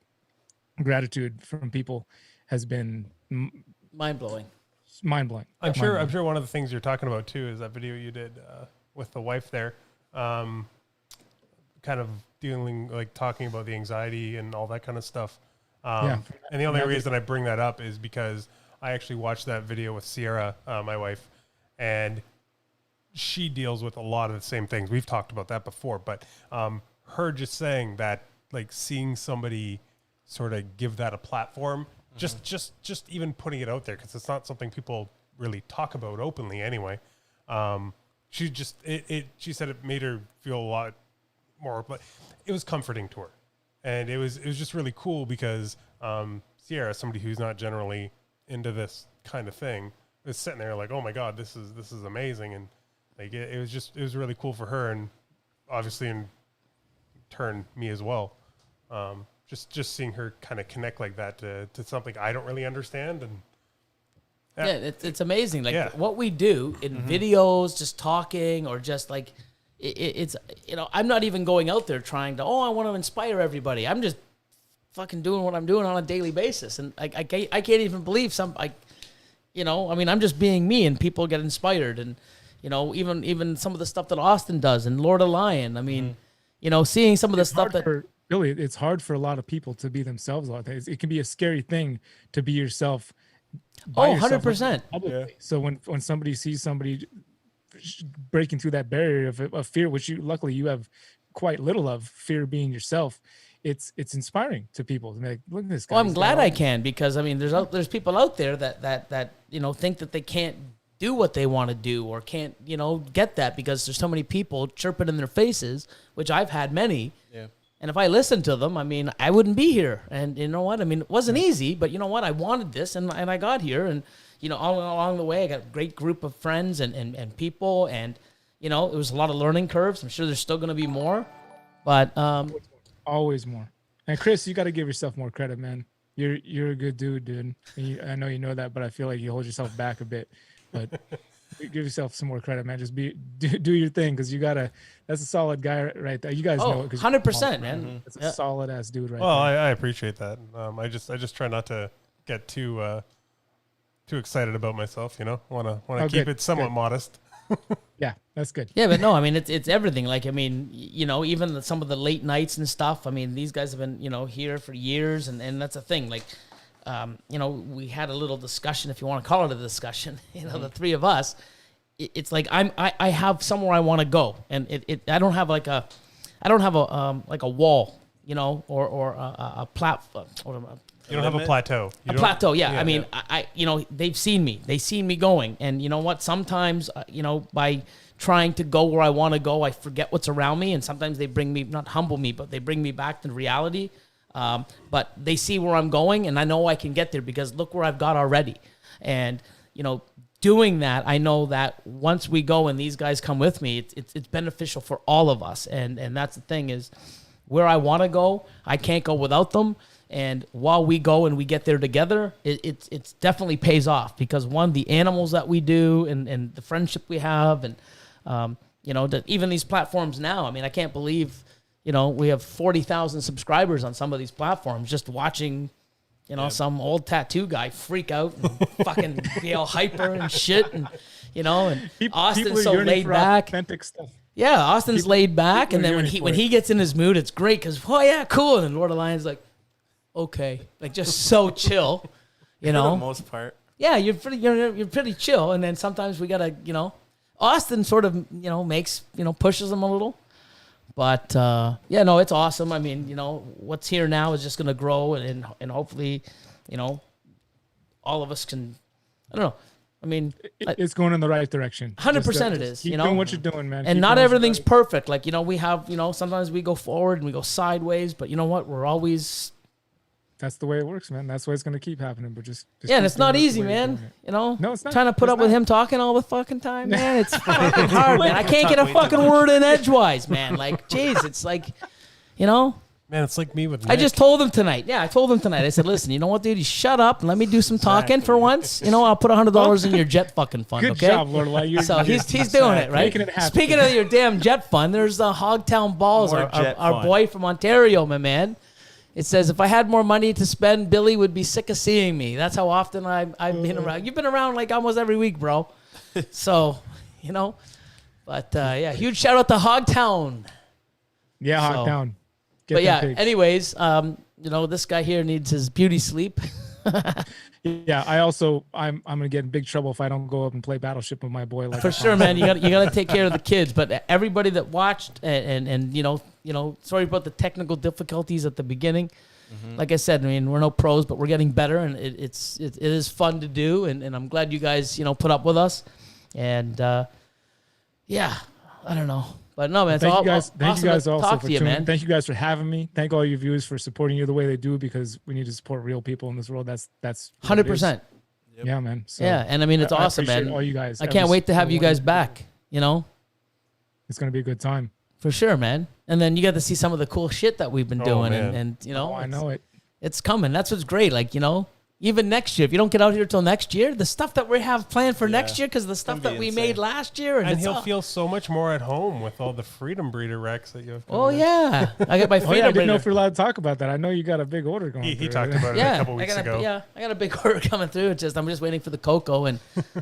gratitude from people has been mind-blowing. I'm sure one of the things you're talking about too is that video you did with the wife there, kind of talking about the anxiety and all that kind of stuff. And the only reason I bring that up is because I actually watched that video with Sierra, my wife, and she deals with a lot of the same things. We've talked about that before, but her just saying that, like, seeing somebody sort of give that a platform, just even putting it out there, because it's not something people really talk about openly anyway. She said it made her feel a lot more, but it was comforting to her, and it was just really cool because Sierra, somebody who's not generally into this kind of thing, is sitting there like, oh my god, this is amazing, and like it was really cool for her, and obviously in turn me as well. Just seeing her kind of connect like that to something I don't really understand, and it's amazing. Like what we do in videos, just talking, or just like it's, you know, I'm not even going out there trying to, I want to inspire everybody. I'm just fucking doing what I'm doing on a daily basis, and I can't even believe you know, I mean, I'm just being me, and people get inspired, and you know, even some of the stuff that Austin does and Lord of Lion. I mean, you know, seeing some of the stuff that really, it's hard for a lot of people to be themselves a lot of times. It can be a scary thing to be yourself. 100%. So when somebody sees somebody breaking through that barrier of fear, which luckily you have quite little of, fear being yourself, it's inspiring to people. Like, look at this guy. Well, I'm glad I can, because I mean, there's people out there that you know think that they can't do what they want to do, or can't, you know, get that because there's so many people chirping in their faces, which I've had many. Yeah. And if I listened to them, I mean, I wouldn't be here. And you know what? I mean, it wasn't easy, but you know what? I wanted this, and I got here. And, you know, all along the way, I got a great group of friends and people. And, you know, it was a lot of learning curves. I'm sure there's still going to be more. But always more. And Chris, you got to give yourself more credit, man. You're a good dude. I know you know that, but I feel like you hold yourself back a bit. But give yourself some more credit, man. Just do your thing, because that's a solid guy right there. You guys know it. 100%, man. That's a solid ass dude right Well, there. I appreciate that. I just try not to get too excited about myself. You know, want to keep it somewhat modest. Yeah, that's good. Yeah, but no, I mean, it's everything. Like, I mean, even some of the late nights and stuff. I mean, these guys have been, here for years, and that's a thing. Like, we had a little discussion, if you want to call it a discussion. The three of us. It's like I have somewhere I want to go, and I don't have like a wall, or a platform. You don't have a plateau. Plateau, yeah. I mean, I they've seen me. They've seen me going. And you know what? Sometimes, by trying to go where I want to go, I forget what's around me. And sometimes they bring me, not humble me, but they bring me back to reality. But they see where I'm going, and I know I can get there because look where I've got already. And, doing that, I know that once we go and these guys come with me, it's beneficial for all of us. And that's the thing is, where I want to go, I can't go without them. And while we go and we get there together, it's definitely pays off because one, the animals that we do and the friendship we have, and even these platforms now. I mean, I can't believe we have 40,000 subscribers on some of these platforms. Just watching, some old tattoo guy freak out and fucking be all hyper and shit, and and Austin's so laid back. Authentic stuff. Yeah, Austin's laid back, and then when he gets in his mood, it's great because yeah, cool. And then Lord of the Lion's like, okay, like just so chill, For the most part. Yeah, you're pretty chill, and then sometimes we gotta, Austin sort of, makes, pushes him a little, but it's awesome. I mean, what's here now is just gonna grow, and hopefully, all of us can, I don't know. I mean, it's going in the right direction. 100% it is. Keep doing what you're doing, man. And not everything's perfect. Like we have, sometimes we go forward and we go sideways, but you know what? We're always. That's the way it works, man. That's why it's gonna keep happening. But just and it's not easy, man. No, it's not. Trying to put up with him talking all the fucking time, man. It's fucking hard, man. I can't get a fucking word in edgewise, man. Like, jeez, it's like, Man, it's like me with Nick. I just told him tonight. Yeah, I told him tonight. I said, listen, you know what, dude? You shut up and let me do some talking for once. I'll put $100 in your jet fucking fund, Good okay? job, Lord Eli. So he's doing it, right? Making it happen. Speaking of your damn jet fund, there's the Hogtown Balls, our boy from Ontario, my man. It says, if I had more money to spend, Billy would be sick of seeing me. That's how often I've been around. You've been around like almost every week, bro. So, But, huge shout out to Hogtown. Yeah, Hogtown. But yeah, anyways, this guy here needs his beauty sleep. Yeah, I'm gonna get in big trouble if I don't go up and play Battleship with my boy. Like for sure, man. You gotta take care of the kids. But everybody that watched and sorry about the technical difficulties at the beginning. Mm-hmm. Like I said, I mean, we're no pros, but we're getting better, and it is fun to do, and I'm glad you guys put up with us, and I don't know. But no, man. Thank you guys. Thank awesome you guys also talk for to you, tuning. man. Thank you guys for having me. Thank all your viewers for supporting you the way they do, because we need to support real people in this world. That's 100%. Yeah, man. So yeah, and I mean it's awesome, man. All you guys. I can't wait to have you guys back. It's gonna be a good time for sure, man. And then you got to see some of the cool shit that we've been doing, and I know it. It's coming. That's what's great. Like even next year, if you don't get out here till next year, the stuff that we have planned for next year, because the stuff that we made last year, and he'll feel so much more at home with all the Freedom Breeder Rex that you have. Oh yeah, I got my Freedom I didn't Breeder. know if we're allowed to talk about that. I know you got a big order going. He talked about it a couple weeks ago. I got a big order coming through. I'm just waiting for the cocoa, and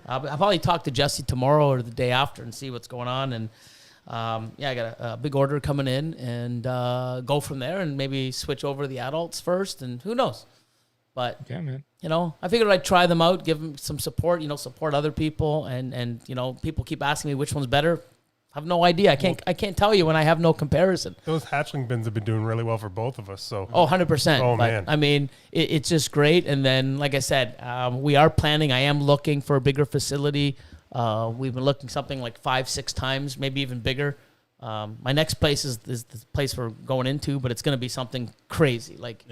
I'll probably talk to Jesse tomorrow or the day after and see what's going on. And I got a big order coming in, and go from there, and maybe switch over to the adults first, and who knows. But yeah, man. I figured I'd try them out, give them some support, support other people, and people keep asking me which one's better. I have no idea. I can't tell you when I have no comparison. Those hatchling bins have been doing really well for both of us. So 100%. Oh man. I mean, it's just great. And then, like I said, we are planning. I am looking for a bigger facility. We've been looking something like 5-6 times, maybe even bigger. My next place is the place we're going into, but it's going to be something crazy. Like,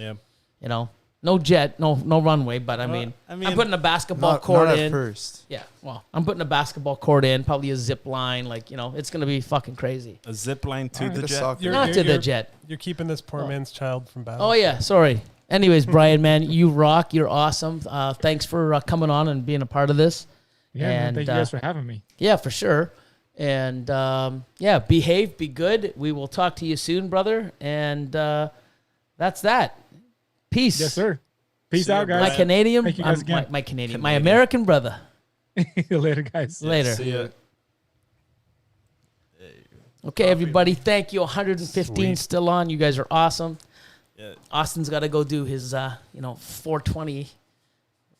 no jet, no runway, but I mean, I'm putting a basketball court not in. At first. Yeah, well, I'm putting a basketball court in, probably a zip line, like, it's going to be fucking crazy. A zip line to the jet? Not to the jet. You're keeping this poor man's child from battle. Oh, yeah, sorry. Anyways, Brian, man, you rock. You're awesome. Thanks for coming on and being a part of this. Yeah, man, And, thank you guys for having me. Yeah, for sure. And yeah, behave, be good. We will talk to you soon, brother. And that's that. Peace. Yes, sir. Peace See ya, out, Brian. My guys. Canadian, Thank you guys again. my Canadian, my American brother. Later, guys. Later. See ya. Okay, everybody. Thank you. 115 Sweet. still on. You guys are awesome. Yeah. Austin's got to go do his 420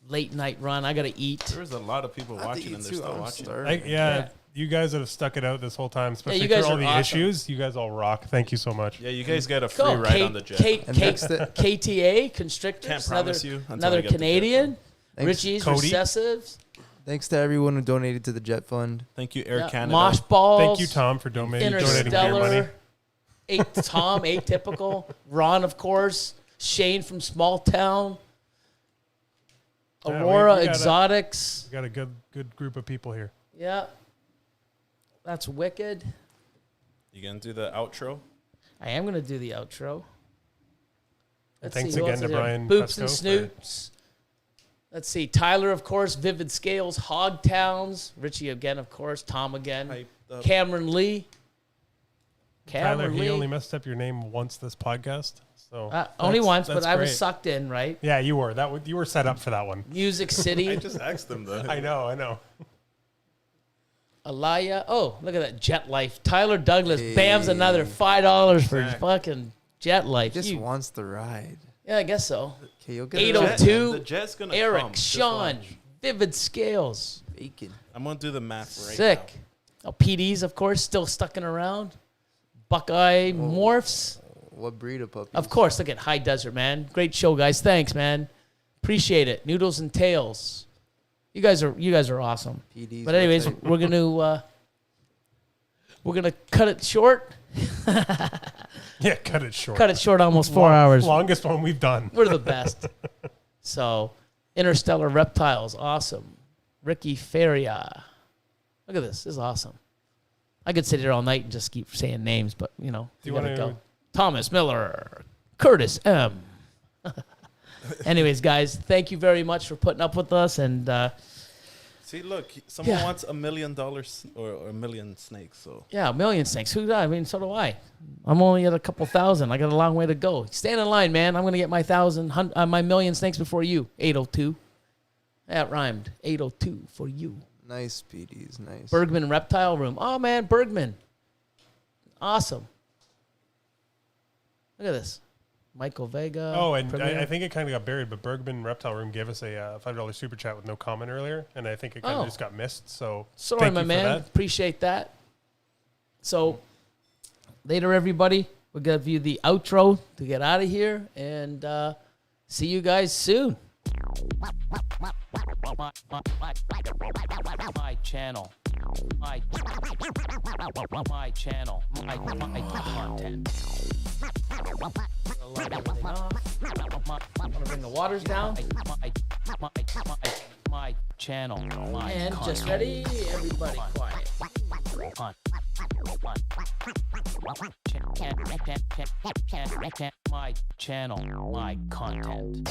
late night run. I got to eat. There was a lot of people watching, and they're still watching. Yeah. You guys that have stuck it out this whole time, especially you guys through all are the awesome. issues. You guys all rock. Thank you so much. Yeah, you guys got a free Go. ride on the jet. KTA, Constrictors. Can't promise you until Another I get the jet, Canadian. Thanks, Richie's Cody. Recessives. thanks to everyone who donated to the Jet Fund. Thank you, Air Yeah, Canada. Mosh Balls. Thank you, Tom, for donating your money. Interstellar. Tom, Atypical. Ron, of course. Shane from Small Town. Yeah, Aurora we got Exotics. We got a good group of people here. Yeah. That's wicked. You gonna do the outro? I am going to do the outro. And Let's thanks see, who again else to is here? Brian Boops Cusco and for- Snoops. Let's see. Tyler, of course. Vivid Scales. Hog Towns. Richie again, of course. Tom again. Hyped up. Cameron Lee. Tyler, Cameron he Lee. only messed up your name once this podcast. So Only that's- once, but that's I was great. sucked in, right? Yeah, you were. You were set up for that one. Music I City. just asked them though. I know. Alaya. Oh, look at that. Jet Life. Tyler Douglas. Hey. Bam's another $5 for Exact. fucking Jet Life. Just You- wants the ride. yeah, I guess so. Okay, you'll get 802. The jet's gonna Eric, come. Just Sean, watch. Vivid Scales. bacon. I'm gonna do the math right Sick. Oh, PDs, of course, still stucking around. Buckeye Morphs. What breed of puppy? Of course, look at High Desert, man. Great show, guys. Thanks, man. Appreciate it. Noodles and Tails. You guys are awesome. PDs. But anyways, we're gonna cut it short. Yeah, cut it short. Cut it short, almost 4 hours. Longest one we've done. We're the best. So, Interstellar Reptiles, awesome. Ricky Feria. Look at this. This is awesome. I could sit here all night and just keep saying names, but, Do you you gotta want go. to? Thomas Miller. Curtis M. Anyways, guys, thank you very much for putting up with us. And, See, look, someone Yeah. wants $1 million or a million snakes. So yeah, a million snakes. Who? I mean, so do I. I'm only at a couple thousand. I got a long way to go. Stand in line, man. I'm going to get my million snakes before you. 802. That rhymed. 802 for you. Nice PDs. Nice. Bergman Reptile Room. Oh, man, Bergman. Awesome. Look at this. Michael Vega. Oh, and Premier. I think it kind of got buried, but Bergman Reptile Room gave us a $5 super chat with no comment earlier, and I think it kind of just got missed. So Sorry, thank my you for man. that. Appreciate that. So, later, everybody. We'll give you the outro to get out of here, and see you guys soon. My channel. My channel. My content. I'm gonna bring the waters down. My channel. And just ready, everybody quiet. My channel. My content.